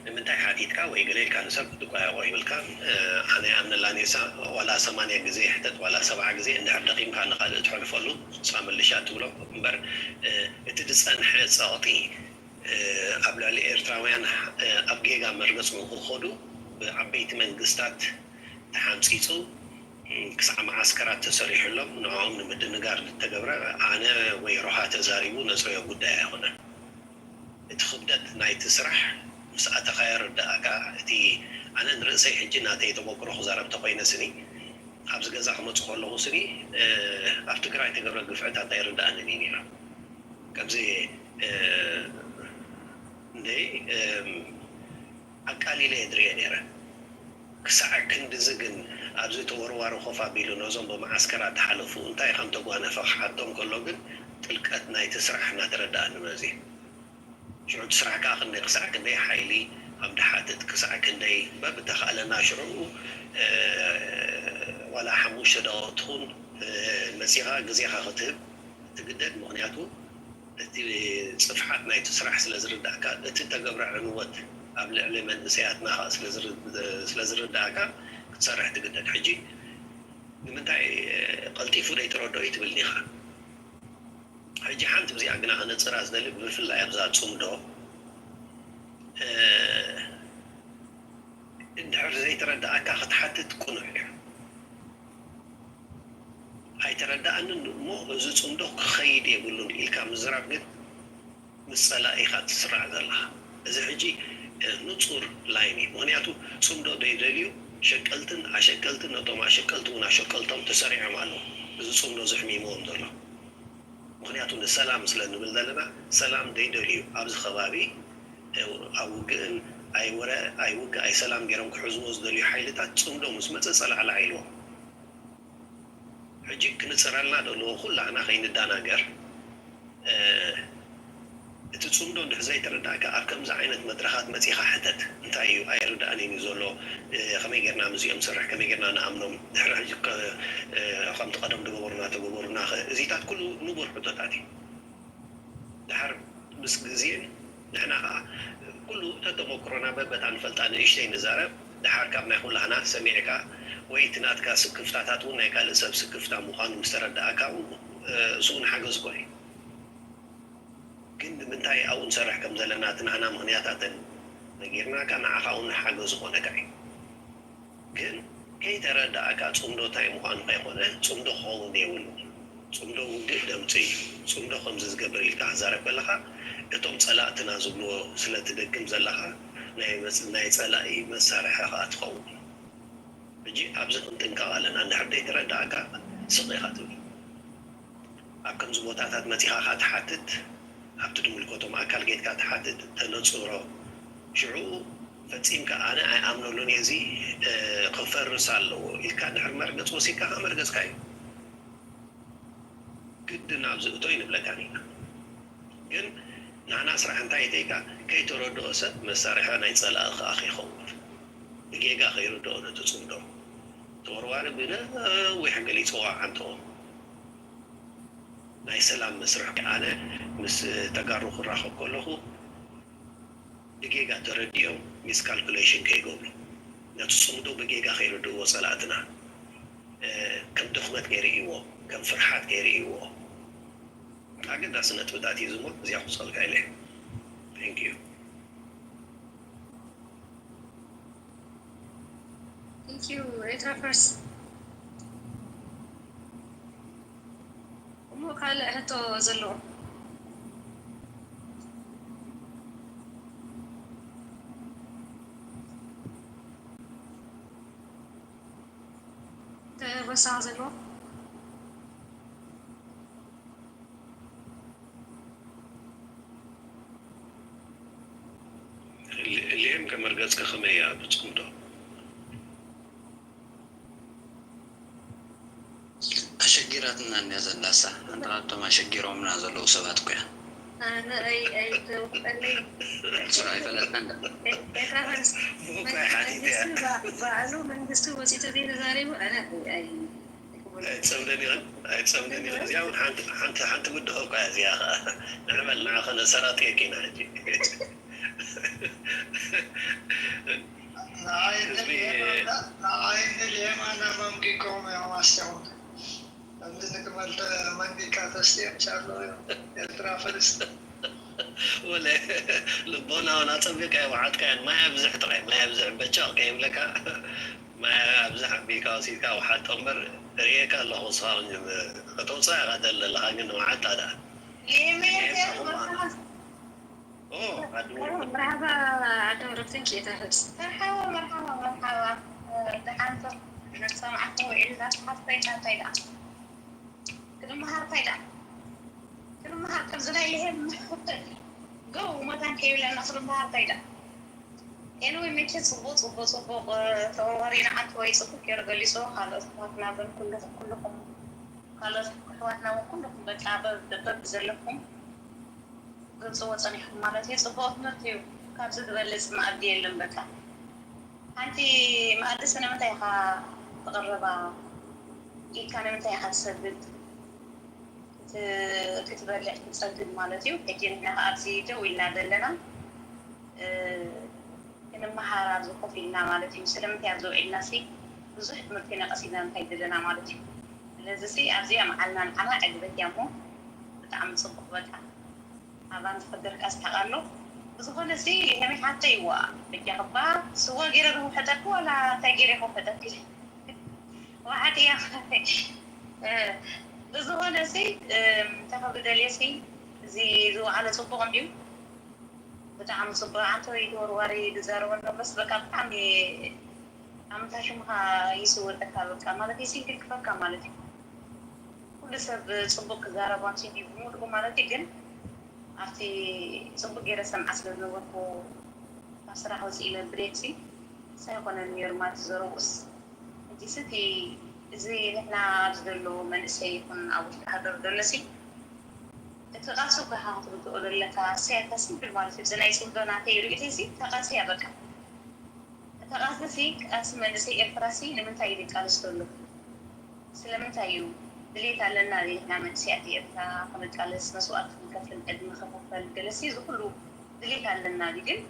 ንምንታይ ሓቲትካ ወይ ገሌልካ ንሰብ ክትጓየቆ ይብልካ ኣነ ኣምነላ ኔሳ ዋላ 80 ግዜ ሕተት ዋላ 70 ግዜ እንድሕር ደቂምካ ንካልእ ትሕልፈሉ ንስኻ መልሻ ትብሎ እምበር እቲ ዝፀንሐ ፀቕጢ ኣብ ልዕሊ ኤርትራውያን ኣብ ጌጋ መርገፅ ንክኸዱ ብዓበይቲ መንግስታት ተሓምፂፁ ክሳዕ ማዓስከራት ተሰሪሕሎም ንዖም ንምድንጋር ዝተገብረ ኣነ ወይ ሮሃ ተዛሪቡ ነፅረዮ ጉዳይ ኣይኮነን እቲ ክብደት ናይቲ ስራሕ ምስ ኣተኻ የርዳእካ እቲ ኣነ ንርእሰይ ሕጂ ናተይ ተመክሮ ክዛረብ ተኮይነ ስኒ ኣብዚ ገዛ ክመፁ ከለኹ ስኒ ኣብ ትግራይ ተገብረ ግፍዕታት ኣይርዳእንን እዩ ነይራ ከምዚ እንደይ ኣቃሊለ የድርየ ነይረ ክሳዕ ክንዲዚ ግን ኣብዚ ተወርዋሪ ኮፍ ኣቢሉ ነዞም ብማዓስከራት ተሓለፉ እንታይ ከም ተጓነፈ ክሓቶም ከሎ ግን ጥልቀት ናይቲ ስራሕ እናተረዳእኒ መዚ ሽዑ ስራሕ ከዓ ክንደይ ክሳዕ ክንደይ ሓይሊ ኣብ ድሓትት ክሳዕ ክንደይ በብተኻእለና ሽዑ ዋላ 5 ደቂቕ ትኹን መፂኻ ግዜኻ ክትህብ ትግደድ ምክንያቱ እቲ ፅፍሓት ናይቲ ስራሕ ስለ ዝርዳእካ እቲ ተገብረ ዕንወት ኣብ ልዕሊ መንእሰያትና ስለ ዝርዳእካ ክትሰርሕ ትግደድ ሕጂ ንምንታይ ቀልጢፉ ደይ ትረድኦ እዩ ትብልኒ ኢኻ ሕጂ ሓንቲ ብዚኣ ግና ክነፅራ ዝደሊ ብፍላይ ኣብዛ ፅምዶ እንድሕር ዘይተረዳእካ ክትሓትት ቁኑዕ እዩ ኣይተረዳእንን እሞ እዚ ፅምዶ ክኸይድ የብሉን ኢልካ ምዝራብ ግን ምስ ፀላኢኻ ትስራዕ ዘለኻ እዚ ሕጂ ንፁር ላይን እዩ ምክንያቱ ፅምዶ ደይደልዩ ሸቀልትን ኣሸቀልትን ነቶም ኣሸቀልቲ እውን ኣሸቀልቶም ተሰሪዖም ኣለዉ እዚ ፅምዶ ዘሕሚሞዎም ዘሎ ምክንያቱ ንሰላም ስለ ንብል ዘለና ሰላም ደይደልዩ ኣብዚ ከባቢ ኣብ ውግእን ኣይውግእ ኣይ ሰላም ገይሮም ክሕዝዎ ዝደልዩ ሓይልታት ፅምዶ ምስ መፀ ፀላዕላ ኢልዎም ሕጂ ክንፅረልና ደለዎ ኩላና ከይንዳናገር እቲ ፅምዶ እንድሕ ዘይተረዳእካ ኣብ ከምዚ ዓይነት መድረኻት መፂኻ ሕተት እንታይ እዩ ኣይርዳእንን እዩ ዘሎ ከመይ ጌርና ምዚኦም ስራሕ ከመይ ጌርና ንኣምኖም ድሕሪ ሕጂ ከምቲ ቀደም ተገበሩና እዚታት ኩሉ ንቡር ሕቶታት እዩ ድሓር ምስ ግዜን ንሕና ከዓ ኩሉ ተተመክሮና በበታ ንፈልጣ ንእሽተይ ንዛረብ ድሓር ካብ ናይ ኩላህና ሰሚዕካ ወይ እቲ ናትካ ስክፍታታት እውን ናይ ካልእ ሰብ ስክፍታ ምዃኑ ምስ ተረዳእካ እሱውን ሓገዝ ኮነ ግን ንምንታይ ኣብኡ ንሰርሕ ከም ዘለና እቲ ንሕና ምክንያታትን ነጊርናካ ንዓኻ እውን ሓገዝ ኮነካ እዩ ግን ከይተረዳእካ ፅምዶ እንታይ ምዃኑ ከይኮነ ፅምዶ ክኸውን የብሉ ፅምዶ ውግእ ደምፂ ፅምዶ ከምዚ ዝገብር ኢልካ ክዛረብ ከለካ እቶም ፀላእትና ዝብልዎ ስለትደግም ዘለካ ናይ ፀላኢ መሳርሒ ከዓ ትኸውን ሕጂ ኣብዚ ክንጥንቀቕ ኣለና እንድሕር ዘይተረዳእካ ስቕ ኢኻ ትብል ኣብ ከምዚ ቦታታት መፂኻ ካ ትሓትት ኣብቲ ድምልከቶም ኣካል ጌትካ ትሓትት ተነፅሮ ሽዑ ፈፂምካ ኣነ ኣይኣምነሉን እዚ ክፈርስ ኣለዎ ኢልካ ድሕር መርገፅ ወሲድካ ካ መርገፅካ እዩ ግድን ኣብዚ እቶ ይንብለካ ኒና ግን ንሕና ስራሕ እንታይ ተይካ ከይተረድኦ ሰብ መሳርሒ ናይ ፀላእ ከዓ ከይኸውን ብጌጋ ከይርድኦ ነቲ ፅምዶ ተወርዋሪ ብነዊሕ ገሊፅዋ ዓንቶ ናይ ሰላም መስርሕ ኣነ ምስ ተጋሩ ክራኸብ ከለኹ ብጌጋ ተረዲኦም ሚስ ካልኩሌሽን ከይገብሩ ነቲ ፅምዶ ብጌጋ ከይርድእዎ ፀላእትና ከም ድኽመት ከይርእይዎ ከም ፍርሓት ከይርእይዎ ኣገዳስነት ብታት እዩ ዝሞ እዚኣ ክውፀልካ ኢለ ቴንክ ዩ Thank you, Rita first. እሞ ካልእ ሕቶ ዘለዎ ተወሳኺ ዘለዎ ልየም ከመርገፅካ ከመይ እያ ብፅምዶ ኣሸጊራትና እንያ ዘላሳ እንታ ካብቶም ኣሸጊሮምና ዘለዉ ሰባት ኮያ ኣነ ኣይተወቀለይ ስራ ኣይፈለጥና ባዕሉ መንግስቲ ወፂቱ ዘይተዛሪቡ ኣነ ኣይፀምደን ይኽእል ኣይፀምደን ይኽእል እዚኣ እውን ሓንቲ ጉድኸ ኳ እዚኣ ከዓ ንዕመል ንዓ ኸነ ሰራጥየክ ኢና ሕጂ ንዓይኒ ልየማና መንጊኮም እዮም ኣስተውል እንድንቅመል መንጊካ ተስቲየምቻለሁ ኤርትራ ፈለስቲ ወለ ልቦና እውን ኣፀቢቃ ወሓጥካያን ማይ ኣብዝሕ ጥራይ ማይ ኣብዝሕ በጫቕ ከይብለካ ማይ ኣብዝሕ ኣቢልካ ወሲድካ ወሓጦ እምበር ርኤካ ኣለኹ ስኻ ከተውፅእ ኢኻ ዘለለኻ ግን ንመዓልታ ዳ مرحبا عدو رفتنك يا تهز مرحبا مرحبا مرحبا دحانتو نسمعكم وإلا حطينا طيلة كل مهار طيلة كل مهار كبزنا إليهم جو مدان كيولا نصر مهار طيلة يعني ويمكن صبوط تورينا عطوي صبوك يرغل لي سو خلاص اخواتنا كلكم خلاص اخواتنا وكلكم بتعبد بزلكم ግልፂ ወፀኒሕኩም ማለት እዩ ፅቡቅነት እዩ ካብዚ ዝበልፅ መኣዲ የለን በቃ ሓንቲ መኣዲ ስለምንታይ ኢኻ ተቐረባ ኢልካ ንምንታይ ኢኻ ትሰግድ ክትበልዕ ትፀግድ ማለት እዩ ሕጂ ንሕና ከዓ ኣብዚ ደው ኢልና ዘለና ክንመሃር ኣብዚ ኮፍ ኢልና ማለት እዩ ስለምንታይ ኣብ ዘውዒልና ሲ ብዙሕ ትምህርቲ ነቐሲና እንታይ ዘለና ማለት እዩ ስለዚ ሲ ኣብዚኣ መዓልና ንዓና ዕግበት እያ ሞ ብጣዕሚ ፅቡቅ በቃ ኣባን ዝፈደርካ ኣስሓቃሎ ዝኾነ ሲ ከመይ ሓተ ይዋ ደቂ ክባ ስዋ ገይረ ውሕጠክ ዋላ እንታይ ገይረ ውሕጠክ ዋሓት እያ ብዝኾነ ሲ ተኸብደልየ ሲ እዚ ዝወዓለ ፅቡቅ እንድዩ ብጣዕሚ ፅቡቅ ዓንተ ወይ ወርዋሪ ዝዛረበሎ በስ በቃ ብጣዕሚ ኣምታ ሽምካ ይስወጠካ በቃ ማለት እዩ ሲንክልክፈካ ማለት እዩ ኩሉ ሰብ ፅቡቅ ክዛረባ ንሲኒ ብምሉኡ ማለት እዩ ግን ኣብቲ ፅቡቅ ገይረ ሰምዓ ስለ ዝነበርኩ ካብ ስራሕ ወፂኢለ ብሬክሲ ሳይኮነን ነይሩ ማለት ዘረውስ እንጂ ስቲ እዚ ንሕና ኣብዚ ዘሎ መንእሰይ ይኹን ኣብ ውሽጢ ሃገር ዘሎሲ እቲ ቃልሱ ከዓ ክትብድኦ ዘለካ ሰያታ ሲምፕል ማለት እዩ ናይ ፅምዶና ተይርኢት ሲ ተቃልሲያ በቃ እታ ቃልሲ ቃልሲ መንእሰይ ኤርትራሲ ንምንታይ እዩ ቃልስ ዘሎ ስለምንታይ እዩ ድሌት ኣለና ንሕና መንእሰያት ኤርትራ ክንቃለስ መስዋዕት ክንከፍል ዕድመ ክኸፈል ገለሲ እዚ ኩሉ ድሌት ኣለና ግን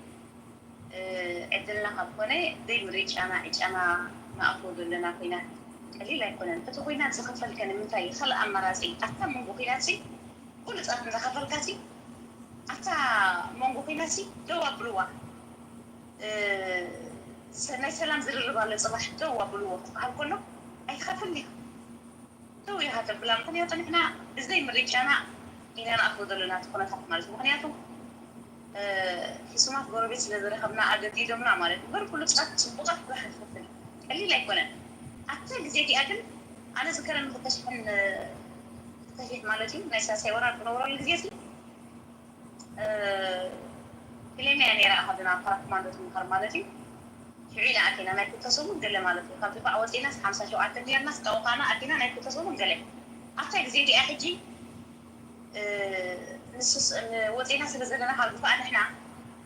ዕድልና ካብ ኮነ ዘይምርኢ ጫና ንኣትዎ ዘለና ኩናት ቀሊል ኣይኮነን እቲ ኩናት ዝኸፈልከ ንምንታይ ካልእ ኣማራፂ ኣታ መንጎ ኩናት ሲ ኩሉ ፃት ንዝኸፈልካ ሲ ኣታ መንጎ ኩናት ሲ ደው ኣብልዋ ናይ ሰላም ዝርርባለ ፅባሕ ደው ኣብልዎ ክበሃል ከሎ ኣይትኸፍል ኢኻ ደው ኢኻ ተብላ ምክንያቱ ንሕና ብዘይምርኢ ጫና ኢና ንኣትዎ ዘለና እቲ ኩነታት ማለት እዩ ምክንያቱ ሕሱማት ጎረቤት ስለ ዝረኸብና ኣገዲዶምና ማለት እዩ ኩሉ ፃት ፅቡቃት ብላሕ ትኽፍል ቀሊል ኣይኮነን ኣተ ግዜ እቲኣ ግን ኣነ ዝከረን ክተሽሕን ክተሽሕ ማለት እዩ ናይ ሳሳይ ወራር ክነብረሉ ግዜ ሲ ክለምያ ነይራ ኣኸድና ፓራክማንዶ ትምሃር ማለት እዩ ሽዑ ኢላ ኣቴና ናይ ክተሰሙን ገለ ማለት እዩ ካብቲ ባዕ ወፂናስ 57 ኔርናስ ካውቃና ኣቴና ናይ ክተሰሙን ገለ ኣብታ ግዜ እቲኣ ሕጂ ንሱስ ወፂና ስለ ዘለና ካብ ዝባኣ ንሕና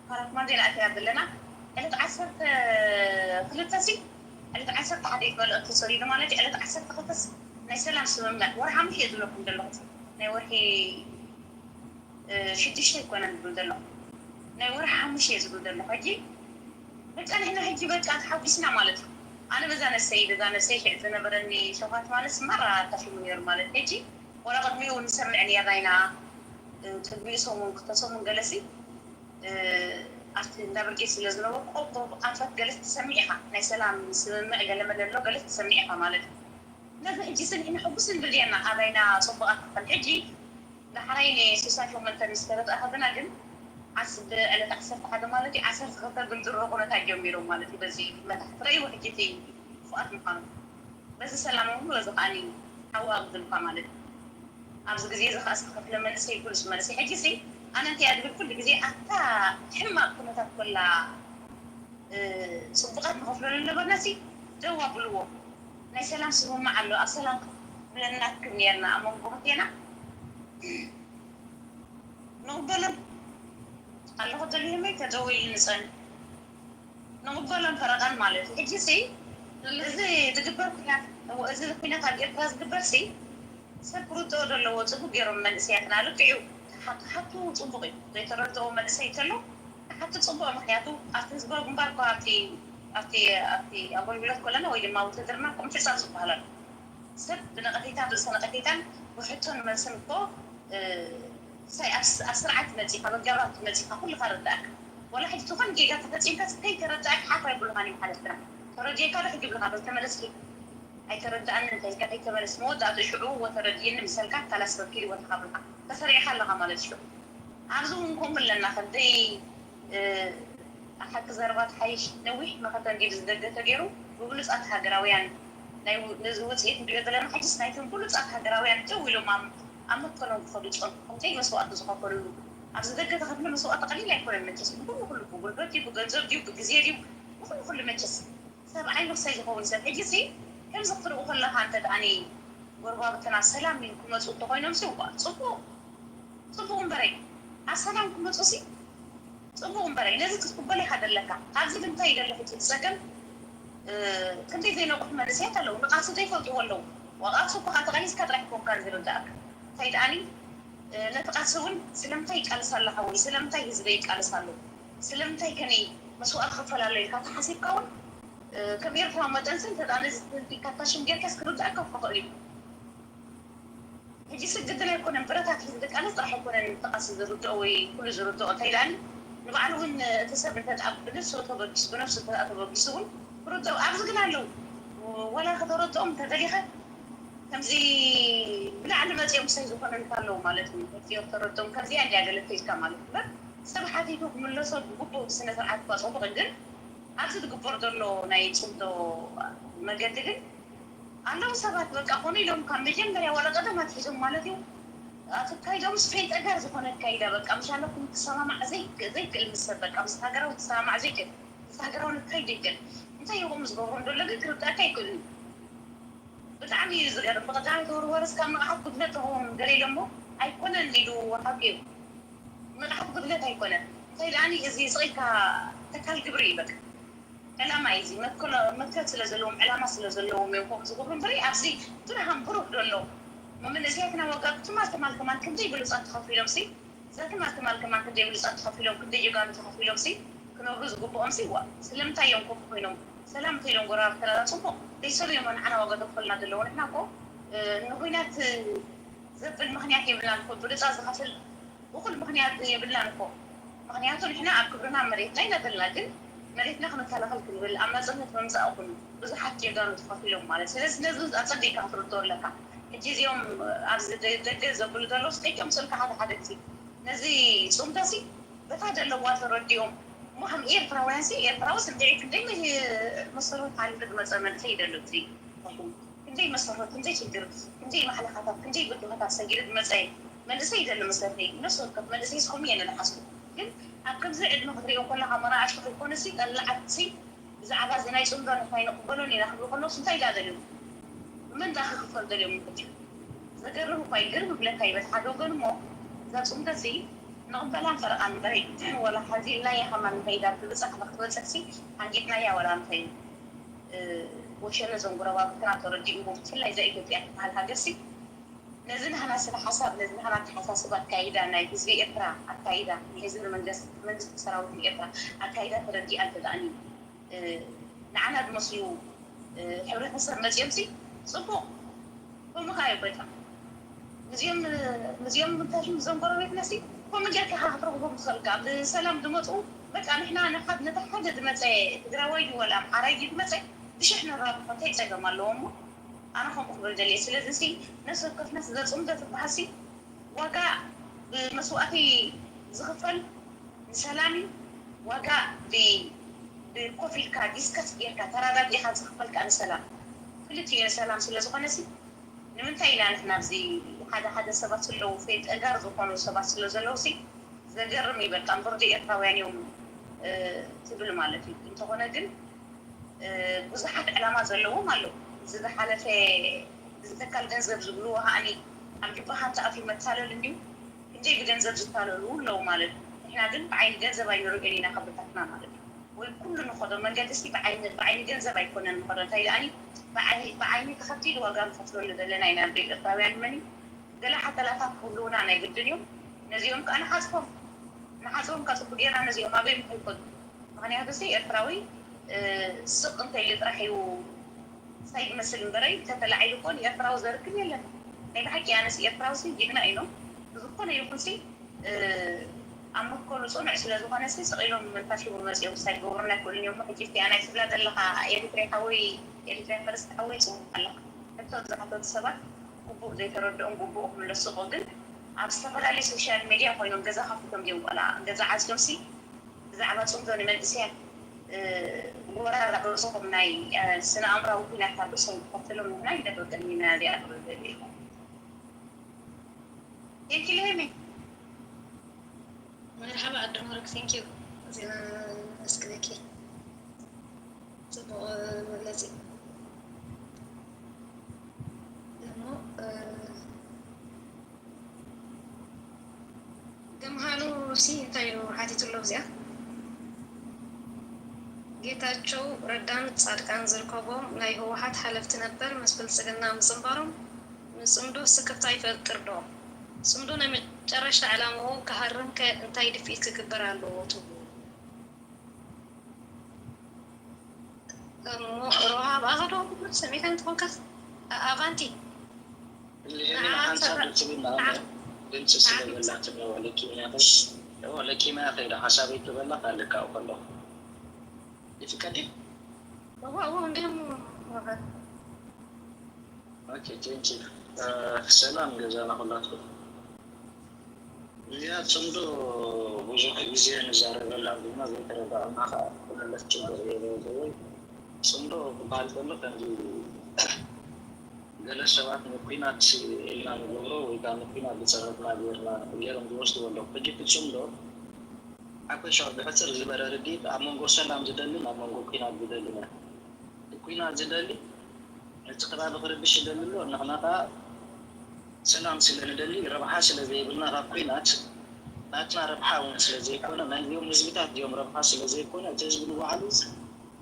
ፓራክማንዶ ኢላ ኣቴና ዘለና ዕለት 12 ሲ ዕለት 11 ይትበልቕ ተሰሪዱ ማለት እዩ ዕለት 12 ናይ ሰላም ስምምዕ ወርሒ ሓሙሽተ እየ ዝብለኩም ዘለኹ ናይ ወርሒ 6 ይኮነን ዝብል ዘለኹ ናይ ወርሒ 5 እየ ዝብል ዘለኹ ሕጂ በቃ ንሕና ሕጂ በቃ ተሓጒስና ማለት እዩ ኣነ በዛ ነሰይ ሽዕ ዝነበረኒ ሸውሃት ማለት ስማራ ታሽሙ ነይሩ ማለት ሕጂ ወላ ቅድሚኡ ንሰምዕ ነርና ኢና ቅድሚኡ ሰሙን ክተሰሙን ገለሲ ኣብቲ እንዳብርጌ ስለ ዝነበሩ ቆቦ ኣንፈት ገለስ ትሰሚዕ ኢኻ ናይ ሰላም ስምምዕ ገለ መለሎ ገለስ ትሰሚዕ ኢኻ ማለት እዩ ነዚ ሕጂ ስንዒና ሕጉስን ብልየና ኣባይና ፅቡቃት ክፈል ሕጂ ዳሕራይ ን68 ሚስተረት ኣኸድና ግን ዕለት 11 ማለት እዩ 12 ግን ዝርአ ኩነታት ጀሚሮም ማለት እዩ በዚ መታሕ ትረእይዎ ሕጂ እቲ ፍኣት ምዃኑ በዚ ሰላም እውን በዚ ከዓኒ ሓዋ ግድልካ ማለት እዩ ኣብዚ ግዜ እዚ ከዓ ዝተኸፍለ መንእሰይ ኩሉስ መንእሰይ ሕጂ ሲ ኣነ እንታይ እያ ድብል ኩሉ ግዜ ኣታ ሕማቅ ኩነታት ኮላ ፅቡቃት ንኸፍለሉ ነበርና ሲ ደው ኣብልዎ ናይ ሰላም ስምምዕ ኣሎ ኣብ ሰላም ብለና ክብ ነርና ኣብ መንጎ ክልቴና ንቕበሎም ኣለኹ ደልየመይ ተደው ኢሉ ንፀን ንቕበሎም ፈረቓን ማለት እዩ ሕጂ ሲ እዚ ዝግበር ኩናት እዚ ኩናት ኣብ ኤርትራ ዝግበር ሲ ሰብ ክርድኦ ዘለዎ ፅቡቅ ገይሮም መንእሰያትና ልክዕዩ ሓቱ ፅቡቅ እዩ ዘይተረድኦ መንእሰይ እንተሎ ሓቱ ፅቡቅ ምክንያቱ ኣብቲ ዝገበ ግንባር ኳ ኣብቲ ኣገልግሎት ኮለና ወይ ድማ ውትድርና ምሕፃብ ዝበሃል ኣሎ ሰብ ብነቐፌታን ርእሰ ነቐፌታን ውሕቶን መልስን እኮ ሳይ ኣብ ስርዓት መፂኻ በጋባት መፂኻ ኩሉካ ረዳእካ ወላ ሕጂ ትኾን ጌጋ ተፈፂምካ ከይተረዳእካ ሓፍ ኣይብሉኻን እዩ ሓለፍና ተረዲእካ ዶ ሕጂ ብልካ ተመለስኪ ኣይተረዳእኒ እንተይልካ ከይተመለስ መወዳእቱ ሽዑ ወተረዲእኒ ምሰልካ ካላስበኪል ወተካ ብልካ ተሰሪዕካ ኣለኻ ማለት ሽዑ ኣብዚ እውን ከምኡ ኣለና ክንደይ ሓቂ ዘረባት ሓይሽ ነዊሕ መኸተን ዲብ ዝደገተ ገይሩ ብብሉፃት ሃገራውያን ናይ ውፅኢት ንሪኦ ዘለና ሕጂስ ናይቶም ብሉፃት ሃገራውያን ደው ኢሎም ኣብ መከሎም ክኸዱ ፀም ከምዘይ መስዋዕቲ ዝኸፈልሉ ኣብ ዝደገ ተኸፍለ መስዋዕቲ ቀሊል ኣይኮነን መቸስ ብኩሉ ብጉልበት ድዩ ብገንዘብ ድዩ ብግዜ ድዩ ብኩሉ መቸስ ሰብ ዓይኑ ክሳይ ዝኸውን ሰብ ሕጂ ሲ ከምዚ ክትሪኡ ከለካ እንተ ደኣኒ ጎረባብትና ሰላም ኢሉ ክመፁ እንተኮይኖም ሲ ፅቡቅ እምበረይ ኣብ ሰላም ክመፁ ሲ ፅቡቅ እምበረይ ነዚ ክትቅበለ ኢኻ ዘለካ ኣብዚ ግን እንታይ ይደለኹ ትፀገም ክንደይ ዘይነቑሕ መንእሰያት ኣለዉ ንቃሲ ዘይፈልጥዎ ኣለዉ ወቃሱ እኳ ተቐኒስካ ጥራሕ ኮንካ ዝርዳእካ እንታይ ደኣኒ ነቲ ቃሲ እውን ስለምንታይ ይቃልስ ኣለካ ወይ ስለምንታይ ህዝበይ ይቃልስ ኣሎ ስለምንታይ ከመይ መስዋዕት ክፈል ኣሎ ኢልካ ተሓሲብካ እውን ከም ኤርትራ መጠን ስን ተዳነ ካታሽም ጌርካስ ክርዳእካ ክኽእል እዩ ሕጂ ስግድና ኣይኮነን ብረታት ደቂ ኣንስት ጥራሕ ኣይኮነን ተቐሲ ዝርድኦ ወይ ኩሉ ዝርድኦ እንተይላኒ ንባዕሉ እውን እቲ ሰብ እንተተኣብልሱ ተበጊሱ ብነፍሱ ተበጊሱ እውን ክርድኦ ኣብዚ ግን ኣለዉ ወላ ከተረድኦም እንተደሊኸ ከምዚ ብላዕሊ መፅኦም ሳይ ዝኾነ እንታለዉ ማለት እዩ እዚኦም ተረድኦም ከምዚኣ እንዲያ ገለተ ኢልካ ማለት እዩ ሰብ ሓቲቱ ክምለሶ ብግቡእ ስነ ስርዓት ክፀብቕ ግን ኣብዚ ዝግበር ዘሎ ናይ ፅምዶ መገዲ ግን ኣለዉ ሰባት በቃ ኮነ ኢሎም ካብ መጀመርያ ወላ ቀደም ኣትሒዞም ማለት እዩ ኣካይዶም ስፈይ ጠጋር ዝኾነ ካይዳ በቃ ምሻለኩም ክሰማማዕ ዘይክእል ምስ ሰብ በቃ ምስ ሃገራዊ ክሰማማዕ ዘይክእል ምስ ሃገራዊ ንካይድ ይክእል እንታይ ይኹም ዝገብሮ እንደሎ ግን ክርዳእካ ይክእልን ብጣዕሚ እዩ ዝገርም ብቀዳሚ ተወርወረ ስካብ ንቕሓት ጉድለት ተኸውን ገሊሎ እሞ ኣይኮነን ኢሉ ወሃብ እዩ ንቕሓት ጉድለት ኣይኮነን እንታይ ደኣኒ እዚ ስቂልካ ተካል ግብሪ እዩ በቃ ዕላማ እዩ እዚ መትከል ስለ ዘለዎም ዕላማ ስለ ዘለዎም እዮም ከምኡ ዝገብሩ እምበሪ ኣብዚ ብርሃን ብሩህ ደሎ መመንእስያትና ወጋብ ትማል ትማል ከማን ክንደይ ብሉፃት ተኸፊሎም ሲ እዛ ትማል ትማል ከማን ክንደይ ብሉፃት ተኸፊሎም ክንደይ ጀጋኑ ተኸፊሎም ሲ ክነብሩ ዝግብኦም ሲ ዋ ስለምንታይ እዮም ኮፍ ኮይኖም ሰላም እንተኢሎም ጎራብ ከለላ ፅቡቕ ደይሰሉ እዮም ንዓና ዋጋ ከፈልና ዘለዎ ንሕና ኮ ንኩናት ዘብል ምክንያት የብልናን ኮ ብሉፃ ዝኸፍል እኹል ምክንያት የብልናን ኮ ምክንያቱ ንሕና ኣብ ክብርና መሬትና ይነበልና ግን መሬትና ክንከላኸል ክንብል ኣብ ናፅነት መምፃእ ኩን ብዙሓት ጀጋኑ ተኸፊሎም ማለት ስለዚ ነዚ ኣፀዲካ ክትርድኦ ኣለካ ሕጂ እዚኦም ኣብዚ ደገ ዘብሉ ዘሎ ስጠይቆም ስልካ ሓደ ሓደ ግዜ ነዚ ፅምተሲ በታ ዘለዋ ተረዲኦም እሞ ከም ኤርትራውያን ሲ ኤርትራዊ ስንድዒ ክንደይ መሰረት ሓሊፉ ዝመፀ መንእሰይ ይደሉ እዚ ክንደይ መሰረት ክንደይ ሽግር ክንደይ ማሕለኻታት ክንደይ ብድሆታት ሰጊዱ ዝመፀ መንእሰይ ይደሉ መሰለይ ነፍሲ ወከፍ መንእሰይ ስኹም እየ ንሓስቡ ግን ኣብ ከምዚ ዕድመ ክትሪኦም ከለካ መራዕሽ ክኾነ ሲ ጠላዓት ሲ ብዛዕባ እዚ ናይ ፅምዶ ንሕና ይንቕበሎን ኢና ክብሉ ከለውስ እንታይ ዳ ደልዩ ምን ዳኸ ክፈል ደልዮም ምክትዩ ዘገርም እኳ ይገርም ብለካ ይበት ሓደ ወገን እሞ እዛ ፅምዶ ሲ نقبلها فرق عن بريء ولا هذه لا يحمل فايدة بتصح بتوسع سي حاجتنا يا ولا مثلا وشنا زنقرا وكنا تردي وقت لا إذا إجت يعني هالحاجة سي لازمها ناس الحساب لازمها ناس حساسبات كايدة نايف زي إقرا الكايدة لازم من سراوي في إقرا الكايدة تردي أنت داني نعنا بمصيو حولت مصر مزيمسي صبو ومخايب بيتها مزيم منتاج زنقرا بيت نسي ومجاك هتروحوا بخلقة بسلام دمتو بس إحنا نحد نتحدد مثلا تجراوي ولا محاري مثلا بش إحنا رابطة تيجي مالهم أنا هم أخبر جلي سلسلة ناس كيف ناس ذات أمضة تبحثي وقع بمسؤولي زغفل سلامي وقع بكوفي كاديسكت يركا ترى ذا دي حال زغفل كأن سلام كل تيجي سلام سلسلة خنسي نمن تايلان إحنا بزي هذا سبات له في أجار زقانو سبات له زلوسي زجرم يبقى أمبر دي إخواني يوم تبل مالتي أنت هنا جن بزحت علامات زلوا مالو زد حالة في زد كل جنزب زبلوها أني عم جبها تأفي مثال للنيو كنتي جنزب زتالو لو مالت إحنا جن بعين جنزب يرجعينا خبرتنا مالت وكل نخدم من جالسي بعين جنزب يكون نخدم تاي أني بعيني تخطيل وقام فترة لدلنا هنا بالإخوان مني قال حتى لا تقولون أنا قدنيو نزيهم أنا حاسبهم نحاسبهم كسبقين أنا نزيهم ما بين الكل يعني هذا شيء إفراوي السوق أنت اللي ترحي سيد مثل بري تتلعي لكون إفراو زرك يلا يعني بحكي أنا سي إفراو سي جينا إنه زقنا يكون سي أما كل صنع سلا زقنا سي صغيرهم من فاشي ورمسي وساي قورنا كل يوم حكي في أنا سلا دلها يدري حوي يدري فرست حوي سو الله تتوزع حتى السبب وبوق زي تردهم وبوق من السوق جن عبستفر على السوشيال ميديا خوينهم جزا خافكم ديو ولا جزا عزلهم سي جزا عباتهم دوني من إسيان ورا رأسهم ناي سنة أمره وفينا تابسهم قتلهم ناي دبوا تنمينا هذه أقول ذلك يمكن لهمي مرحبا أدرمورك ثانك يو زين أسكدكي تبغى لازم ገምሃሉ ሲ እንታይ እዩ ሓቲቱሎ እዚኣ ጌታቸው ረዳን ጻድቃን ዝርከቦም ናይ ህወሓት ሓለፍቲ ነበር ምስ ብልፅግና ምፅምባሮም ንፅምዶ ስክፍታ ይፈጥር ዶ ፅምዶ ናይ መጨረሻ ዕላምኡ ክሃርም እንታይ ድፊት ክግበር ኣለዎ ትብሉ እሞ ረሃብ ኣኸዶ ሰሚዕካ እንትኾንካ ኣቫንቲ اللي هنا حنصدق تبينا بنت سبب الله تبلا ولكن يا بس ولكن ما خير حسابي تبلا قال لك أو الله يفكرني هو عندهم اوكي تنتي ሰላም ገዛና ሁላችሁ ያ ጽንዶ ብዙ ጊዜ እንዛረበላ እና ዘይተረዳና ሁለት ችግር የሌለው ጽንዶ ባልተለ ከንጂ ገለሰባት ምኩናት ኢላ ነው ወይ ጋር ምኩናት በጸረት ማገርና የረም ወስዶ ወለው በጅት ጽንዶ አቆሻው በፈጽር ዝበረርዲ አሞንጎ ሰላም ዝደል አሞንጎ ኩናት ዝደል ኩናት ዝደል እጽቀባለ ቅርብሽ ደልሎ እናናታ ሰላም ስለነደሊ ረብሓ ስለዘይብልና ካብ ኩናት ናትና ረብሓ እውን ስለዘይኮነ መንዚኦም ህዝብታት እዚኦም ረብሓ ስለዘይኮነ እቲ ህዝቢ ንባዕሉ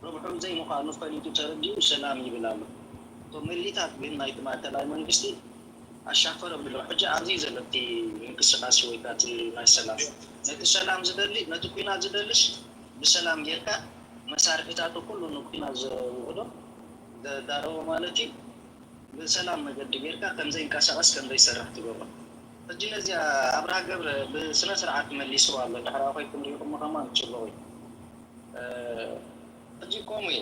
ረብሑ ዘይምዃኑ ፈሊጡ ተረዲኡ ሰላም ይብል ኣሎ እቶም መሊታት ግን ናይቲ ማእከላዊ መንግስቲ ኣሻፈሮም ብሎ ሕጂ ኣብዚ ዘሎ እቲ እንቅስቃሴ ወይ ከዓ እቲ ናይ ሰላም ነቲ ሰላም ዝደሊ ነቲ ኩናት ዝደልስ ብሰላም ጌርካ መሳርሒታቱ ኩሉ ንኩናት ዘውዕዶ ዳረዎ ማለት እዩ بسلام مجد غيرك كم زي كاساس كم زي سرح تقول فجينا زي أبرها قبل بسنة سرعة ملي سؤال الحرا أخويكم ليكم مهمان تشلوي فجي قومي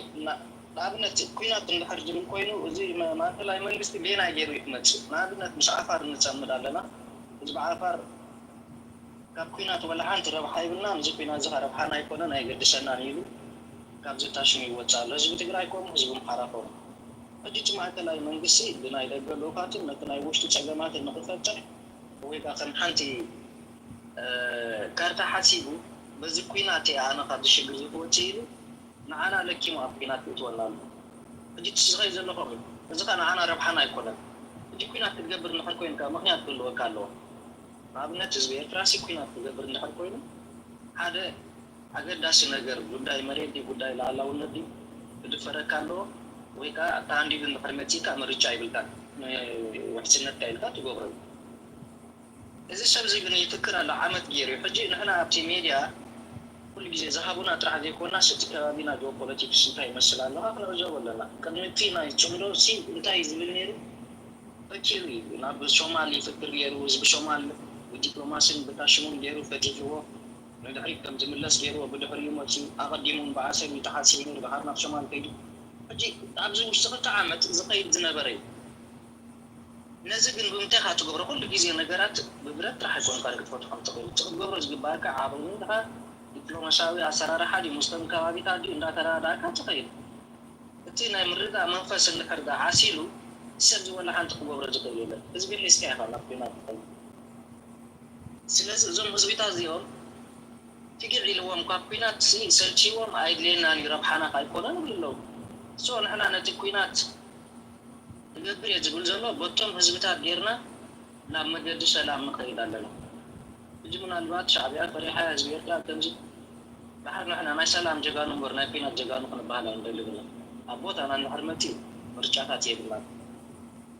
لا بنت كوينا تنحرج من كوينو زي ما طلع من بس بينا يجري يتمت ما بنت مش عفار نتسمد علينا إذا بعفار كاب كوينا ولا عن ترى بحاي بنا مزي كوينا زهر بحنا يكوننا نيجد سنة نيلو كاب زي تاشمي وتصال لازم تقرأيكم زي محرقهم أجيت معك لا يمنجسي بنا إلى جلوكات نتنا يوشت شجمات النقطة ويبقى كم حنتي كارتا حسيبو بس كويناتي أنا قد شجع زوجتي أنا لكي ما كوينات بتولى أجيت صغير زي الأخوة إذا كان أنا ربحنا يكون أجيت كوينات تجبر نحن كوين كم هي كله كله ما بنا تزبير راسي كوينات تجبر نحن كوين هذا أجد داس نجار بداي مريض بداي لا لا ولدي بدفرق كله ويكا تاندي من فرمتيكا مرجع يبلغ وحسنت تايلكا تغبر اذا الشاب زي بني يفكر على عمد غيري حجي نحن ابتي ميديا كل جزء ذهبنا طرح دي كنا ستكابينا جو بوليتيكس انتي مثلا لا اخنا رجع ولا لا كان فينا يجملو سي انتي زميلني فكيري نا بشمالي فكر غيرو بشمال ودبلوماسي بتاشمون غيرو فتيجو ندعي كم زملس غيرو بدحري ماشي اقدمون بعسل متحاسبين بحرنا بشمال كيدو أجي أبزو مشتغل عامة زقيد زنبري نزقن بمتاخات تقبر كل جزء نجارات ببرد راح يكون قارق فتح تقول تقبر زقبارك عابرين ده دبلوماساوي أسرار حالي مسلم كوابي تادي إن ترى ذاك تقيل تينا مردا منفس النكردا عاسيلو سجى ولا حد تقبر زقيل بس بالإسكاف على بينا سلسلة زوم مزبيط زيهم تيجي علوم كابينات سلشيوم عيدلنا نربحنا كايكونا نقول سو نحن نتكوينات تقدر يجبل زلوا بطم حزبتها غيرنا لما جد سلام نخيل لنا يجمعنا الوقت شعبيات فريحة حزبيات لا تنزل بحر نحن ما سلام جغانو مرنا فينا جغانو خنا بحالا ندلنا أبوت أنا نحرمتي مرجعات يبلا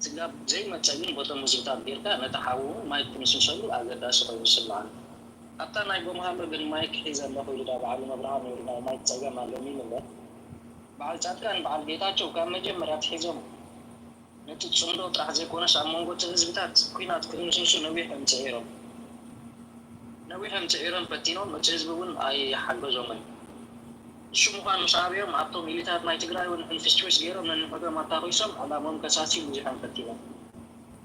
سجاب زي ما تسوين بطم حزبتها غيرنا نتحاول ما يكون سنسلو أجد أسرع وسلمان حتى نايبو محمد بن مايك حيز الله يرضى بعلم أبراهام يرضى ما يتسجى معلومين الله بعد كان بعد بيتاچو كان مجمرة حزم نتتصندو طرح زي كونا سامونغو تهزبتات كوينات كنسنسو نويحم تعيرم نويحم تعيرم بتينو متهزبون أي حق زمن شو مكان مصابيهم أبطو ميليتات ما يتقرأي ونفستويس غيرهم ننفقه ما تاويسهم على مهم كساسي وزيحم بتينو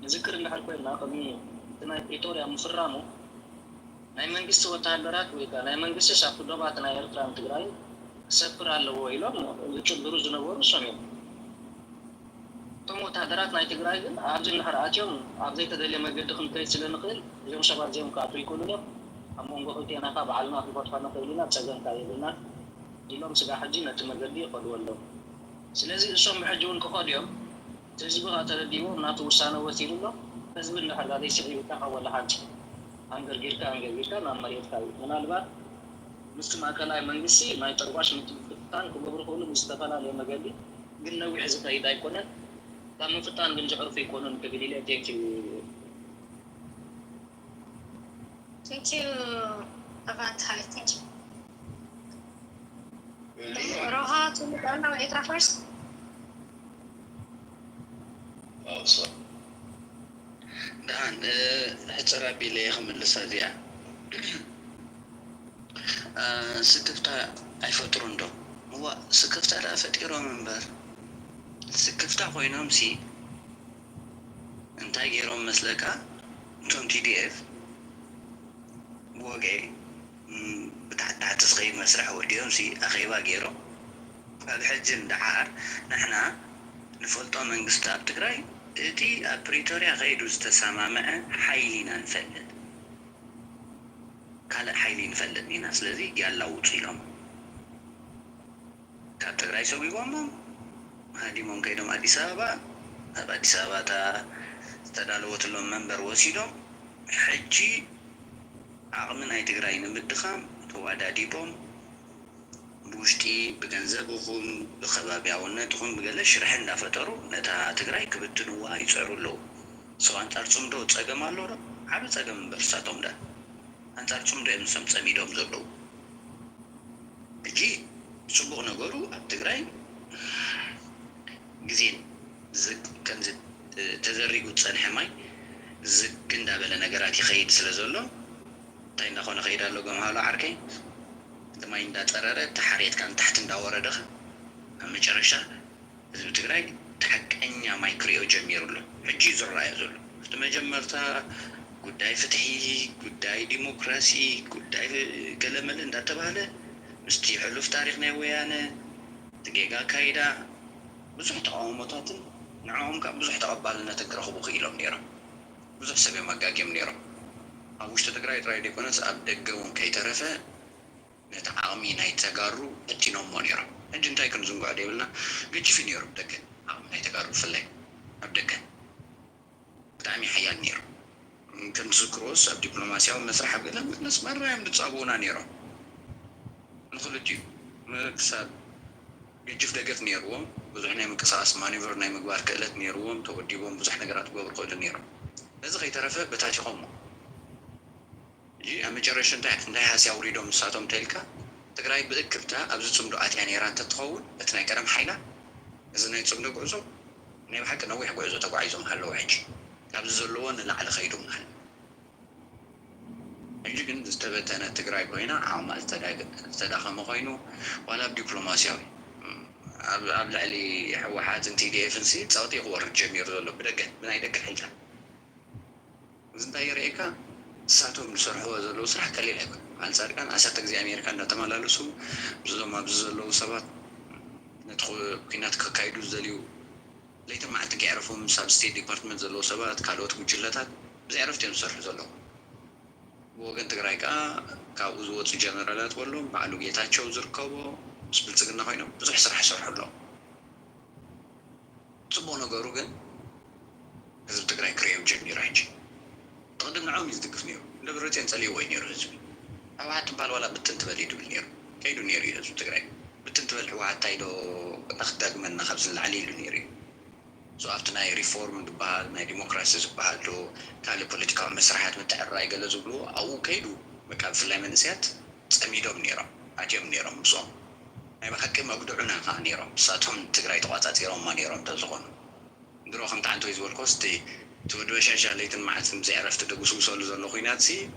نذكر اللي حلقوين ناقمي تناي بريتوريا مفرامو ناي منجست وتهدرات ويكا ناي منجست ساكو دوبات ناي إرترام تقرأي سفر على ويلهم يشوفوا زنوور سمين تمو تهدرات نايت جرايدن عابزين حراتهم عابزين تدلي ما قدهم كيس لنقل اليوم شباب زيهم كاتو يكونوا لهم أمون قلت أنا كاب علنا في بطل نقلنا تسجن كايلنا اليوم سجى حجينا تمجدي قدوا لهم سلازي الشام حجون كقاديهم تجيبها ترديهم ناتو وسانا وثيروا لهم تزبل نحل هذه سعيد كها ولا حاجة أنجر جيركا نام مريض كاي من البعض مسلم أكلاء منجسي ما يترواش متفتان كبر كله مستقلا لما قالي قلنا وحزب هيدا يكونه لما فتان بنجعر في يكونون كقليلة تيجي Thank you أفانت هاي thank you روها تقول أنا وإقرأ first Oh, so نتصرف بليه من السادية سكفتا أي فترون دو هو سكفتا لا فتيرو منبر سكفتا خوينهم سي انتا جيرهم مسلكا انتم TDF بوغي بتاع تسغير مسرح وديهم سي أخيبا جيرو الحج اندحار نحنا نفلطو منقستا بتقراي اتي بريتوريا غيدو استسامامع حيلينا نفلد كالا حيلي نفلد نينا سلازي يالا وطيلهم كاب تقراي سوي قوامهم هادي ممكن يدوم أديس أبابا أديس أبابا تا تدالوت لهم منبر وسيدهم حجي عقمنا هاي تقراي نبدخام توعدا ديبهم بوشتي بجنزبهم بخبابيعونتهم بقال شرح لنا فتروا نتا تقراي كبتنوا يسعروا له سواء تارتم دو تساقم الله رو عبد تساقم برساتهم ده أنت تارتم دو يمسم تسميدهم زبلو بجي سبوغ نقولوا تقراي جزين زق كان زد تزرقوا تسالح ماي زق كندا بلا نقراتي خيد سلازولو تاينا خونا خيدا لو قمها عركي لما يندا تقرر تحريت كان تحت ندور دخ أما جرشة إذا تقرأي تحق أني ما يكريو جميل له حجي زرع يزول لما جمرتها قداي فتحي قداي ديمقراطي قداي كلام اللي انت تبعله مستيحلو في تاريخنا ويانا دقيقة كايدا بزح تعاوماتات نعاوم كان بزح تقبلنا تقرأه بخيلهم نيرا بزح سبي مقاقيم نيرا أوش تقرأي تراي ديكونس أبدقون كي ترفه نتعامي نايتجارو أنتي مونيرا أنت انتي كن زنقو عدي بلنا قلت في نيرو بدك عامي نايتجارو فلي أبدك بتعمي حياة نيرو كنت زكروس أب دبلوماسيا ومسرح بلا ناس مرة يوم نتصابونا نيرو نخلو جيب مكساب يجف دقف نيرو بزحنا مكساس مانيفر ناي مقبار كالت نيرو توديبهم بزحنا قرات قبل قول نيرو لازم يترفه بتاعتي قومه أما جرشن تحت نهاية سيوريدهم ساتهم تلك تقرأي بذكرتها أبزت صندوق يعني إيران تتخول أثناء كلام حيلة إذا نيت صندوق عزو نيم حكى نويح عزو تبع عايزهم هلو عجي أبزت اللون اللي على خيرهم هل عجي كنت استبت أنا تقرأي بينا عمل تداخل مغينو ولا بدبلوماسياوي أبلع لي واحد TDF نسيت صوتي هو الجميع ذولو بدقة من أي دقة حيلة زنتا يريكا ساعتهم بسرعة زلوا سرح كليل هيك عن صار كان أسات تجزي أمريكا نتمنى لسه بزلوا ما بزلوا سبات ندخل كينات كايدو زليو ليت ما عندك يعرفوا من ساب ستيت ديبارتمنت زلوا سبات كالوت مجلتات بس عرفت يوم سرح زلوا وقت تقرأيكا كأوزوات الجنرالات ولو بعلو جيتات شو زركوا بس بلتقنا هاينو بس سرح له تبونه قروقن إذا تقرأي كريم جني رايج تقدم نعم يزدقف نيرو لبرتين تلي وين نيرو هزبي أو حتى بال ولا بتنتبه ليدو نيرو كيدو نيري هزبي تقرأي بتنتبه الحوات تايدو أخدق من خبز العليل نيري سو أفتنا ريفورم دبال ما ديمقراطي زبال لو كالي بوليتيكال مسرحات متعرى يقلزو بلو أو كيدو مكان في الليمنسيات تسميدهم نيرو عجب نيرو مصوم أي بحكي ما بدعونا خا نيرو ساتهم تقرأي تواتات يرون ما نيرو تزغون درو خمت عنتو يزور كوستي تودو شاشة ليتن معتم زي عرفت دقوسو سولو زلو خينات سي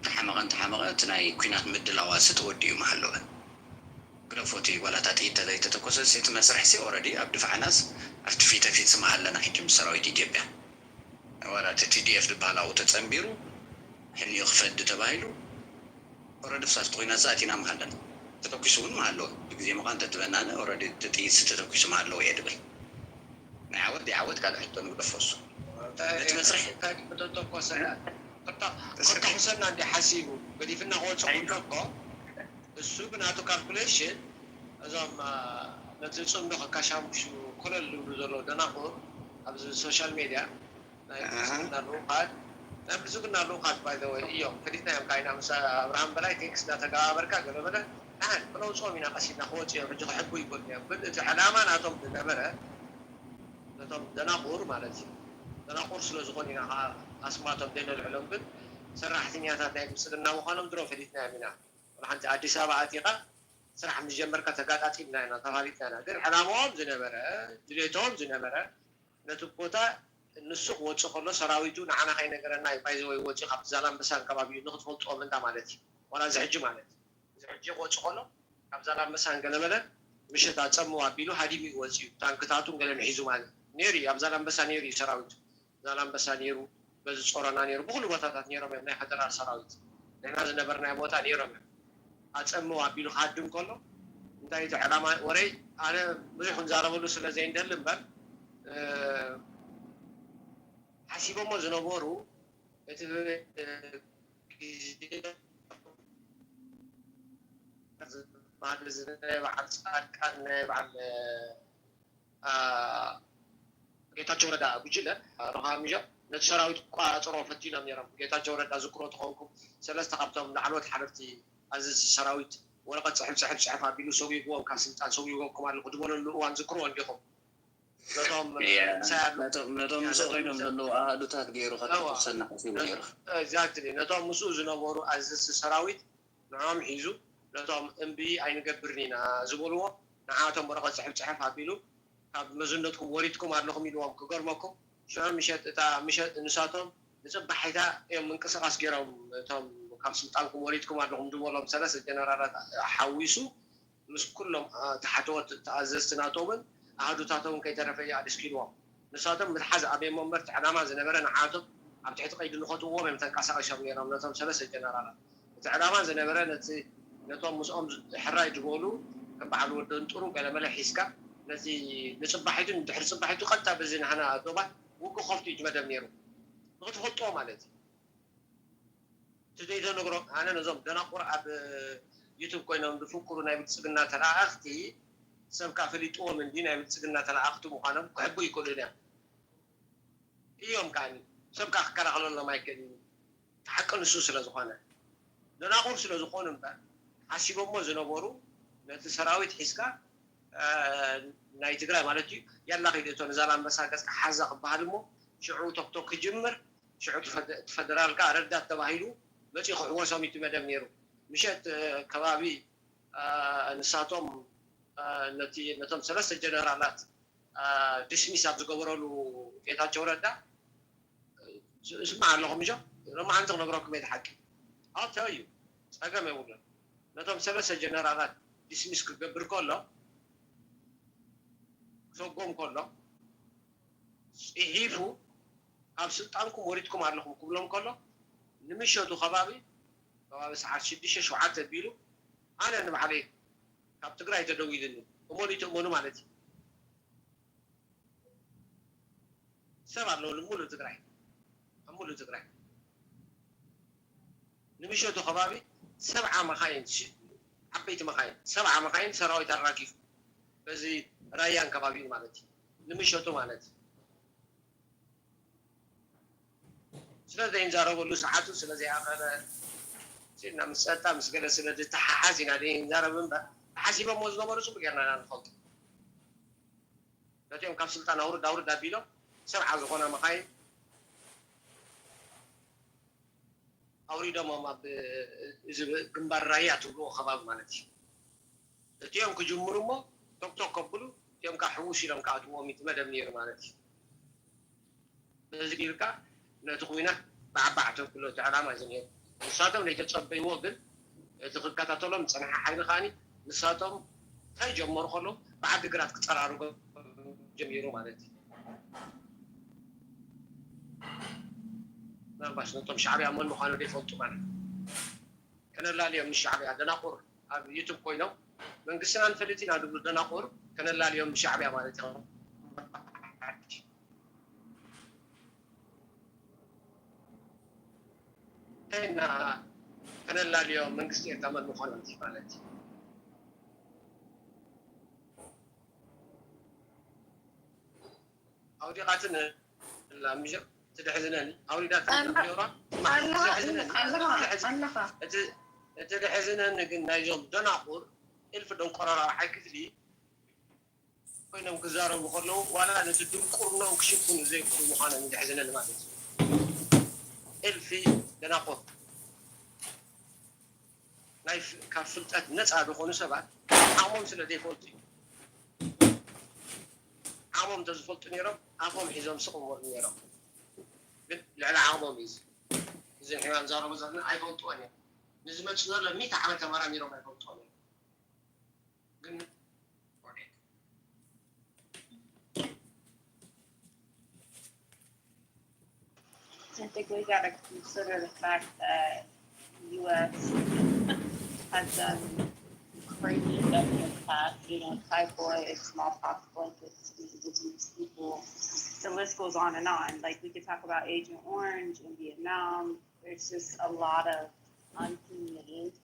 تحمقا تناي كينات مدل عواسة توديو محلوها قرفوتي ولا تاتي تداي تتكوسة سيت مسرح سي اوردي أبدفع ناس أفتو في تفيد سمحل لنا حجم سراوي دي جيبه ولا TDF دبالاو تتنبيرو حين يخفد تبايلو اوردي فساس قوينات زاتينا محلنا تتكوسون محلوها بكزي مقان تتبنانا اوردي تتيس تتكوسو محلوها يدبل نعود يعود قال حتى نقفص مسرح بتتوقع كنت حسنا عندي حسيبه بدي فينا هون صندوق السوق ناتو كالكوليشن إذا ما نزل صندوق كشام شو كل اللي بزلوا دناخو أبز السوشيال ميديا نروحات نبزقنا نروحات باي ذا واي يوم كدينا يوم كاينا مسا أبراهام بلاي تيكس داتا كابركا قالوا بنا نحن بلو صومينا قصينا خوتي رجع حبوا يقول يا بدأت علامة ناتهم دنبرة ناتهم دناخور مالتي دناخور سلوزقونينا أسماتهم دين العلوم بد سرحتني هذا تايم سلنا وخانم درو فديتنا منا راح أنت عدي سبعة عتيقة سرح من جمر كتقات عتيقنا هنا تفاريتنا غير علامهم زنبرة جليتهم زنبرة نتوقتا ንሱ ክወፅእ ከሎ ሰራዊቱ ንዓና ከይነገረና ባይዘ ወይ ወፅእ ካብቲ ዛላንበሳን ከባቢኡ ንክትፈልጥዎም እንዳ ማለት እዩ ዋላ እዚ ሕጂ ማለት እዩ እዚ ሕጂ ክወፅእ ከሎ ካብ ዛላንበሳን ገለመለ ምሸት ኣፀምዋ ኣቢሉ ሃዲሙ ይወፅእ እዩ ታንክታቱን ገለ ንሒዙ ማለት ነይሩ እዩ ኣብ ዛላንበሳ ነይሩ እዩ ሰራዊቱ ዛላንበሳ ነይሩ በዚ ጾረና ነይሩ ብኩሉ ቦታታት ነይሮም እዮም ናይ ፌደራል ሰራዊት ንሕና ዝነበርናዮ ቦታ ነይሮም እዮም ኣፀምዋ ኣቢሉ ክሃድም ከሎ እንታይ እቲ ዕላማ ወረይ ኣነ ብዙሕ ክንዛረበሉ ስለ ዘይንደሊ እምበር ሓሲቦሞ ዝነበሩ እቲ بعد بعد كان بعد ጌታቸው ረዳ ጉጅለ ረሃሚጃ ነቲ ሰራዊት ቋፅሮ ፈቲኖም ነይሮም ጌታቸው ረዳ ዝክሮ ተኾንኩም ሰለስተ ካብቶም ላዕሎት ሓለፍቲ ኣዘዚ ሰራዊት ወረቐት ፅሕፍ ኣቢሉ ሰዊግዎም ካብ ስልጣን ሰዊግዎም ኣለኹ ድበለሉ እዋን ዝክሮ እንዲኹም ነቶም ምስኡ ኮይኖም ዘለዉ ኣሃዱታት ገይሩ ከተሰና ሓሲቡ ነይሩ ኤግዛክትሊ ነቶም ምስኡ ዝነበሩ ኣዘዚ ሰራዊት ንዖም ሒዙ ነቶም እምቢ ኣይንገብርን ኢና ዝበልዎ ንዓቶም ወረቐት ፅሕፍ ኣቢሉ ካብ መዝነትኩም ወሪድኩም ኣለኹም ኢልዎም ክገርመኩም ሽዑ ምሸት ንሳቶም ንፅባሒታ እዮም ምንቅስቃስ ገይሮም እቶም ካብ ስልጣንኩም ወሪድኩም ኣለኹም ዝበሎም ሰለስተ ጀነራላት ሓዊሱ ምስ ኩሎም ተሓተወት ተኣዘዝቲ ናቶምን ኣሃዱታቶምን ከይተረፈ እያ ኣድስኪልዎም ንሳቶም ምትሓዝ ኣብየሞ እምበርቲ ዕላማ ዝነበረ ንዓቶም ኣብ ትሕቲ ቀይዲ ንኸትዎም እዮም ተንቀሳቒሶም ነይሮም ነቶም ሰለስተ ጀነራላት እቲ ዕላማ ዝነበረ ነቶም ምስኦም ሕራይ ዝበሉ ከም በዓል ወደን ጥሩ ገለመለ ሒዝካ ነዚ ንፅባሒቱ ንድሕሪ ፅባሒቱ ቀጥታ በዚ ንሕና ዶባት ውግእ ከፍቱ እዩ መደብ ነይሩ ንክትፈልጥዎ ማለት እዩ እቲ ዘይተነግሮ ኣነ ነዞም ደናቁር ኣብ ዩቱብ ኮይኖም ዝፍክሩ ናይ ብልፅግና ተላኣኽቲ ሰብካ ፈሊጥዎም እንዲ ናይ ብልፅግና ተላኣኽቲ ምዃኖም ክሕቡ ይክእሉን እዮም እዮም ከዓኒ ሰብካ ክከላኸለሎም ኣይክእል ተሓቂ ንሱ ስለ ዝኾነ ደናቁር ስለ ዝኾኑ እምበር ሓሲቦሞ ዝነበሩ ነቲ ሰራዊት ሒዝካ ናይ ትግራይ ማለት እዩ ያላ ከይደቶ ንዛላንበሳ ገፅካ ሓዛ ክበሃል እሞ ሽዑ ቶክቶክ ክጅምር ሽዑ ትፈደራልካ ረዳት ተባሂሉ መፂኡ ክሕወሶም እቲ መደብ ነይሩ ምሸት ከባቢ ንሳቶም ነቶም ሰለስተ ጀነራላት ዲስሚስ ኣብ ዝገበረሉ ጌታቸው ረዳ ስማዕ ኣለኹም እዞ ሎማዓንቲ ክነግረኩም እየ ሓቂ ኣብታ እዩ ፀገም የብሉን ነቶም ሰለስተ ጀነራላት ዲስሚስ ክገብር ከሎ ክሰጎም ከሎ ፅሒፉ ኣብ ስልጣንኩም ወሪድኩም ኣለኹም ክብሎም ከሎ ንምሸቱ ከባቢ ሰዓት 6-7 ኣቢሉ ኣነ ንባዕለይ ካብ ትግራይ ተደዊልኒ እሞኑ ይትእመኑ ማለት እዩ ሰብ ኣለውሉ ሙሉእ ትግራይ ኣብ ሙሉእ ትግራይ ንምሸቱ ከባቢ 7 መኻይን ዓበይቲ መኻይን 7 መኻይን ሰራዊት ኣራኪፉ በዚ ራያን ከባቢኡ ማለት እዩ ንምሸቱ ማለት እዩ ስለዘይንዛረበሉ ሰዓቱ ስለዘይኣኸረ ሲልና ምስ ፀጥታ ምስ ገለ ስለዝተሓሓዝ ኢና ዘይንዛረብ እምበር ተሓሲቦሞ ዝነበሩ ፅቡቅ ጌርና ኢና ንፈልጡ ነቲኦም ካብ ስልጣን ኣውርድ ኣቢሎም 7 ዝኾነ መኻይን ኣውሪዶሞም ኣብ ግንባር ራያ ትብልዎ ከባቢ ማለት እዩ እቲኦም ክጅምሩ እሞ ቶክቶክ ከብሉ እቲኦም ከዓ ሕውስ ኢሎም ክኣትዎም እቲ መደብ ነይሩ ማለት እዩ በዚ ጌርካ ነቲ ኩናት ብዓባዕ ተብሎ እቲ ዕላማ እዚ ነይሩ ንሳቶም ዘይተፀበይዎ ግን እቲ ክከታተሎም ፀንሐ ሓይሊ ከዓኒ ንሳቶም ከይጀመሩ ከሎ ብዓዲ ግራት ክፀራርጎ ጀሚሩ ማለት እዩ ምናልባሽ ነቶም ሻዕብያ መን ምዃኑ ዘይፈልጡ ማለት ከነላልዮም ንሻዕብያ ደናቁር ኣብ ዩቱብ ኮይኖም መንግስትና ንፈልጥ ኢና ድብሉ ደናቁር ከነላልዮም ንሻዕብያ ማለት እዩ እና ከነላልዮም መንግስቲ ኤርትራ መን ምዃኑ ማለት እዩ ኣውዲቓትን ላምጀ تدحزنني أوليدات تدحزنني قلنا يوم دناقور ألف دون قرار حكيت لي كنا مكزارة بخلو ولا نتدم قرنا وكشفون زي كل مخانا تدحزنني ما تنسى ألف دناقور نايف كافلتات نسعى بخونو سبعة عموم سلدي فولتي عموم تزفلت نيرم عموم حزام سقم ورنيرم ግን ልዕሊ ዓቕሞም እዩ እዚ ሕማ ንዛረቡ ዘለና ኣይፈልጥዎን እዮም ንዝመፁ ዘሎ 100 ዓመት ተመራሚሮም ኣይፈልጥዎን እዮም ግን I think we got to consider the fact that the U.S. has done crazy stuff in the past, typhoid, smallpox blankets, indigenous people. The list goes on and on. Like we could talk about Agent Orange in Vietnam. There's just a lot of